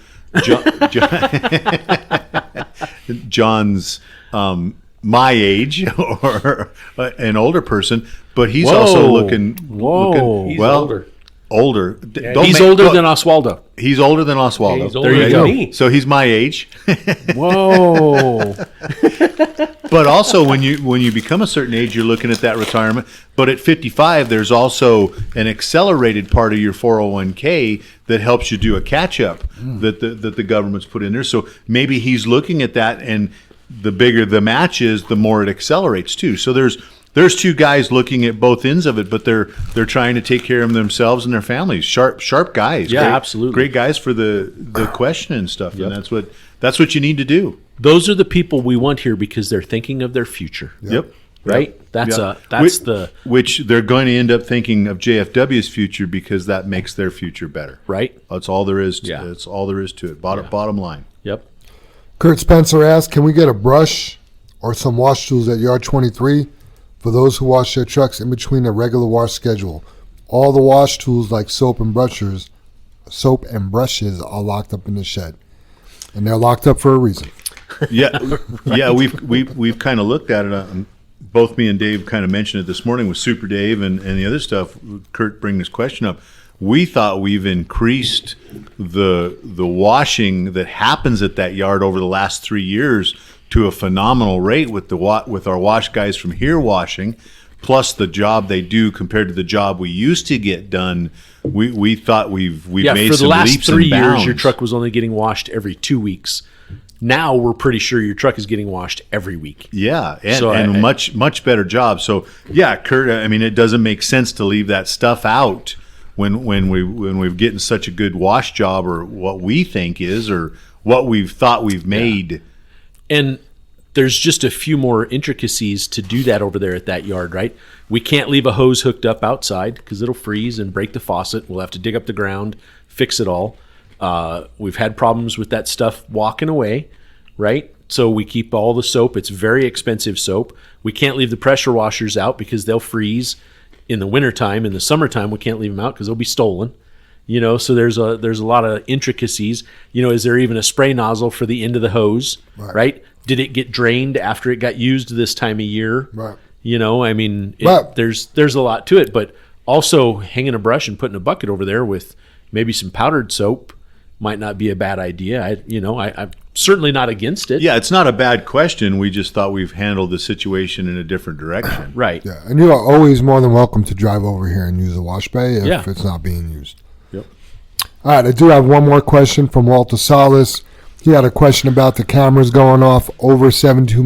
John's my age or an older person, but he's also looking He's older. Older. He's older than Oswaldo. He's older than Oswaldo. He's older than me. So he's my age. Whoa. But also when you become a certain age, you're looking at that retirement. But at 55, there's also an accelerated part of your 401k that helps you do a catch up that the government's put in there. So maybe he's looking at that, and the bigger the match is, the more it accelerates too. So there's two guys looking at both ends of it, but they're trying to take care of themselves and their families. Sharp guys. Yeah, great, absolutely. Great guys for the question and stuff. Yep. And that's what you need to do. Those are the people we want here because they're thinking of their future. Yep. Right? Yep. Which they're going to end up thinking of JFW's future because that makes their future better. Right. That's all there is. Yeah. That's all there is to it. Bottom line. Yep. Kurt Spencer asked, can we get a brush or some wash tools at yard 23 for those who wash their trucks in between their regular wash schedule? All the wash tools like soap and brushes are locked up in the shed, and they're locked up for a reason. Yeah. We've kind of looked at it. Both me and Dave kind of mentioned it this morning with Super Dave and the other stuff. Kurt bring this question up. We thought we've increased the washing that happens at that yard over the last 3 years to a phenomenal rate with our wash guys from here washing, plus the job they do compared to the job we used to get done. We thought we've made for the some last leaps 3 and bounds. years, your truck was only getting washed every 2 weeks. Now we're pretty sure your truck is getting washed every week. Yeah, and much better job. So yeah, Kurt. I mean, it doesn't make sense to leave that stuff out when we're getting such a good wash job, or what we think is, or what we've thought we've made. Yeah. And there's just a few more intricacies to do that over there at that yard, right? We can't leave a hose hooked up outside because it'll freeze and break the faucet. We'll have to dig up the ground, fix it all. We've had problems with that stuff walking away, right? So we keep all the soap. It's very expensive soap. We can't leave the pressure washers out because they'll freeze in the wintertime. In the summertime, we can't leave them out because they'll be stolen. So there's a lot of intricacies. Is there even a spray nozzle for the end of the hose, right? Did it get drained after it got used this time of year? Right. There's a lot to it, but also hanging a brush and putting a bucket over there with maybe some powdered soap might not be a bad idea. I'm certainly not against it. Yeah, it's not a bad question. We just thought we've handled the situation in a different direction. Right. Yeah, and you are always more than welcome to drive over here and use the wash bay if it's not being used. Yep. All right, I do have one more question from Walter Salas. He had a question about the cameras going off over 72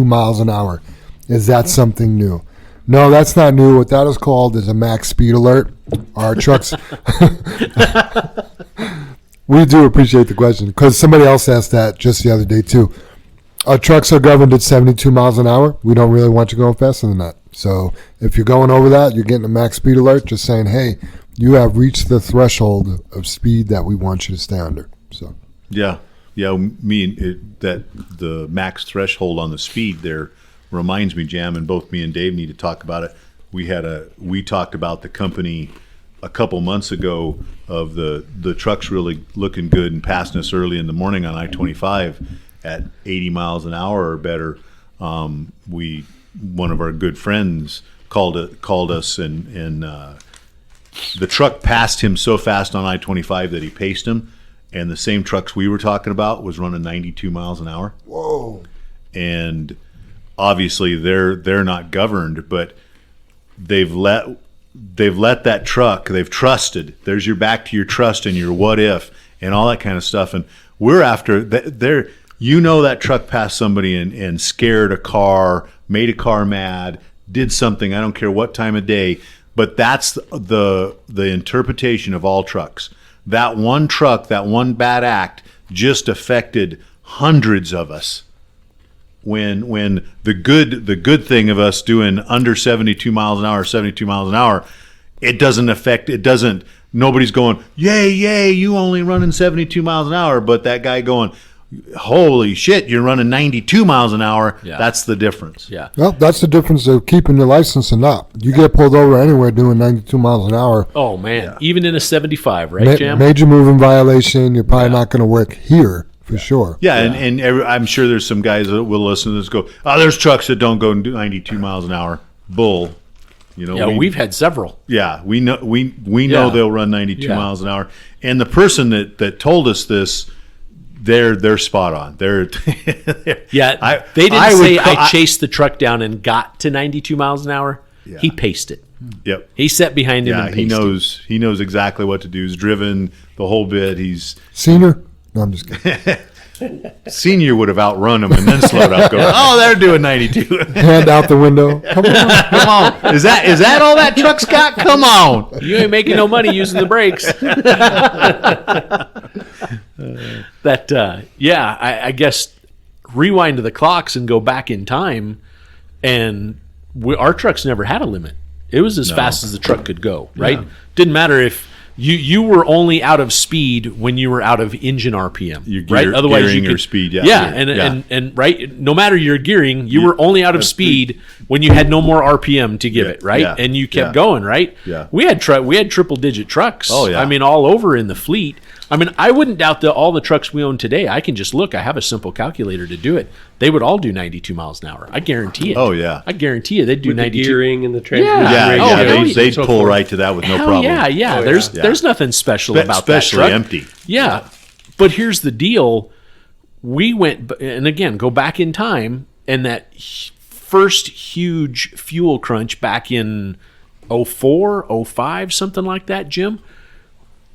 miles an hour. Is that something new? No, that's not new. What that is called is a max speed alert. Our trucks... We do appreciate the question because somebody else asked that just the other day too. Our trucks are governed at 72 miles an hour. We don't really want you going faster than that. So if you're going over that, you're getting a max speed alert just saying, hey, you have reached the threshold of speed that we want you to stay under. So Yeah, that the max threshold on the speed there reminds me, Jam, and both me and Dave need to talk about it. We talked about the company a couple months ago of the trucks really looking good and passing us early in the morning on I-25 at 80 miles an hour or better. One of our good friends called us and the truck passed him so fast on I-25 that he paced him, and the same trucks we were talking about was running 92 miles an hour. Whoa. And obviously they're not governed, but they've let that truck, they've trusted. There's your back to your trust and your what if and all that kind of stuff. And we're after there. That truck passed somebody and scared a car, made a car mad, did something. I don't care what time of day, but that's the interpretation of all trucks. That one truck, that one bad act, just affected hundreds of us. When the good thing of us doing under 72 miles an hour, nobody's going, yay, you only running 72 miles an hour, but that guy going, holy shit, you're running 92 miles an hour. Yeah. That's the difference. Yeah. Well, that's the difference of keeping your license and not. You get pulled over anywhere doing 92 miles an hour. Oh, man. Even in a 75, right, Jam? Major moving violation. You're probably not going to work here for sure. Yeah, and I'm sure there's some guys that will listen to this go, there's trucks that don't go 92 miles an hour. Bull. We've had several. Yeah, we know they'll run 92 miles an hour. And the person that told us this, they're spot on. They didn't say I chased the truck down and got to 92 miles an hour. Yeah. He paced it. Yep. He sat behind him and paced it. He knows exactly what to do. He's driven the whole bit. He's senior. No, I'm just kidding. Senior would have outrun him and then slowed up. Going, they're doing 92. Hand out the window. Come on. Is that all that truck's got? Come on. You ain't making no money using the brakes. I guess rewind to the clocks and go back in time, and our trucks never had a limit. It was as fast as the truck could go, right? Yeah. Didn't matter if you were only out of speed when you were out of engine RPM, right? Otherwise, gearing your speed, and right, no matter your gearing, you were only out of speed when you had no more RPM to give it, right? Yeah. And you kept going, right? Yeah. We had triple digit trucks. Oh yeah. I mean, all over in the fleet. I mean, I wouldn't doubt that all the trucks we own today, I can just look. I have a simple calculator to do it. They would all do 92 miles an hour. I guarantee it. Oh, yeah. I guarantee you they'd do with 92. The gearing and the transmission. Yeah. They'd pull right to that with no problem. Yeah. There's nothing special about that truck. Especially empty. Yeah. But here's the deal. We went, and again, go back in time, and that first huge fuel crunch back in 04, 05, something like that, Jim,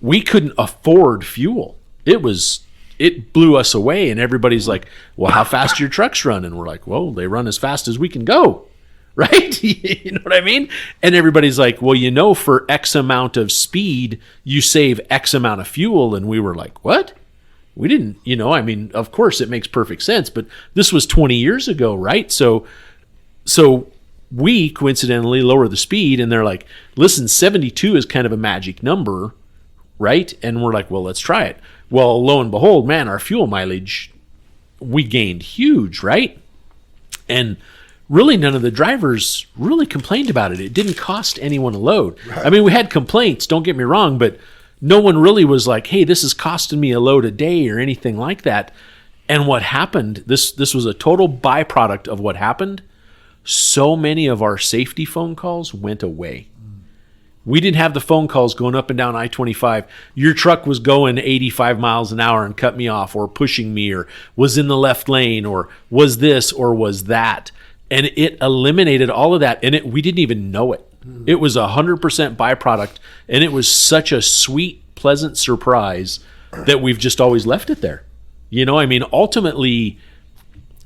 we couldn't afford fuel. It blew us away, and everybody's like, well, how fast your trucks run? And we're like, well, they run as fast as we can go, right? You know what I mean? And everybody's like, well, for X amount of speed, you save X amount of fuel. And we were like, what? We didn't, of course it makes perfect sense, but this was 20 years ago, right? So we coincidentally lower the speed, and they're like, listen, 72 is kind of a magic number, right? And we're like, well, let's try it. Well, lo and behold, man, our fuel mileage, we gained huge, right? And really none of the drivers really complained about it. It didn't cost anyone a load. Right. I mean, we had complaints, don't get me wrong, but no one really was like, hey, this is costing me a load a day or anything like that. And what happened, this was a total byproduct of what happened. So many of our safety phone calls went away. We didn't have the phone calls going up and down I-25. Your truck was going 85 miles an hour and cut me off, or pushing me, or was in the left lane, or was this or was that. And it eliminated all of that, and we didn't even know it. It was 100% byproduct, and it was such a sweet, pleasant surprise that we've just always left it there. Ultimately,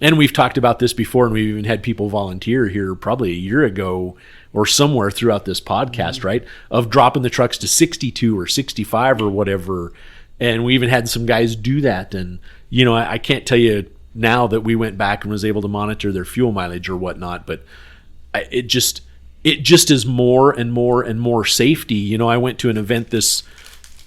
and we've talked about this before, and we've even had people volunteer here probably a year ago or somewhere throughout this podcast, right, of dropping the trucks to 62 or 65 or whatever. And we even had some guys do that. And, I can't tell you now that we went back and was able to monitor their fuel mileage or whatnot, but it just is more and more and more safety. I went to an event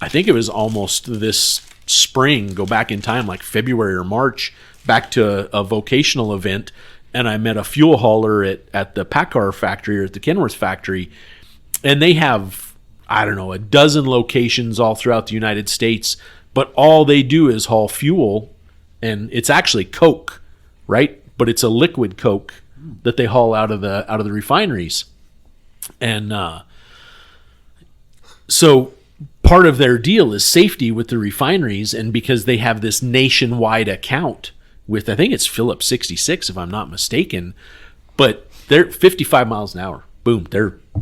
I think it was almost this spring, go back in time like February or March, back to a vocational event, and I met a fuel hauler at the PACCAR factory or at the Kenworth factory, and they have, I don't know, a dozen locations all throughout the United States, but all they do is haul fuel, and it's actually Coke, right? But it's a liquid Coke that they haul out of the refineries. And so part of their deal is safety with the refineries, and because they have this nationwide account with, I think it's Phillips 66 if I'm not mistaken, but they're 55 miles an hour. Boom,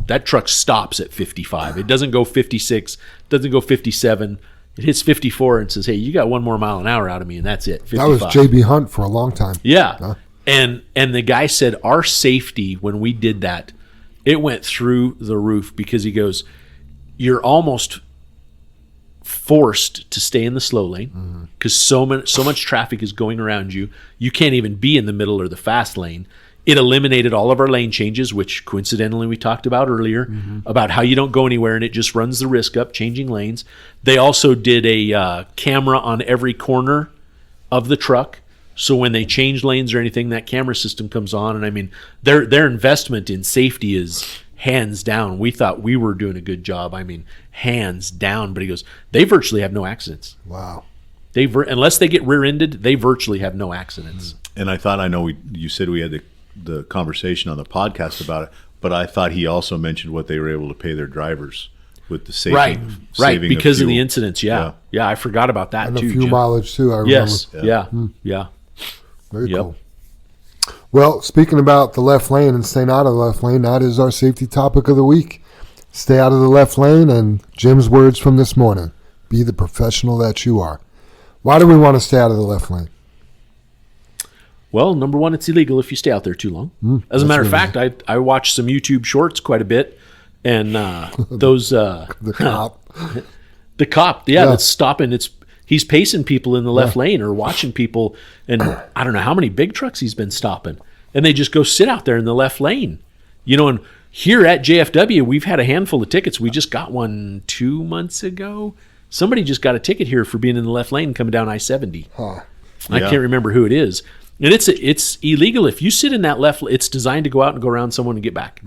that truck stops at 55. It doesn't go 56, doesn't go 57. It hits 54 and says, hey, you got 1 more mile an hour out of me, and that's it. 55. That was J.B. Hunt for a long time. Yeah. Huh? And the guy said our safety when we did that, it went through the roof, because he goes, you're almost forced to stay in the slow lane because so much traffic is going around you. You can't even be in the middle or the fast lane. It eliminated all of our lane changes, which coincidentally we talked about earlier, about how you don't go anywhere and it just runs the risk up changing lanes. They also did a camera on every corner of the truck. So when they change lanes or anything, that camera system comes on. And I mean, their investment in safety is hands down. We thought we were doing a good job. I mean, hands down. But he goes, they virtually have no accidents. Wow. Unless they get rear-ended, they virtually have no accidents. And I know you said we had the conversation on the podcast about it, but I thought he also mentioned what they were able to pay their drivers with the saving, right, because of the fuel. incidents. Yeah, I forgot about that and too. And the fuel Jim. mileage too. I remember. Yes, yeah. Very cool. Well, speaking about the left lane and staying out of the left lane, that is our safety topic of the week. Stay out of the left lane, and Jim's words from this morning: be the professional that you are. Why do we want to stay out of the left lane? Well, number one, it's illegal if you stay out there too long. As a matter of fact, I watch some YouTube shorts quite a bit, and those the cop, that's stopping. He's pacing people in the left lane or watching people, and I don't know how many big trucks he's been stopping, and they just go sit out there in the left lane. And here at JFW, we've had a handful of tickets. We just got one 2 months ago. Somebody just got a ticket here for being in the left lane coming down I-70. I can't remember who it is. And it's illegal if you sit in that left. It's designed to go out and go around someone and get back.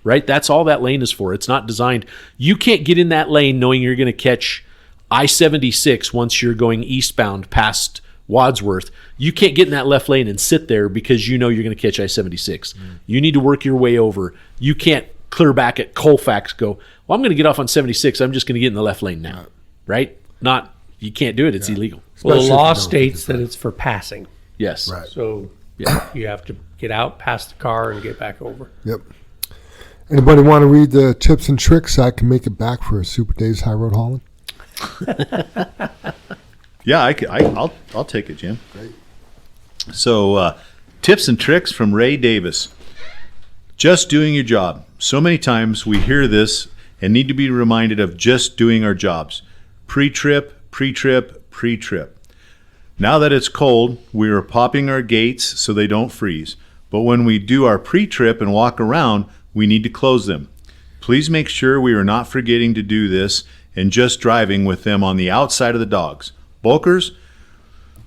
Right. That's all that lane is for. It's not designed. You can't get in that lane knowing you're going to catch I-76 once you're going eastbound past Wadsworth. You can't get in that left lane and sit there because you know you're going to catch I-76. You need to work your way over. You can't clear back at Colfax. Go, well, I'm going to get off on 76. I'm just going to get in the left lane now. Right? You can't do it. It's illegal. Well, the law states that it's for passing. Yes. Right. So you have to get out past the car and get back over. Yep. Anybody want to read the tips and tricks so I can make it back for a Super Days High Road hauling? Yeah, I'll take it, Jim. Great. So, tips and tricks from Ray Davis. Just doing your job. So many times we hear this and need to be reminded of just doing our jobs. Pre-trip, pre-trip, pre-trip. Now that it's cold, we are popping our gates so they don't freeze. But when we do our pre-trip and walk around, we need to close them. Please make sure we are not forgetting to do this and just driving with them on the outside of the dogs. Bulkers,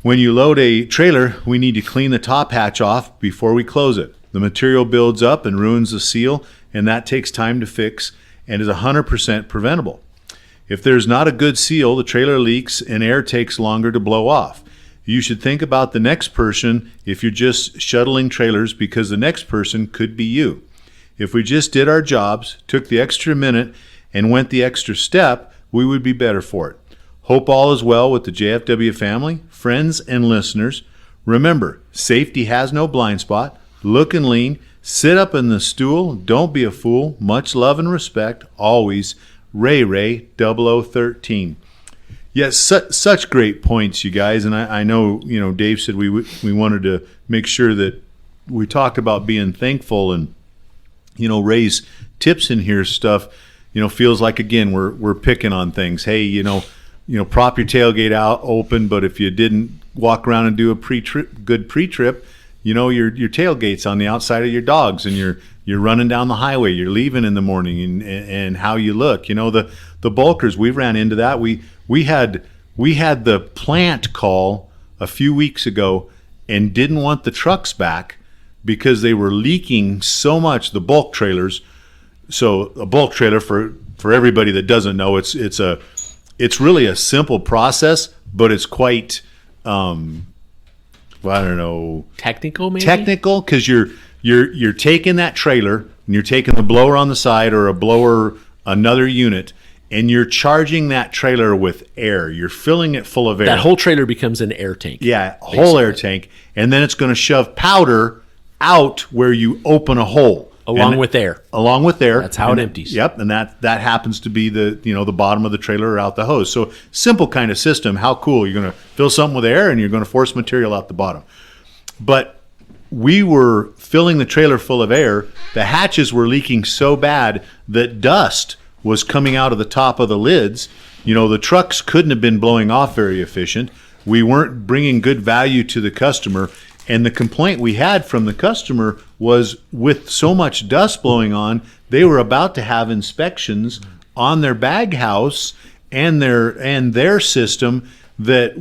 when you load a trailer, we need to clean the top hatch off before we close it. The material builds up and ruins the seal, and that takes time to fix and is 100% preventable. If there's not a good seal, the trailer leaks and air takes longer to blow off. You should think about the next person if you're just shuttling trailers, because the next person could be you. If we just did our jobs, took the extra minute, and went the extra step, we would be better for it. Hope all is well with the JFW family, friends, and listeners. Remember, safety has no blind spot. Look and lean. Sit up in the stool. Don't be a fool. Much love and respect. Always, Ray 0013. Yes, such great points, you guys. And I know, Dave said we wanted to make sure that we talked about being thankful, and Ray's tips in here stuff. Feels like, again, we're picking on things. Hey, prop your tailgate out open, but if you didn't walk around and do a good pre-trip, your tailgate's on the outside of your dogs, and you're running down the highway, you're leaving in the morning, and how you look. The bulkers, we ran into that. We had We had the plant call a few weeks ago and didn't want the trucks back because they were leaking so much, the bulk trailers. So a bulk trailer, for everybody that doesn't know, it's really a simple process, but it's quite I don't know, technical maybe? Technical, because you're taking that trailer and you're taking the blower on the side or a blower, another unit, and you're charging that trailer with air. You're filling it full of air. That whole trailer becomes an air tank. Yeah, a whole air tank, and then it's going to shove powder out where you open a hole. Along with air. That's how it empties. Yep, and that happens to be the bottom of the trailer or out the hose. So simple kind of system. How cool. You're going to fill something with air and you're going to force material out the bottom. But we were filling the trailer full of air. The hatches were leaking so bad that dust was coming out of the top of the lids. The trucks couldn't have been blowing off very efficient. We weren't bringing good value to the customer. And the complaint we had from the customer was, with so much dust blowing on, they were about to have inspections on their bag house and their system that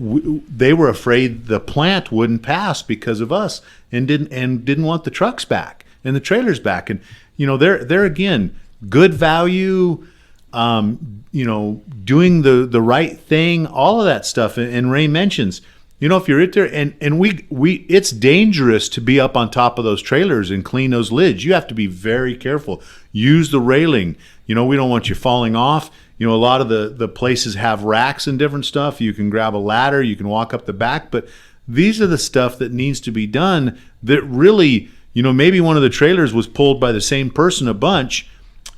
they were afraid the plant wouldn't pass because of us, and didn't want the trucks back and the trailers back. And they're again good value, doing the right thing, all of that stuff. And Ray mentions, if you're out there and we it's dangerous to be up on top of those trailers and clean those lids. You have to be very careful. Use the railing. We don't want you falling off. A lot of the places have racks and different stuff. You can grab a ladder, you can walk up the back, but these are the stuff that needs to be done that really, maybe one of the trailers was pulled by the same person a bunch,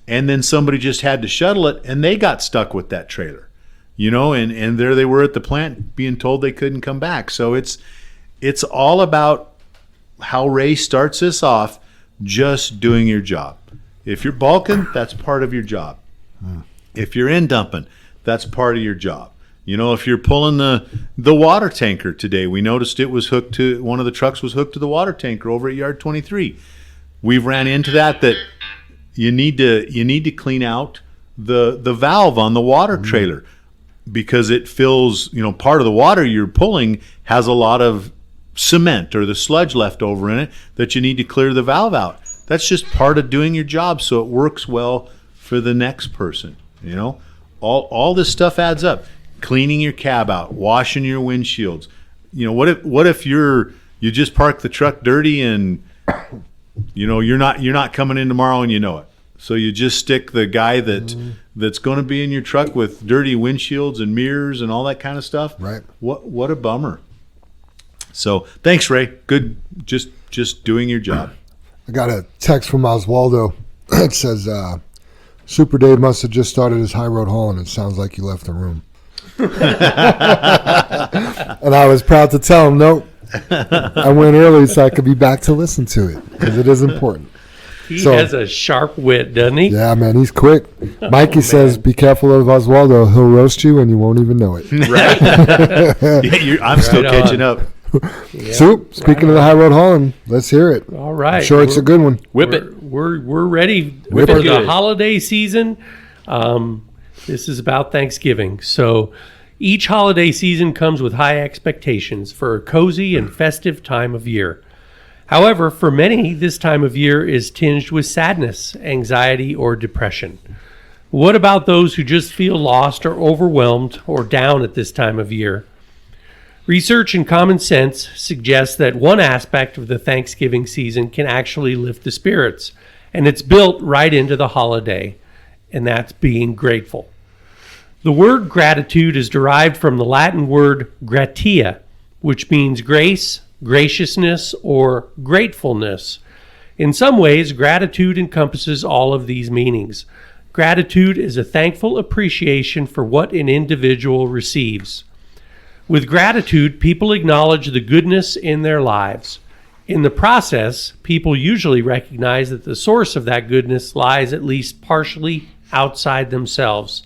and then somebody just had to shuttle it and they got stuck with that trailer. And there they were at the plant being told they couldn't come back. So it's all about how Ray starts this off, just doing your job. If you're bulking, that's part of your job. If you're in dumping, that's part of your job. If you're pulling the water tanker today, we noticed it was hooked to, one of the trucks was hooked to the water tanker over at yard 23. We've ran into that you need to clean out the valve on the water trailer. Because it fills, part of the water you're pulling has a lot of cement or the sludge left over in it that you need to clear the valve out. That's just part of doing your job so it works well for the next person. All this stuff adds up. Cleaning your cab out, washing your windshields. What if you just park the truck dirty and you're not coming in tomorrow and you know it. So you just stick the guy that's going to be in your truck with dirty windshields and mirrors and all that kind of stuff. Right. What a bummer. So thanks, Ray. Good, just doing your job. I got a text from Oswaldo. It says, Super Dave must have just started his high road hauling. It sounds like you left the room. And I was proud to tell him, nope. I went early so I could be back to listen to it because it is important. He has a sharp wit, doesn't he? Yeah, man, he's quick. Mikey says, be careful of Oswaldo. He'll roast you and you won't even know it. Right. I'm still catching up. Yeah. So, speaking of the high road hauling, let's hear it. All right. I'm sure it's a good one. Whip it. We're ready Whip for it. the holiday season. This is about Thanksgiving. So each holiday season comes with high expectations for a cozy and festive time of year. However, for many, this time of year is tinged with sadness, anxiety, or depression. What about those who just feel lost or overwhelmed or down at this time of year? Research and common sense suggests that one aspect of the Thanksgiving season can actually lift the spirits, and it's built right into the holiday, and that's being grateful. The word gratitude is derived from the Latin word gratia, which means grace, graciousness, or gratefulness. In some ways, gratitude encompasses all of these meanings. Gratitude is a thankful appreciation for what an individual receives. With gratitude, people acknowledge the goodness in their lives. In the process, people usually recognize that the source of that goodness lies at least partially outside themselves.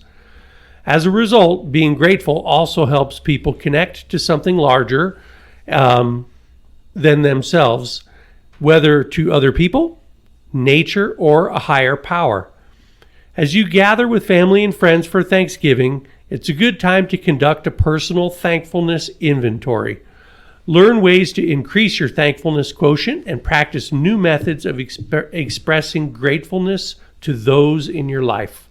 As a result, being grateful also helps people connect to something larger than themselves, whether to other people, nature, or a higher power. As you gather with family and friends for Thanksgiving, It's a good time to conduct a personal thankfulness inventory. Learn ways to increase your thankfulness quotient and practice new methods of expressing gratefulness to those in your life.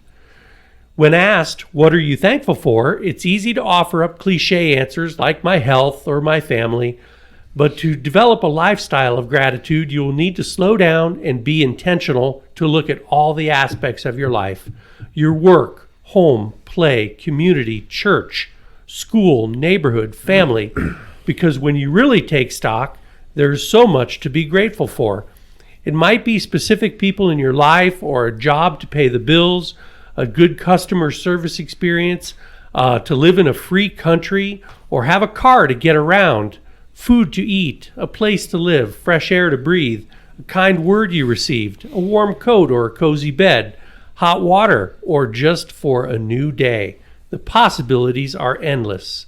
When asked, what are you thankful for? It's easy to offer up cliche answers like my health or my family. But to develop a lifestyle of gratitude, you will need to slow down and be intentional to look at all the aspects of your life. Your work, home, play, community, church, school, neighborhood, family. Because when you really take stock, there's so much to be grateful for. It might be specific people in your life or a job to pay the bills, a good customer service experience, to live in a free country, or have a car to get around. Food to eat, a place to live, fresh air to breathe, a kind word you received, a warm coat or a cozy bed, hot water, or just for a new day. The possibilities are endless.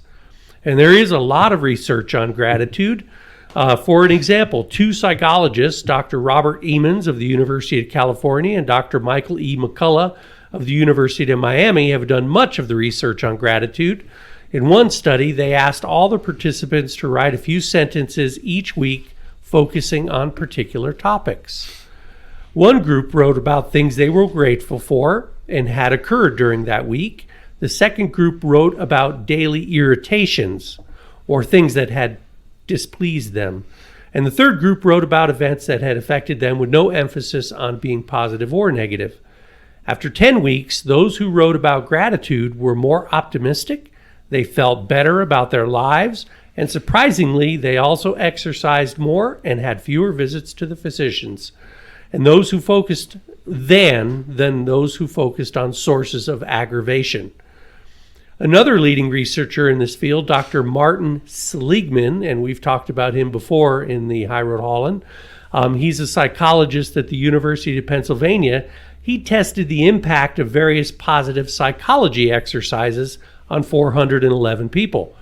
And there is a lot of research on gratitude. For an example, 2 psychologists, Dr. Robert Emmons of the University of California and Dr. Michael E. McCullough of the University of Miami, have done much of the research on gratitude. In one study, they asked all the participants to write a few sentences each week focusing on particular topics. One group wrote about things they were grateful for and had occurred during that week. The second group wrote about daily irritations or things that had displeased them. And the third group wrote about events that had affected them with no emphasis on being positive or negative. After 10 weeks, those who wrote about gratitude were more optimistic. They felt better about their lives, and surprisingly, they also exercised more and had fewer visits to the physicians. And those who focused than those who focused on sources of aggravation. Another leading researcher in this field, Dr. Martin Seligman, and we've talked about him before in the High Road Holland. He's a psychologist at the University of Pennsylvania. He tested the impact of various positive psychology exercises on 411 people.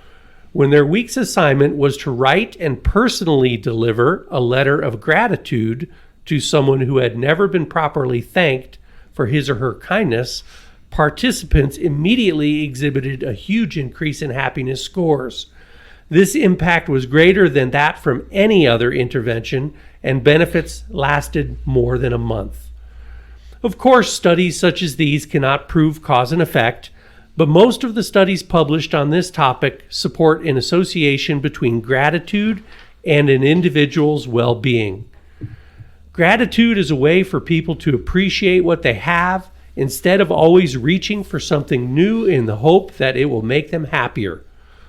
When their week's assignment was to write and personally deliver a letter of gratitude to someone who had never been properly thanked for his or her kindness, participants immediately exhibited a huge increase in happiness scores. This impact was greater than that from any other intervention, and benefits lasted more than a month. Of course, studies such as these cannot prove cause and effect, but most of the studies published on this topic support an association between gratitude and an individual's well-being. Gratitude is a way for people to appreciate what they have instead of always reaching for something new in the hope that it will make them happier,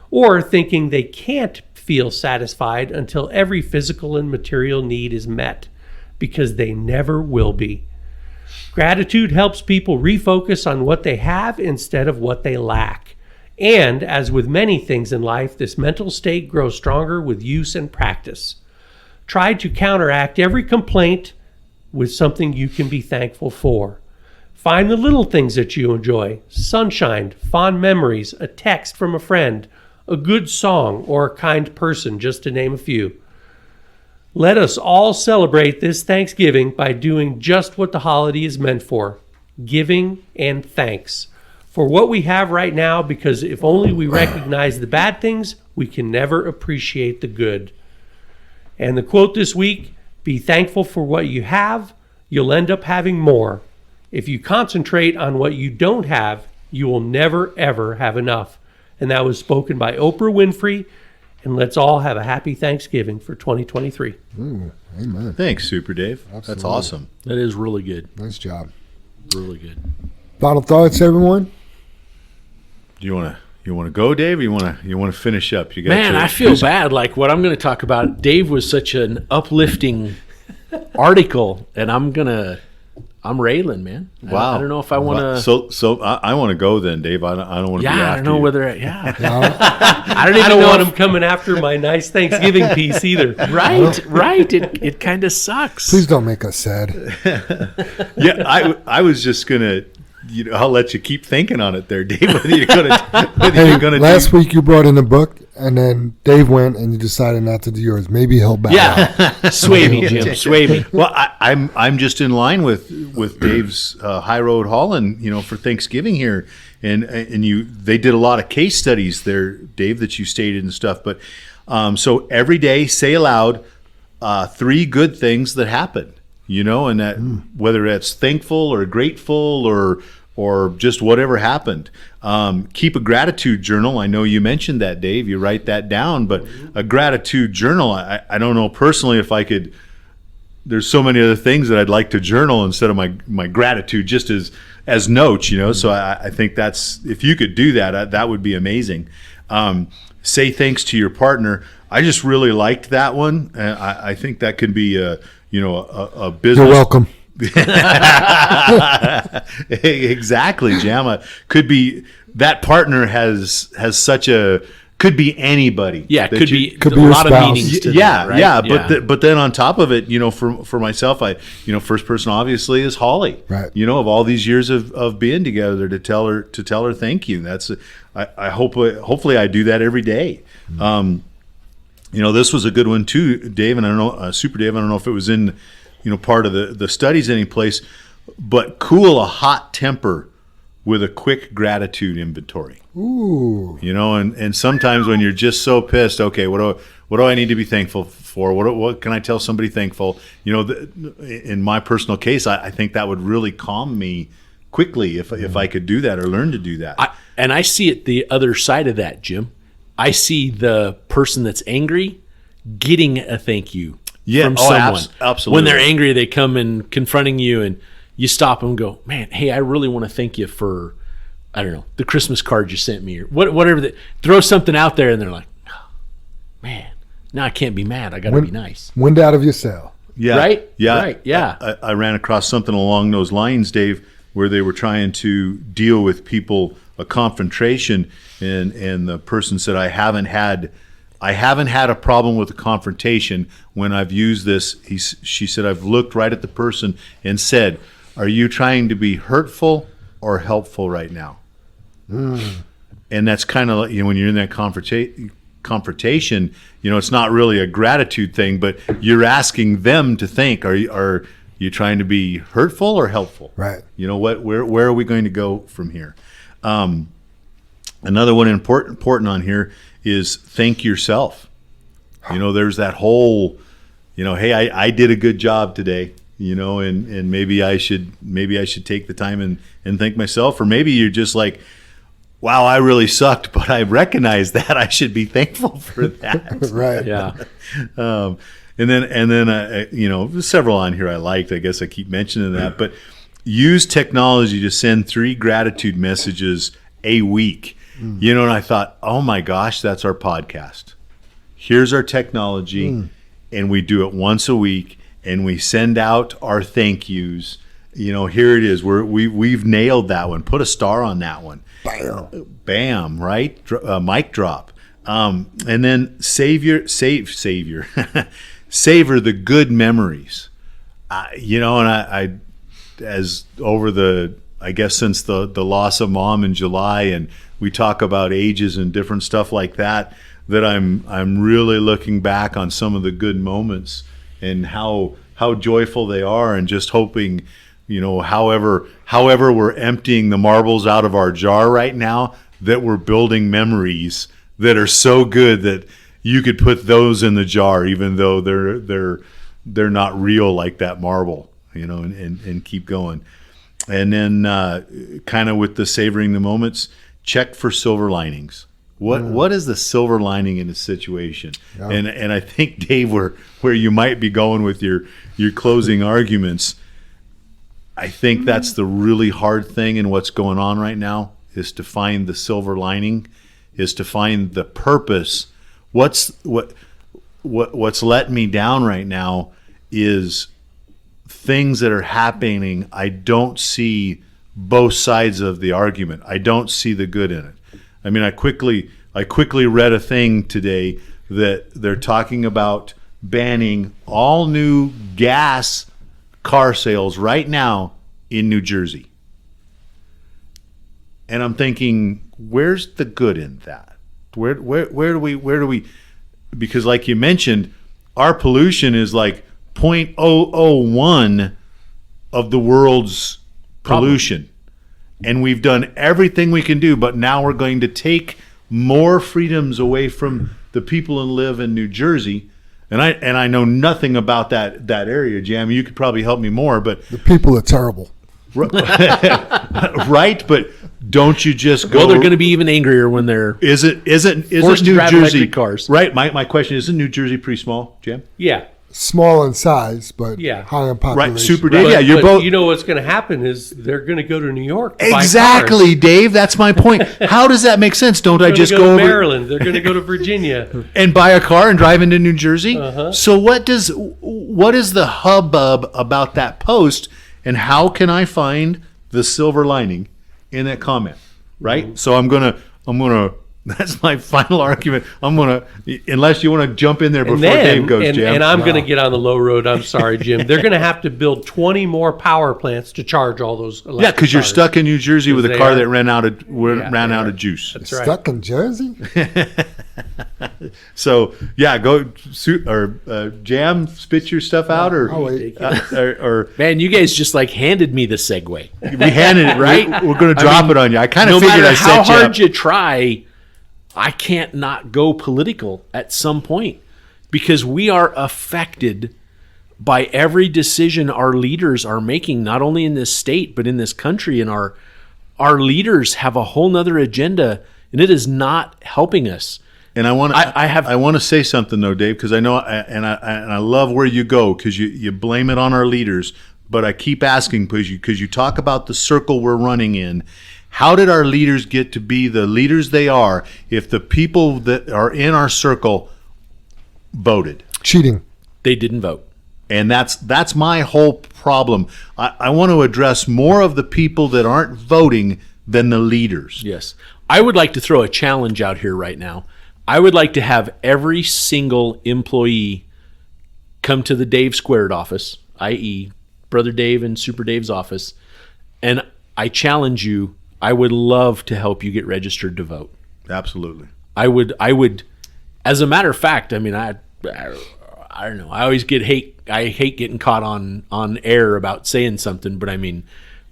or thinking they can't feel satisfied until every physical and material need is met, because they never will be. Gratitude helps people refocus on what they have instead of what they lack. And, as with many things in life, this mental state grows stronger with use and practice. Try to counteract every complaint with something you can be thankful for. Find the little things that you enjoy: sunshine, fond memories, a text from a friend, a good song, or a kind person, just to name a few. Let us all celebrate this Thanksgiving by doing just what the holiday is meant for: giving and thanks for what we have right now, because if only we recognize the bad things, we can never appreciate the good. And the quote this week: be thankful for what you have, you'll end up having more. If you concentrate on what you don't have, you will never, ever have enough. And that was spoken by Oprah Winfrey. And let's all have a happy Thanksgiving for 2023. Amen. Thanks, Super Dave. Absolutely. That's awesome. That is really good. Nice job. Really good. Final thoughts, everyone? Do you want to go, Dave? Or you want to finish up? You got Man, I feel bad. Like what I'm going to talk about, Dave was such an uplifting article, and I'm railing, man. Wow. I don't know if I want to. So I want to go then, Dave. I don't want to be after I don't know you. whether. Yeah. I don't want him coming after my nice Thanksgiving piece either. Right. It kind of sucks. Please don't make us sad. Yeah, I was just gonna. I'll let you keep thinking on it there, Dave. Whether you're gonna Last week you brought in a book, and then Dave went and you decided not to do yours. Maybe he'll back out. Yeah, sway me, Jim. Sway me. Well, I'm just in line with Dave's High Road Holland, for Thanksgiving here, and they did a lot of case studies there, Dave, that you stated and stuff. But so every day, say aloud 3 good things that happened, and that whether that's thankful or grateful or just whatever happened. Keep a gratitude journal. I know you mentioned that, Dave. You write that down, but a gratitude journal, I don't know personally if I could. There's so many other things that I'd like to journal instead of my gratitude just as notes, So I think that's, if you could do that, that would be amazing. Say thanks to your partner. I just really liked that one. I think that could be a business. You're welcome. Exactly, Jama. Could be that partner has such a, could be anybody. Yeah, that could you- be could a be your lot of spouse. meanings to yeah, that, right? yeah. But then on top of it, for myself, first person obviously is Holly. Right. Of all these years of being together, to tell her thank you. That's hopefully I do that every day. This was a good one too, Dave. And I don't know, Super Dave. I don't know if it was in part of the studies any place, but cool a hot temper with a quick gratitude inventory. Ooh. And sometimes when you're just so pissed, okay, what do I need to be thankful for? What can I tell somebody thankful? In my personal case, I think that would really calm me quickly if I could do that or learn to do that. I see it the other side of that, Jim. I see the person that's angry getting a thank you from someone. Absolutely. When they're angry, they come and confronting you, and you stop them and go, man, hey, I really want to thank you for, I don't know, the Christmas card you sent me, or whatever. Throw something out there, and they're like, oh, man, now I can't be mad. I got to be nice. Wind out of your sail. Yeah. Right? Yeah. Right, yeah. I ran across something along those lines, Dave, where they were trying to deal with people, a confrontation, and the person said, I haven't had a problem with a confrontation when I've used this. She said, I've looked right at the person and said, are you trying to be hurtful or helpful right now? And that's kind of like, when you're in that confrontation, it's not really a gratitude thing, but you're asking them to think, are you trying to be hurtful or helpful? Right. Where are we going to go from here? Another one important on here is thank yourself. There's that whole, hey, I did a good job today, and maybe I should take the time and thank myself. Or maybe you're just like, wow, I really sucked, but I recognize that I should be thankful for that. Right. Yeah. And then several on here I liked. I guess I keep mentioning that, but use technology to send 3 gratitude messages a week. And I thought, oh my gosh, that's our podcast. Here's our technology, and we do it once a week, and we send out our thank yous. Here it is. We've nailed that one. Put a star on that one. Bam, right? Mic drop. And then savor the good memories. And I as over the, I guess since the loss of Mom in July, and we talk about ages and different stuff like that I'm really looking back on some of the good moments and how joyful they are, and just hoping, however we're emptying the marbles out of our jar right now, that we're building memories that are so good that you could put those in the jar, even though they're not real like that marble, and keep going. And then kind of with the savoring the moments, check for silver linings. What is the silver lining in a situation? Yeah. And I think, Dave, where you might be going with your closing arguments, I think that's the really hard thing in what's going on right now, is to find the silver lining, is to find the purpose. What's letting me down right now is things that are happening. I don't see both sides of the argument. I don't see the good in it. I mean, I quickly read a thing today that they're talking about banning all new gas car sales right now in New Jersey. And I'm thinking, where's the good in that? Where do we? Because like you mentioned, our pollution is like 0.001 of the world's pollution, and we've done everything we can do. But now we're going to take more freedoms away from the people who live in New Jersey. And I know nothing about that area, Jam. You could probably help me more, but The people are terrible. right? But don't you just go? Well, they're going to be even angrier when they're Isn't forced to New drive Jersey electric cars. right? My question, isn't New Jersey pretty small, Jam? Yeah. Small in size, but Yeah. high in population. Right, super But- Dave. Yeah, you're but both You know what's going to happen is they're going to go to New York. To buy exactly, cars. Dave. That's my point. How does that make sense? Don't I They're just going go to over Maryland. They're going to go to Virginia. and buy a car and drive into New Jersey? Uh-huh. So what is the hubbub about that post, and how can I find the silver lining in that comment? Right. Mm-hmm. So I'm gonna. That's my final argument. Unless you want to jump in there before Dave goes, Jam. and I'm going to get on the low road. I'm sorry, Jim. They're going to have to build 20 more power plants to charge all those electric yeah, because you're cars. stuck in New Jersey with a They car are. that ran out of they are. juice. That's right. Stuck in Jersey? So yeah, go Jam, spit your stuff out, or Oh, wait. or man, you guys just like handed me the segue. we handed it Right? We're going to drop it on you. I kind of No figured matter I how set you hard up. you try, I can't not go political at some point because we are affected by every decision our leaders are making, not only in this state but in this country. And our leaders have a whole nother agenda, and it is not helping us. And I want I want to say something though, Dave, because I know I love where you go, because you blame it on our leaders, but I keep asking because you talk about the circle we're running in. How did our leaders get to be the leaders they are if the people that are in our circle voted? Cheating. They didn't vote. And that's my whole problem. I want to address more of the people that aren't voting than the leaders. Yes. I would like to throw a challenge out here right now. I would like to have every single employee come to the Dave Squared office, i.e. Brother Dave and Super Dave's office, and I challenge you, I would love to help you get registered to vote. Absolutely. I would, as a matter of fact, I mean, I don't know. I always I hate getting caught on air about saying something, but I mean,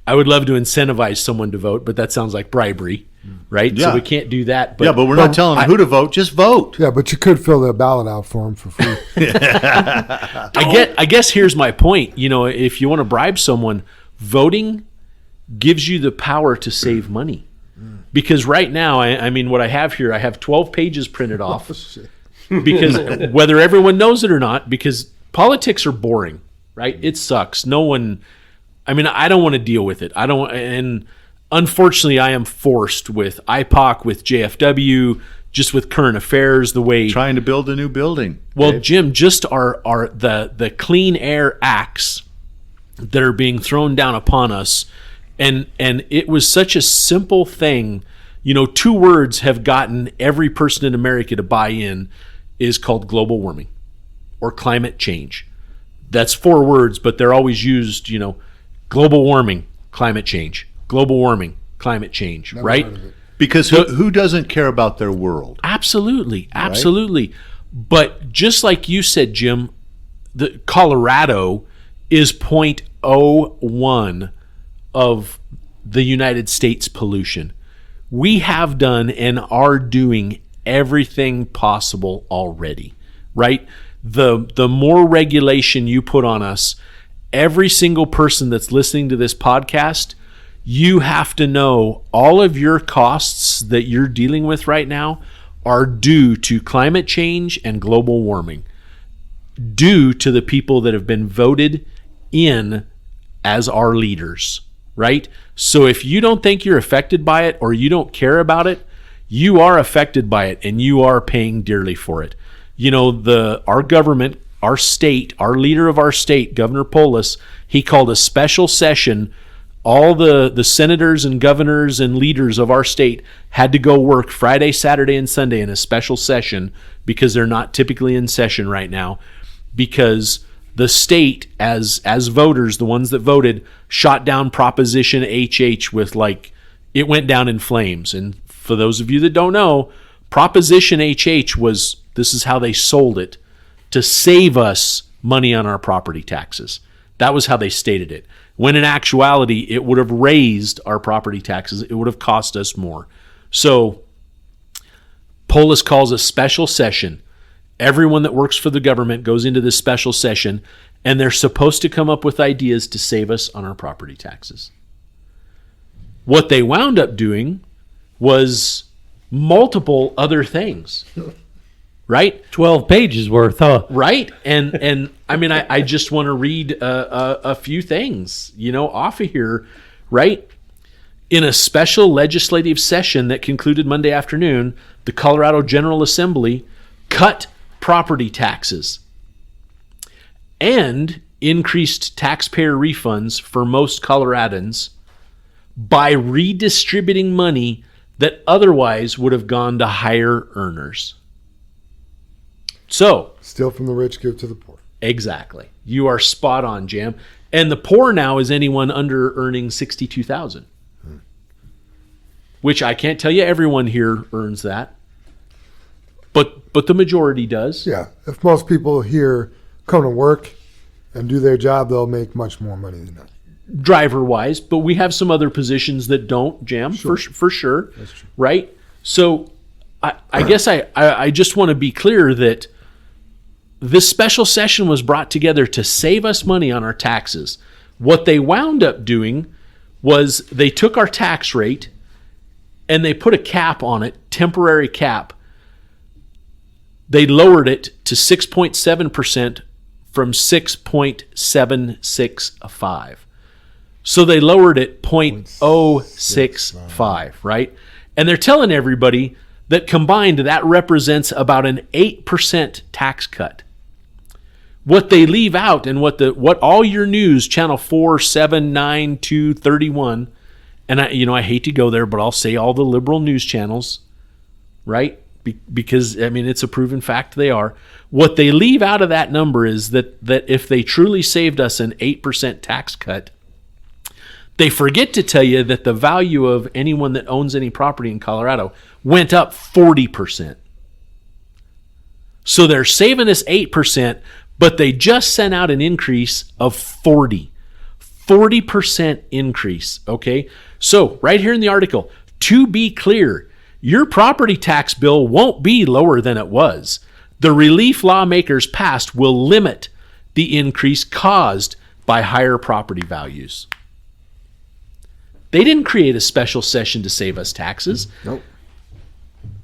I would love to incentivize someone to vote, but that sounds like bribery, right? Yeah. So we can't do that. But we're not telling them who to vote. Just vote. Yeah, but you could fill the ballot out for them for free. I guess here's my point. You know, if you want to bribe someone, voting gives you the power to save money. Because right now, I mean, what I have here, I have 12 pages printed off. Because whether everyone knows it or not, because politics are boring, right? It sucks. No one, I mean, I don't want to deal with it. I don't, and unfortunately, I am forced with IPOC, with JFW, just with current affairs, the way Trying to build a new building. well, Dave. Jim, just the Clean Air Acts that are being thrown down upon us, and it was such a simple thing. You know, 2 words have gotten every person in America to buy in, is called global warming or climate change. That's 4 words, but they're always used, you know, global warming, climate change, global warming, climate change, right? Because who doesn't care about their world? Absolutely, absolutely. But just like you said, Jim, the Colorado is 0.01 of the United States pollution. We have done and are doing everything possible already, right? The more regulation you put on us, every single person that's listening to this podcast, you have to know all of your costs that you're dealing with right now are due to climate change and global warming, due to the people that have been voted in as our leaders, right? So if you don't think you're affected by it or you don't care about it, you are affected by it and you are paying dearly for it. You know, our government, our state, our leader of our state, Governor Polis, he called a special session. All the senators and governors and leaders of our state had to go work Friday, Saturday, and Sunday in a special session because they're not typically in session right now, because the state, as voters, the ones that voted, shot down Proposition HH with, like, it went down in flames. And for those of you that don't know, Proposition HH was, this is how they sold it, to save us money on our property taxes. That was how they stated it. When in actuality, it would have raised our property taxes. It would have cost us more. So Polis calls a special session. Everyone that works for the government goes into this special session, and they're supposed to come up with ideas to save us on our property taxes. What they wound up doing was multiple other things, right? 12 pages worth, huh? Right. And I mean, I just want to read a few things, off of here, right? In a special legislative session that concluded Monday afternoon, the Colorado General Assembly cut property taxes and increased taxpayer refunds for most Coloradans by redistributing money that otherwise would have gone to higher earners. So, steal from the rich, give to the poor. Exactly. You are spot on, Jam. And the poor now is anyone under earning $62,000. Which I can't tell you everyone here earns that. But the majority does. Yeah. If most people here come to work and do their job, they'll make much more money than that. Driver-wise, but we have some other positions that don't, Jam, for sure. That's true. Right? So I guess I just want to be clear that this special session was brought together to save us money on our taxes. What they wound up doing was they took our tax rate and they put a cap on it, temporary cap. They lowered it to 6.7% from 6.765. So they lowered it 0.065, right? And they're telling everybody that combined, that represents about an 8% tax cut. What they leave out, and what all your news, channel 4, 7, 9, 2, 31, and I hate to go there, but I'll say all the liberal news channels, right? Because I mean, it's a proven fact they are. What they leave out of that number is that if they truly saved us an 8% tax cut, they forget to tell you that the value of anyone that owns any property in Colorado went up 40%. So they're saving us 8%, but they just sent out an increase of 40% increase, okay? So right here in the article, to be clear, your property tax bill won't be lower than it was. The relief lawmakers passed will limit the increase caused by higher property values. They didn't create a special session to save us taxes. Nope.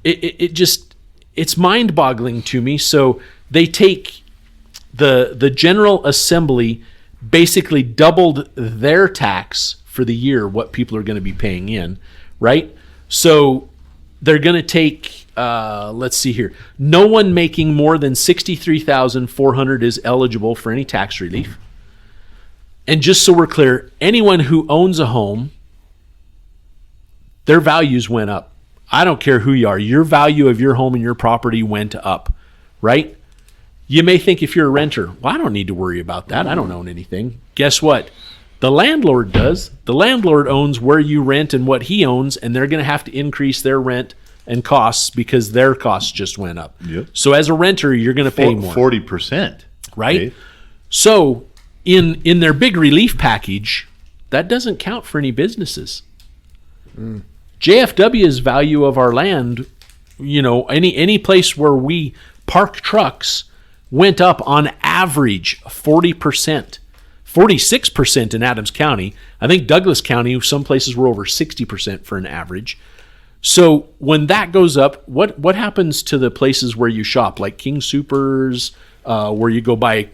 It's mind-boggling to me. So they take the General Assembly basically doubled their tax for the year, what people are going to be paying in, right? So they're going to take, let's see here, no one making more than $63,400 is eligible for any tax relief. And just so we're clear, anyone who owns a home, their values went up. I don't care who you are. Your value of your home and your property went up, right? You may think if you're a renter, well, I don't need to worry about that. I don't own anything. Guess what? The landlord does. The landlord owns where you rent and what he owns, and they're going to have to increase their rent and costs because their costs just went up. Yep. So as a renter, you're going to pay more. 40%. Right? Okay. So in their big relief package, that doesn't count for any businesses. JFW's value of our land, any place where we park trucks went up on average 40%, 46% in Adams County. I think Douglas County, some places were over 60% for an average. So when that goes up, what happens to the places where you shop, like King Soopers, where you go buy,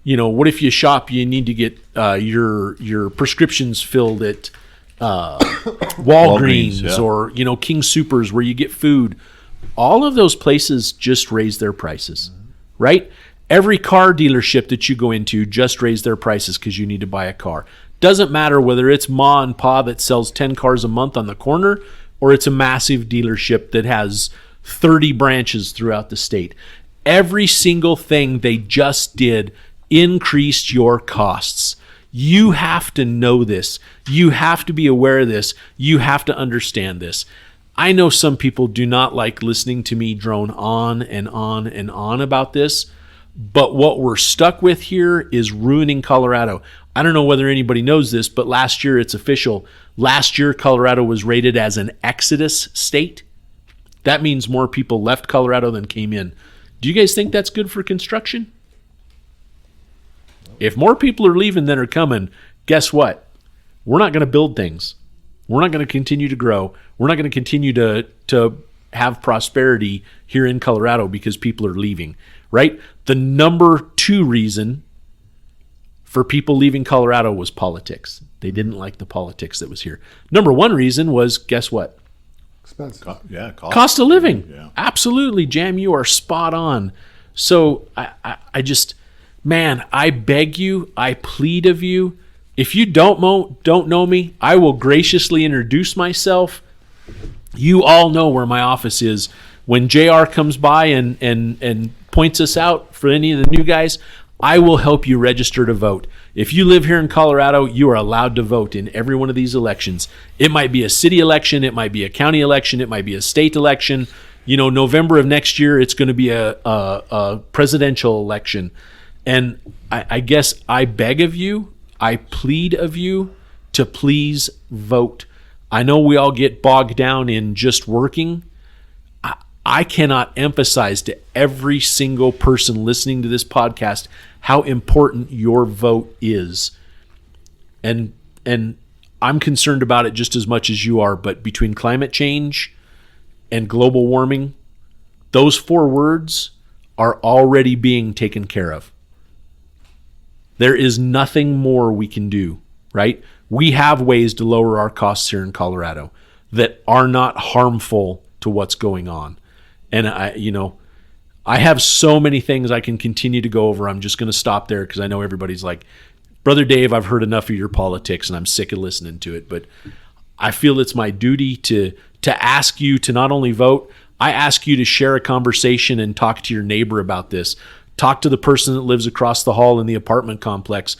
what if you shop, you need to get your prescriptions filled at Walgreens, yeah. or King Soopers where you get food. All of those places just raise their prices, right? Every car dealership that you go into just raise their prices because you need to buy a car. Doesn't matter whether it's ma and pa that sells 10 cars a month on the corner or it's a massive dealership that has 30 branches throughout the state. Every single thing they just did increased your costs. You have to know this. You have to be aware of this. You have to understand this. I know some people do not like listening to me drone on and on and on about this, but what we're stuck with here is ruining Colorado. I don't know whether anybody knows this, but last year, it's official. Last year, Colorado was rated as an exodus state. That means more people left Colorado than came in. Do you guys think that's good for construction? If more people are leaving than are coming, guess what? We're not going to build things. We're not going to continue to grow. We're not going to continue to have prosperity here in Colorado because people are leaving, right? The number 2 reason for people leaving Colorado was politics. They didn't like the politics that was here. Number 1 reason was, guess what? Expensive. Cost of living. Yeah. Absolutely, Jam, you are spot on. So I just, man, I beg you, I plead of you, if you don't know me, I will graciously introduce myself. You all know where my office is. When JR comes by and points us out for any of the new guys, I will help you register to vote. If you live here in Colorado, you are allowed to vote in every one of these elections. It might be a city election, it might be a county election, it might be a state election. You know, November of next year, it's going to be a presidential election. And I guess I beg of you, I plead of you to please vote. I know we all get bogged down in just working. I cannot emphasize to every single person listening to this podcast how important your vote is. And I'm concerned about it just as much as you are, but between climate change and global warming, those 4 words are already being taken care of. There is nothing more we can do, right? We have ways to lower our costs here in Colorado that are not harmful to what's going on. And I have so many things I can continue to go over. I'm just going to stop there because I know everybody's like, Brother Dave, I've heard enough of your politics and I'm sick of listening to it. But I feel it's my duty to ask you to not only vote, I ask you to share a conversation and talk to your neighbor about this. Talk to the person that lives across the hall in the apartment complex.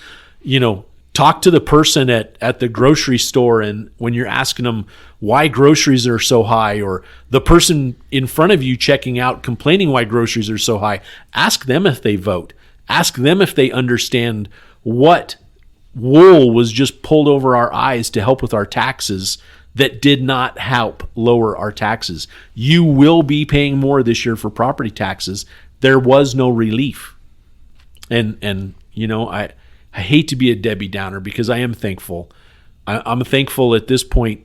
Talk to the person at the grocery store, and when you're asking them why groceries are so high, or the person in front of you checking out complaining why groceries are so high, ask them if they vote. Ask them if they understand what wool was just pulled over our eyes to help with our taxes that did not help lower our taxes. You will be paying more this year for property taxes. There was no relief. And I hate to be a Debbie Downer because I am thankful. I'm thankful at this point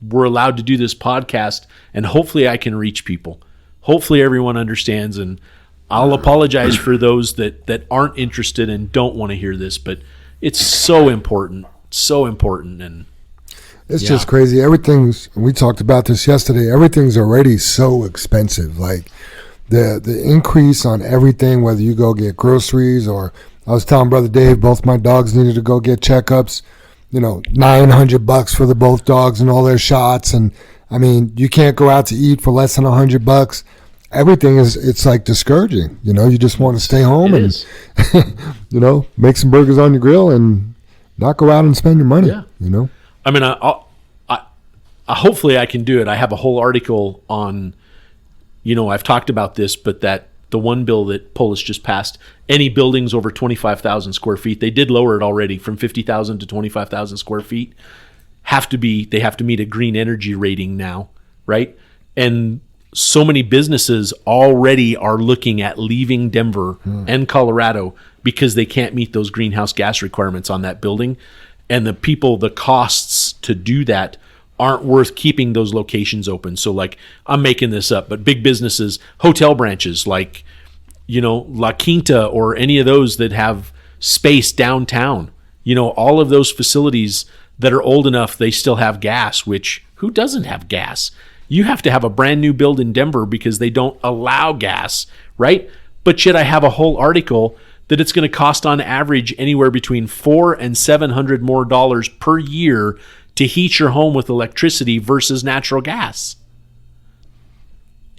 we're allowed to do this podcast, and hopefully I can reach people. Hopefully everyone understands, and I'll apologize for those that aren't interested and don't want to hear this, but it's so important, and it's just crazy. We talked about this yesterday, everything's already so expensive. Like the increase on everything, whether you go get groceries or I was telling Brother Dave, both my dogs needed to go get checkups, $900 for both dogs and all their shots. And I mean, you can't go out to eat for less than $100. Everything it's like discouraging. You just want to stay home and, make some burgers on your grill and not go out and spend your money, I mean, I hopefully I can do it. I have a whole article on, I've talked about this, but the one bill that Polis just passed, any buildings over 25,000 square feet, they did lower it already from 50,000 to 25,000 square feet, they have to meet a green energy rating now, right? And so many businesses already are looking at leaving Denver and Colorado because they can't meet those greenhouse gas requirements on that building. And the costs to do that aren't worth keeping those locations open. So like, I'm making this up, but big businesses, hotel branches like, La Quinta or any of those that have space downtown, all of those facilities that are old enough, they still have gas, which who doesn't have gas? You have to have a brand new build in Denver because they don't allow gas, right? But yet I have a whole article that it's going to cost on average anywhere between $400 and $700 more per year to heat your home with electricity versus natural gas.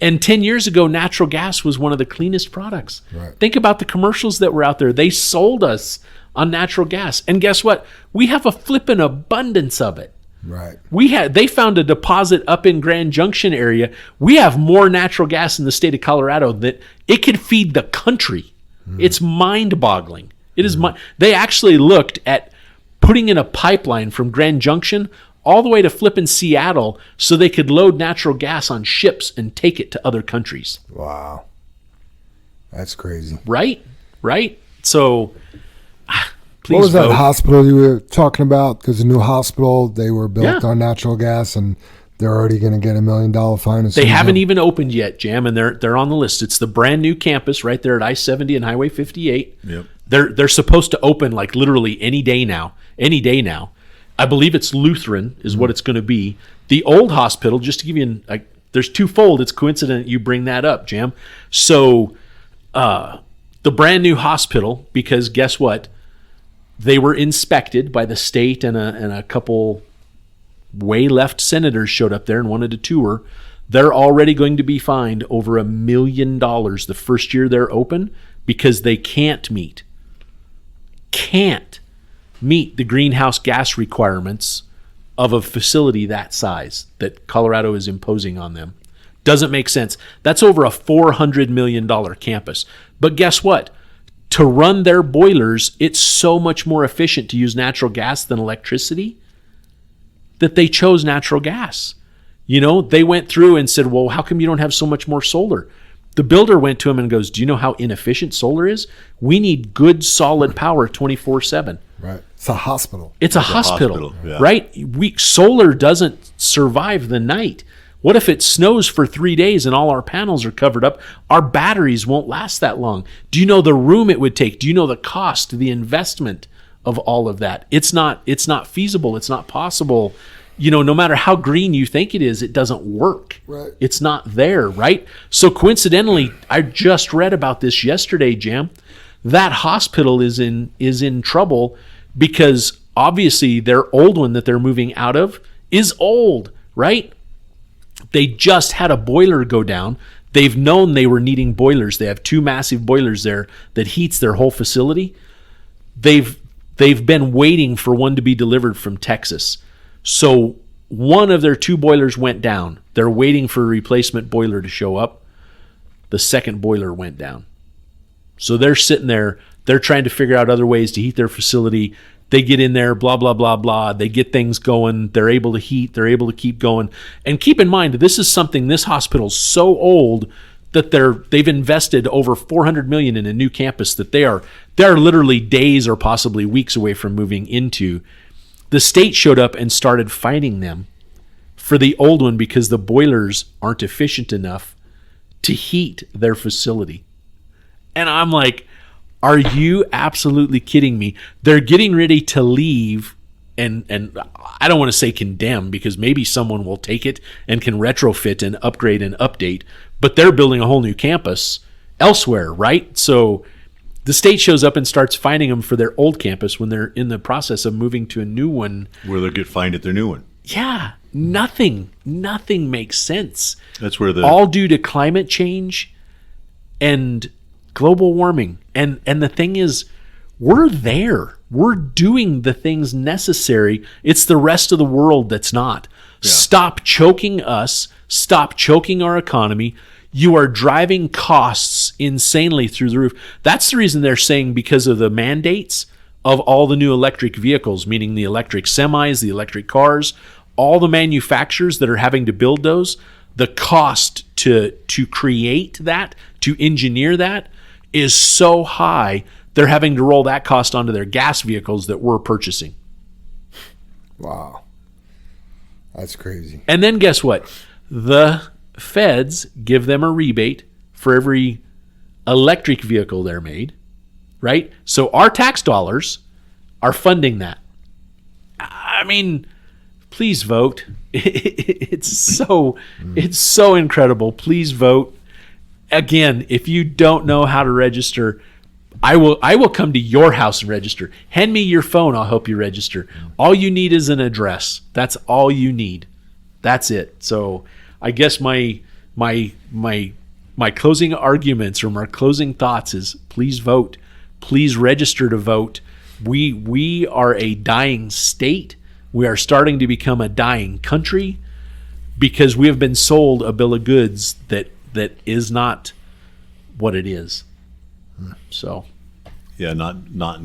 And 10 years ago, natural gas was one of the cleanest products. Right. Think about the commercials that were out there. They sold us on natural gas. And guess what? We have a flippin' abundance of it. Right. They found a deposit up in Grand Junction area. We have more natural gas in the state of Colorado that it could feed the country. It's mind-boggling. It is. They actually looked at putting in a pipeline from Grand Junction all the way to flipping Seattle so they could load natural gas on ships and take it to other countries. Wow. That's crazy. Right? So, please what was that vote. hospital you were talking about? There's a new hospital. They were built on natural gas, and they're already going to get $1 million fine. They haven't even opened yet, Jam, and they're on the list. It's the brand new campus right there at I-70 and Highway 58. Yep. They're supposed to open like literally any day now. I believe it's Lutheran is what it's going to be. The old hospital, just to give you there's twofold. It's coincident you bring that up, Jam. So the brand new hospital, because guess what? They were inspected by the state, and a couple way left senators showed up there and wanted a tour. They're already going to be fined over $1 million the first year they're open because they can't meet the greenhouse gas requirements of a facility that size that Colorado is imposing on them. Doesn't make sense. That's over a $400 million campus. But guess what? To run their boilers, it's so much more efficient to use natural gas than electricity that they chose natural gas. They went through and said, well, how come you don't have so much more solar? The builder went to him and goes, do you know how inefficient solar is? We need good, solid power 24/7. Right. It's a hospital. It's a hospital, yeah. right? Solar doesn't survive the night. What if it snows for 3 days and all our panels are covered up? Our batteries won't last that long. Do you know the room it would take? Do you know the cost, the investment of all of that? It's not feasible. It's not possible. No matter how green you think it is, it doesn't work. Right. It's not there, right? So coincidentally, I just read about this yesterday, Jam. That hospital is in trouble because obviously their old one that they're moving out of is old, right? They just had a boiler go down. They've known they were needing boilers. They have 2 massive boilers there that heats their whole facility. They've been waiting for one to be delivered from Texas. So one of their 2 boilers went down. They're waiting for a replacement boiler to show up. The second boiler went down. So they're sitting there. They're trying to figure out other ways to heat their facility. They get in there, blah, blah, blah, blah. They get things going. They're able to heat. They're able to keep going. And keep in mind, this hospital's so old that they've invested over $400 million in a new campus that they're literally days or possibly weeks away from moving into. The state showed up and started fining them for the old one because the boilers aren't efficient enough to heat their facility. And I'm like, are you absolutely kidding me? They're getting ready to leave, and I don't want to say condemn because maybe someone will take it and can retrofit and upgrade and update, but they're building a whole new campus elsewhere, right? So the state shows up and starts fining them for their old campus when they're in the process of moving to a new one. Where they'll get fined at their new one. Yeah, nothing makes sense. That's where all due to climate change and global warming. And the thing is, we're there. We're doing the things necessary. It's the rest of the world that's not. Yeah. Stop choking us. Stop choking our economy. You are driving costs insanely through the roof. That's the reason they're saying because of the mandates of all the new electric vehicles, meaning the electric semis, the electric cars, all the manufacturers that are having to build those, the cost to create that, to engineer that, is so high, they're having to roll that cost onto their gas vehicles that we're purchasing. Wow. That's crazy. And then guess what? The feds give them a rebate for every electric vehicle they're made, right? So our tax dollars are funding that. I mean, please vote. It's so incredible. Please vote. Again, if you don't know how to register, I will come to your house and register. Hand me your phone, I'll help you register. All you need is an address. That's all you need. That's it. So I guess my closing arguments or my closing thoughts is please vote. Please register to vote. We are a dying state. We are starting to become a dying country because we have been sold a bill of goods that is not what it is. So, Yeah, not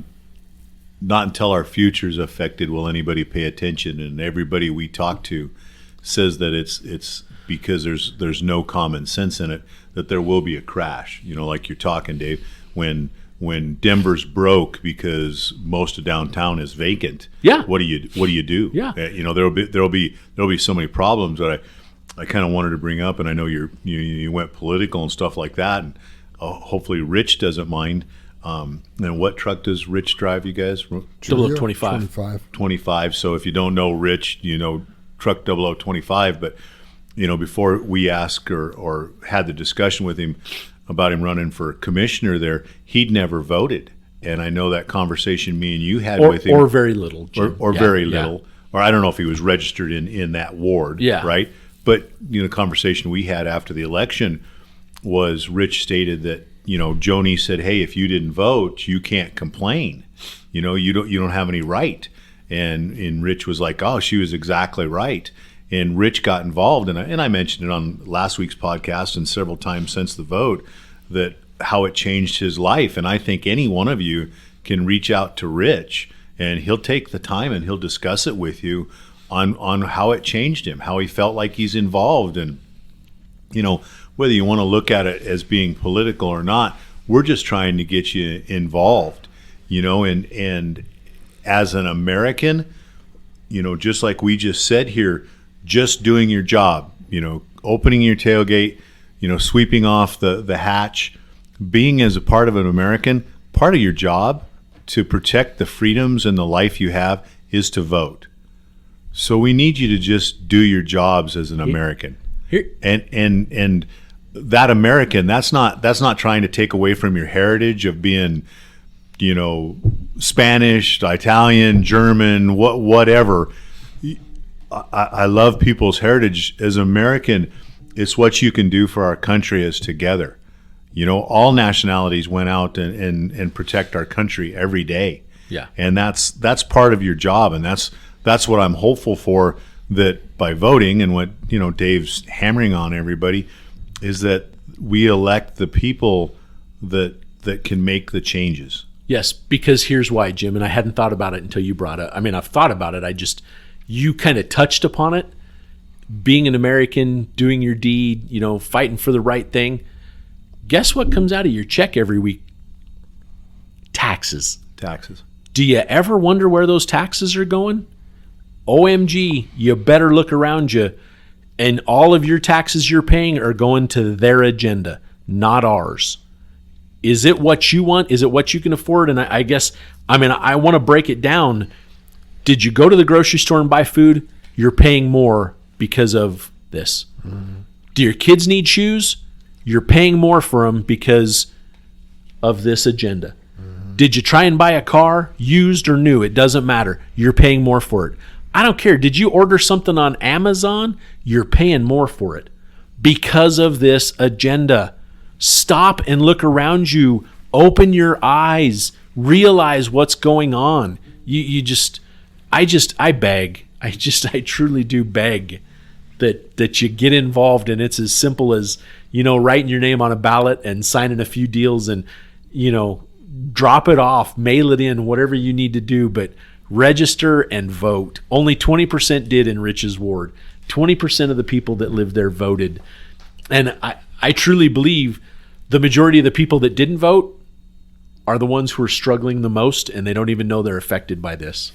until our future is affected will anybody pay attention. And everybody we talk to says that it's because there's no common sense in it, that there will be a crash. Like you're talking, Dave, when Denver's broke because most of downtown is vacant. Yeah. What do you do? Yeah. There'll be so many problems that I kind of wanted to bring up, and I know you went political and stuff like that, and hopefully Rich doesn't mind. And what truck does Rich drive, you guys? 0025. 25. So if you don't know Rich, truck 0025. But before we asked or had the discussion with him about him running for commissioner there, he'd never voted. And I know that conversation me and you had with him. Or very little, Jim. Or very little. Or I don't know if he was registered in that ward, right? But the conversation we had after the election was Rich stated that Joni said, "Hey, if you didn't vote, you can't complain. You don't have any right." And Rich was like, "Oh, she was exactly right." And Rich got involved, and I mentioned it on last week's podcast and several times since the vote, that how it changed his life. And I think any one of you can reach out to Rich, and he'll take the time and he'll discuss it with you on how it changed him, how he felt like he's involved. And whether you want to look at it as being political or not, we're just trying to get you involved, and as an American, just like we just said here, just doing your job, opening your tailgate, sweeping off the hatch, being as a part of an American, part of your job to protect the freedoms and the life you have is to vote. So we need you to just do your jobs as an American. And that American, that's not trying to take away from your heritage of being, Spanish, Italian, German, whatever. I love people's heritage. As an American, it's what you can do for our country as together. All nationalities went out and protect our country every day. Yeah. And that's part of your job, and that's what I'm hopeful for, that by voting, and what Dave's hammering on everybody, is that we elect the people that can make the changes. Yes, because here's why, Jim, and I hadn't thought about it until you brought it. I mean, I've thought about it. You kind of touched upon it. Being an American, doing your deed, fighting for the right thing. Guess what comes out of your check every week? Taxes. Do you ever wonder where those taxes are going? OMG, you better look around you, and all of your taxes you're paying are going to their agenda, not ours. Is it what you want? Is it what you can afford? And I guess, I want to break it down. Did you go to the grocery store and buy food? You're paying more because of this. Mm-hmm. Do your kids need shoes? You're paying more for them because of this agenda. Mm-hmm. Did you try and buy a car, used or new? It doesn't matter. You're paying more for it. I don't care. Did you order something on Amazon? You're paying more for it because of this agenda. Stop and look around you. Open your eyes. Realize what's going on. I beg. I truly do beg that you get involved, and it's as simple as, writing your name on a ballot and signing a few deals and, drop it off, mail it in, whatever you need to do, but register and vote. Only 20% did in Rich's ward. 20% of the people that live there voted. And I truly believe the majority of the people that didn't vote are the ones who are struggling the most, and they don't even know they're affected by this.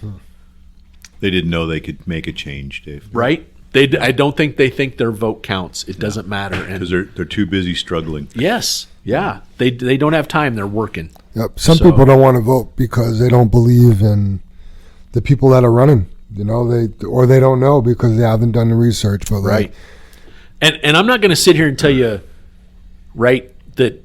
They didn't know they could make a change, Dave. Right? I don't think they think their vote counts. It doesn't matter. Because they're too busy struggling. Yes. Yeah. They don't have time. They're working. Yep. Some people don't want to vote because they don't believe in the people that are running. They don't know because they haven't done the research. But right. And I'm not going to sit here and tell you, right, that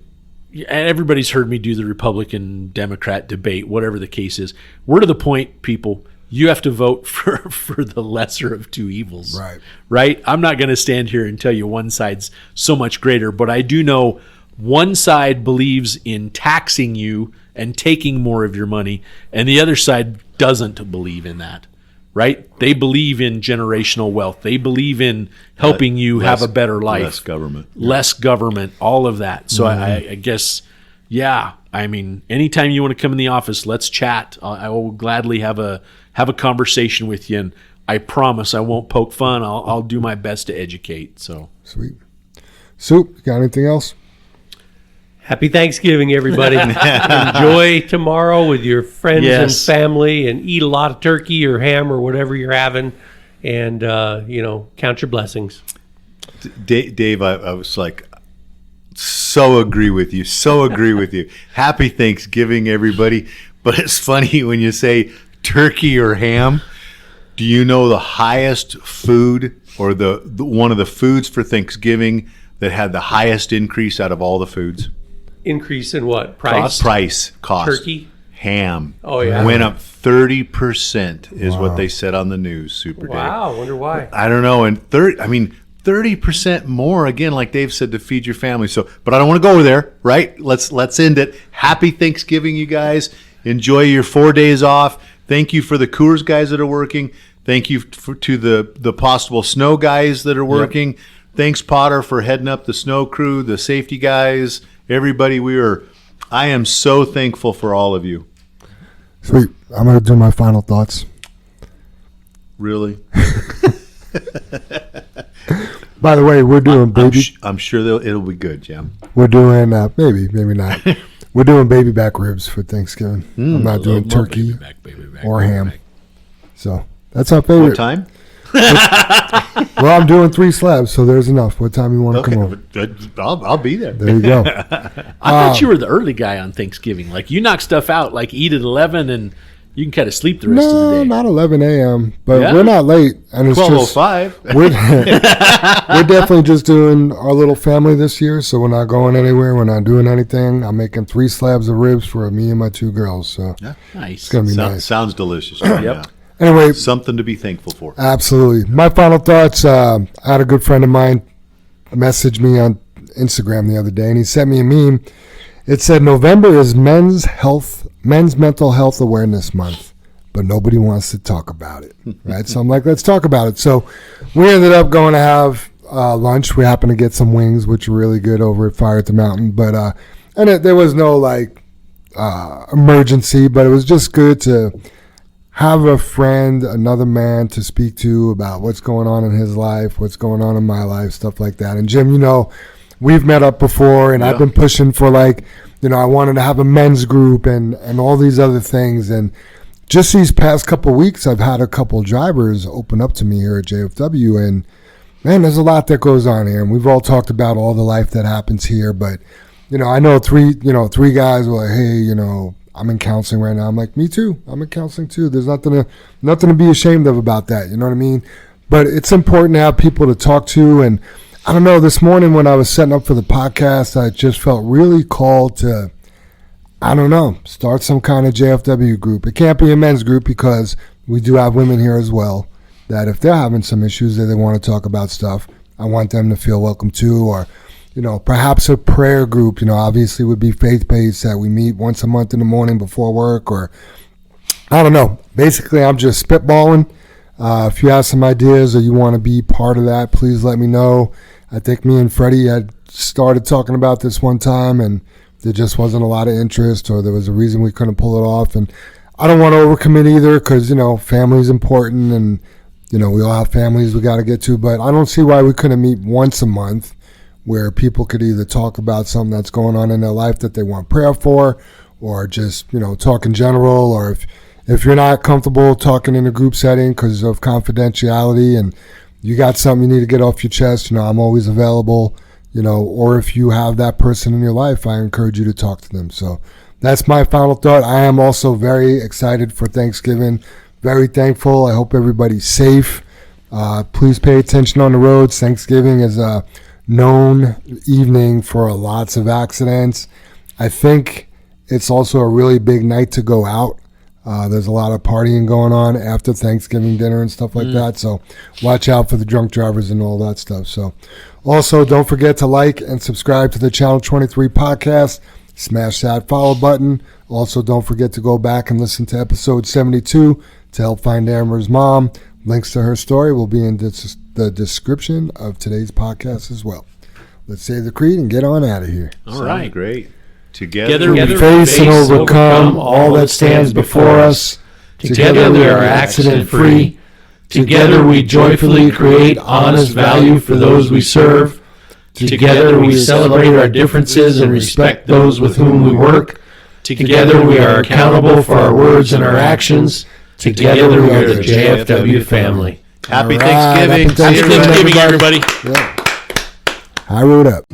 everybody's heard me do the Republican Democrat debate, whatever the case is. We're to the point, people. You have to vote for the lesser of two evils. Right? I'm not going to stand here and tell you one side's so much greater, but I do know one side believes in taxing you and taking more of your money, and the other side doesn't believe in that. right? They believe in generational wealth. They believe in helping you have a better life. Less government, all of that. So I guess, yeah, I mean, anytime you want to come in the office, let's chat. I will gladly have a conversation with you, and I promise I won't poke fun. I'll do my best to educate. So sweet. Soup, you got anything else? Happy Thanksgiving, everybody. Enjoy tomorrow with your friends and family, and eat a lot of turkey or ham or whatever you're having, and, count your blessings. Dave, I was like, so agree with you. Happy Thanksgiving, everybody. But it's funny when you say turkey or ham. Do you know the highest food, or the one of the foods for Thanksgiving that had the highest increase out of all the foods? Increase in what? Price? Cost. Turkey? Ham. Oh, yeah. Went up 30% is what they said on the news, Super Dave. Wow, wonder why. I don't know. And 30% more, again, like Dave said, to feed your family. So, but I don't want to go there, right? Let's end it. Happy Thanksgiving, you guys. Enjoy your 4 days off. Thank you for the Coors guys that are working. Thank you to the possible snow guys that are working. Yep. Thanks, Potter, for heading up the snow crew, the safety guys, everybody. I am so thankful for all of you. Sweet. I'm going to do my final thoughts. Really? By the way, we're doing baby. I'm sure it'll be good, Jim. We're doing maybe not. We're doing baby back ribs for Thanksgiving. I'm not doing turkey baby back, or ham. So that's our favorite. What time? Well, I'm doing 3 slabs, so there's enough. What time you want to come over? I'll be there. There you go. I thought you were the early guy on Thanksgiving. Like, you knock stuff out, like eat at 11 and you can kind of sleep the rest of the day. No, not 11 a.m., but we're not late. And it's 12:05. We're definitely just doing our little family this year, so we're not going anywhere. We're not doing anything. I'm making 3 slabs of ribs for me and my 2 girls. So Nice. It's going to be nice. Sounds delicious. Yep. Yeah. Anyway, something to be thankful for. Absolutely. My final thoughts, I had a good friend of mine message me on Instagram the other day, and he sent me a meme. It said, November is men's mental health awareness month, but nobody wants to talk about it. Right? So I'm like, let's talk about it. So we ended up going to have lunch. We happened to get some wings, which were really good over at Fire at the Mountain. But there was no emergency, but it was just good to have a friend, another man to speak to about what's going on in his life, what's going on in my life, stuff like that. And Jim, we've met up before, and I've been pushing for I wanted to have a men's group and all these other things. And just these past couple of weeks, I've had a couple drivers open up to me here at JFW, and man, there's a lot that goes on here. And we've all talked about all the life that happens here, but I know three guys were like, hey, I'm in counseling right now. I'm like, me too. I'm in counseling too. There's nothing to be ashamed of about that. You know what I mean? But it's important to have people to talk to. And I don't know, this morning when I was setting up for the podcast, I just felt really called to, start some kind of JFW group. It can't be a men's group because we do have women here as well, that if they're having some issues that they want to talk about stuff, I want them to feel welcome too. Or perhaps a prayer group, obviously would be faith-based, that we meet once a month in the morning before work, or I don't know. Basically, I'm just spitballing. If you have some ideas or you want to be part of that, please let me know. I think me and Freddie had started talking about this one time, and there just wasn't a lot of interest, or there was a reason we couldn't pull it off. And I don't want to overcommit either because, family's important, and, we all have families we got to get to. But I don't see why we couldn't meet once a month, where people could either talk about something that's going on in their life that they want prayer for, or just, talk in general, or if you're not comfortable talking in a group setting because of confidentiality and you got something you need to get off your chest, I'm always available, or if you have that person in your life, I encourage you to talk to them. So that's my final thought. I am also very excited for Thanksgiving, very thankful. I hope everybody's safe. Please pay attention on the roads. Thanksgiving is a known evening for lots of accidents. I think it's also a really big night to go out. There's a lot of partying going on after Thanksgiving dinner and stuff like that. So watch out for the drunk drivers and all that stuff. So also don't forget to like and subscribe to the Channel 23 podcast. Smash that follow button. Also don't forget to go back and listen to episode 72. to help find Amber's mom. Links to her story will be in the description of today's podcast as well. Let's say the creed and get on out of here. All right. Great. Together we face and overcome all that stands before us. Together we are accident-free. Together we joyfully create honest value for those we serve. Together we celebrate our differences and respect those with whom we work. Together we are accountable for our words and our actions. Together we are the JFW family. Happy All right, Thanksgiving. happy Thanksgiving, everybody. Yeah. I wrote up.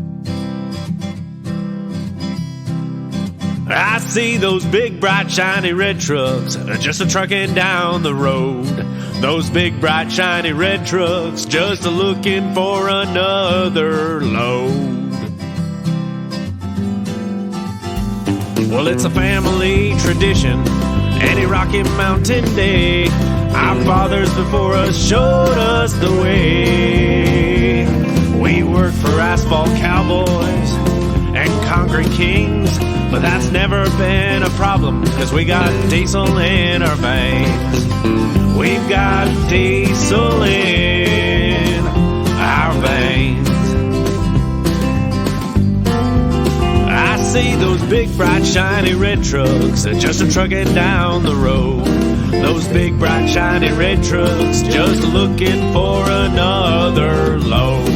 I see those big, bright, shiny red trucks just a trucking down the road. Those big, bright, shiny red trucks just a looking for another load. Well, it's a family tradition, any Rocky Mountain Day. Our fathers before us showed us the way. We work for asphalt cowboys and concrete kings, but that's never been a problem, cause we got diesel in our veins. We've got diesel in our veins. I see those big, bright, shiny red trucks just a trucking down the road. Those big, bright, shiny red trucks just looking for another load.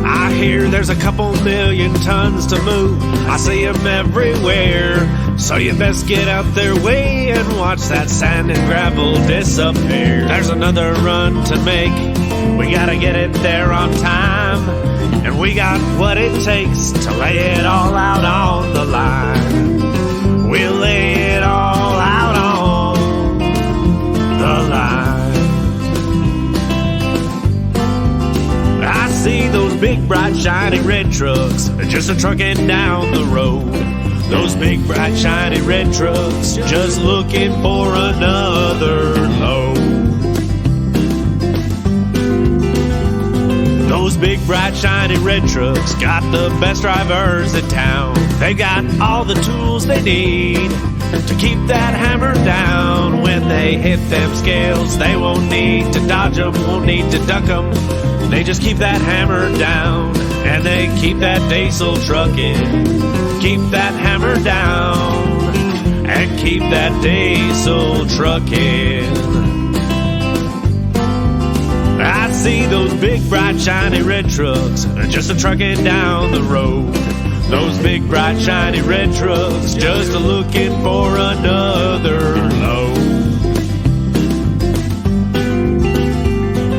I hear there's a couple million tons to move. I see them everywhere. So you best get out their way and watch that sand and gravel disappear. There's another run to make. We gotta get it there on time. And we got what it takes to lay it all out on the line. We'll lay it all out on the line. I see those big, bright, shiny red trucks just a trucking down the road. Those big, bright, shiny red trucks just looking for another load. Those big, bright, shiny red trucks got the best drivers in town. They got all the tools they need to keep that hammer down. When they hit them scales, they won't need to dodge them, won't need to duck them. They just keep that hammer down, and they keep that diesel trucking. Keep that hammer down, and keep that diesel trucking. I see those big, bright, shiny red trucks just a trucking down the road. Those big, bright, shiny red trucks just a looking for another load.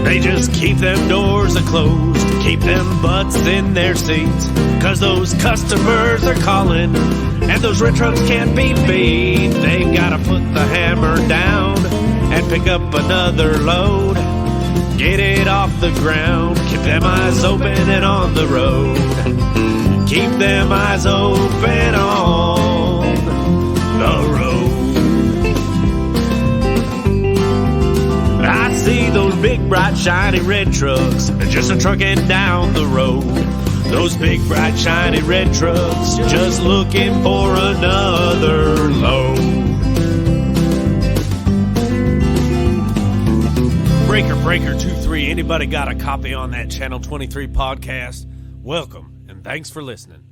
They just keep them doors closed, keep them butts in their seats, cause those customers are calling, and those red trucks can't be beat. They've gotta put the hammer down and pick up another load. Get it off the ground, keep them eyes open and on the road. Keep them eyes open on the road. I see those big, bright, shiny red trucks just a trucking down the road. Those big, bright, shiny red trucks just looking for another load. Breaker 23, anybody got a copy on that Channel 23 podcast? Welcome, and thanks for listening.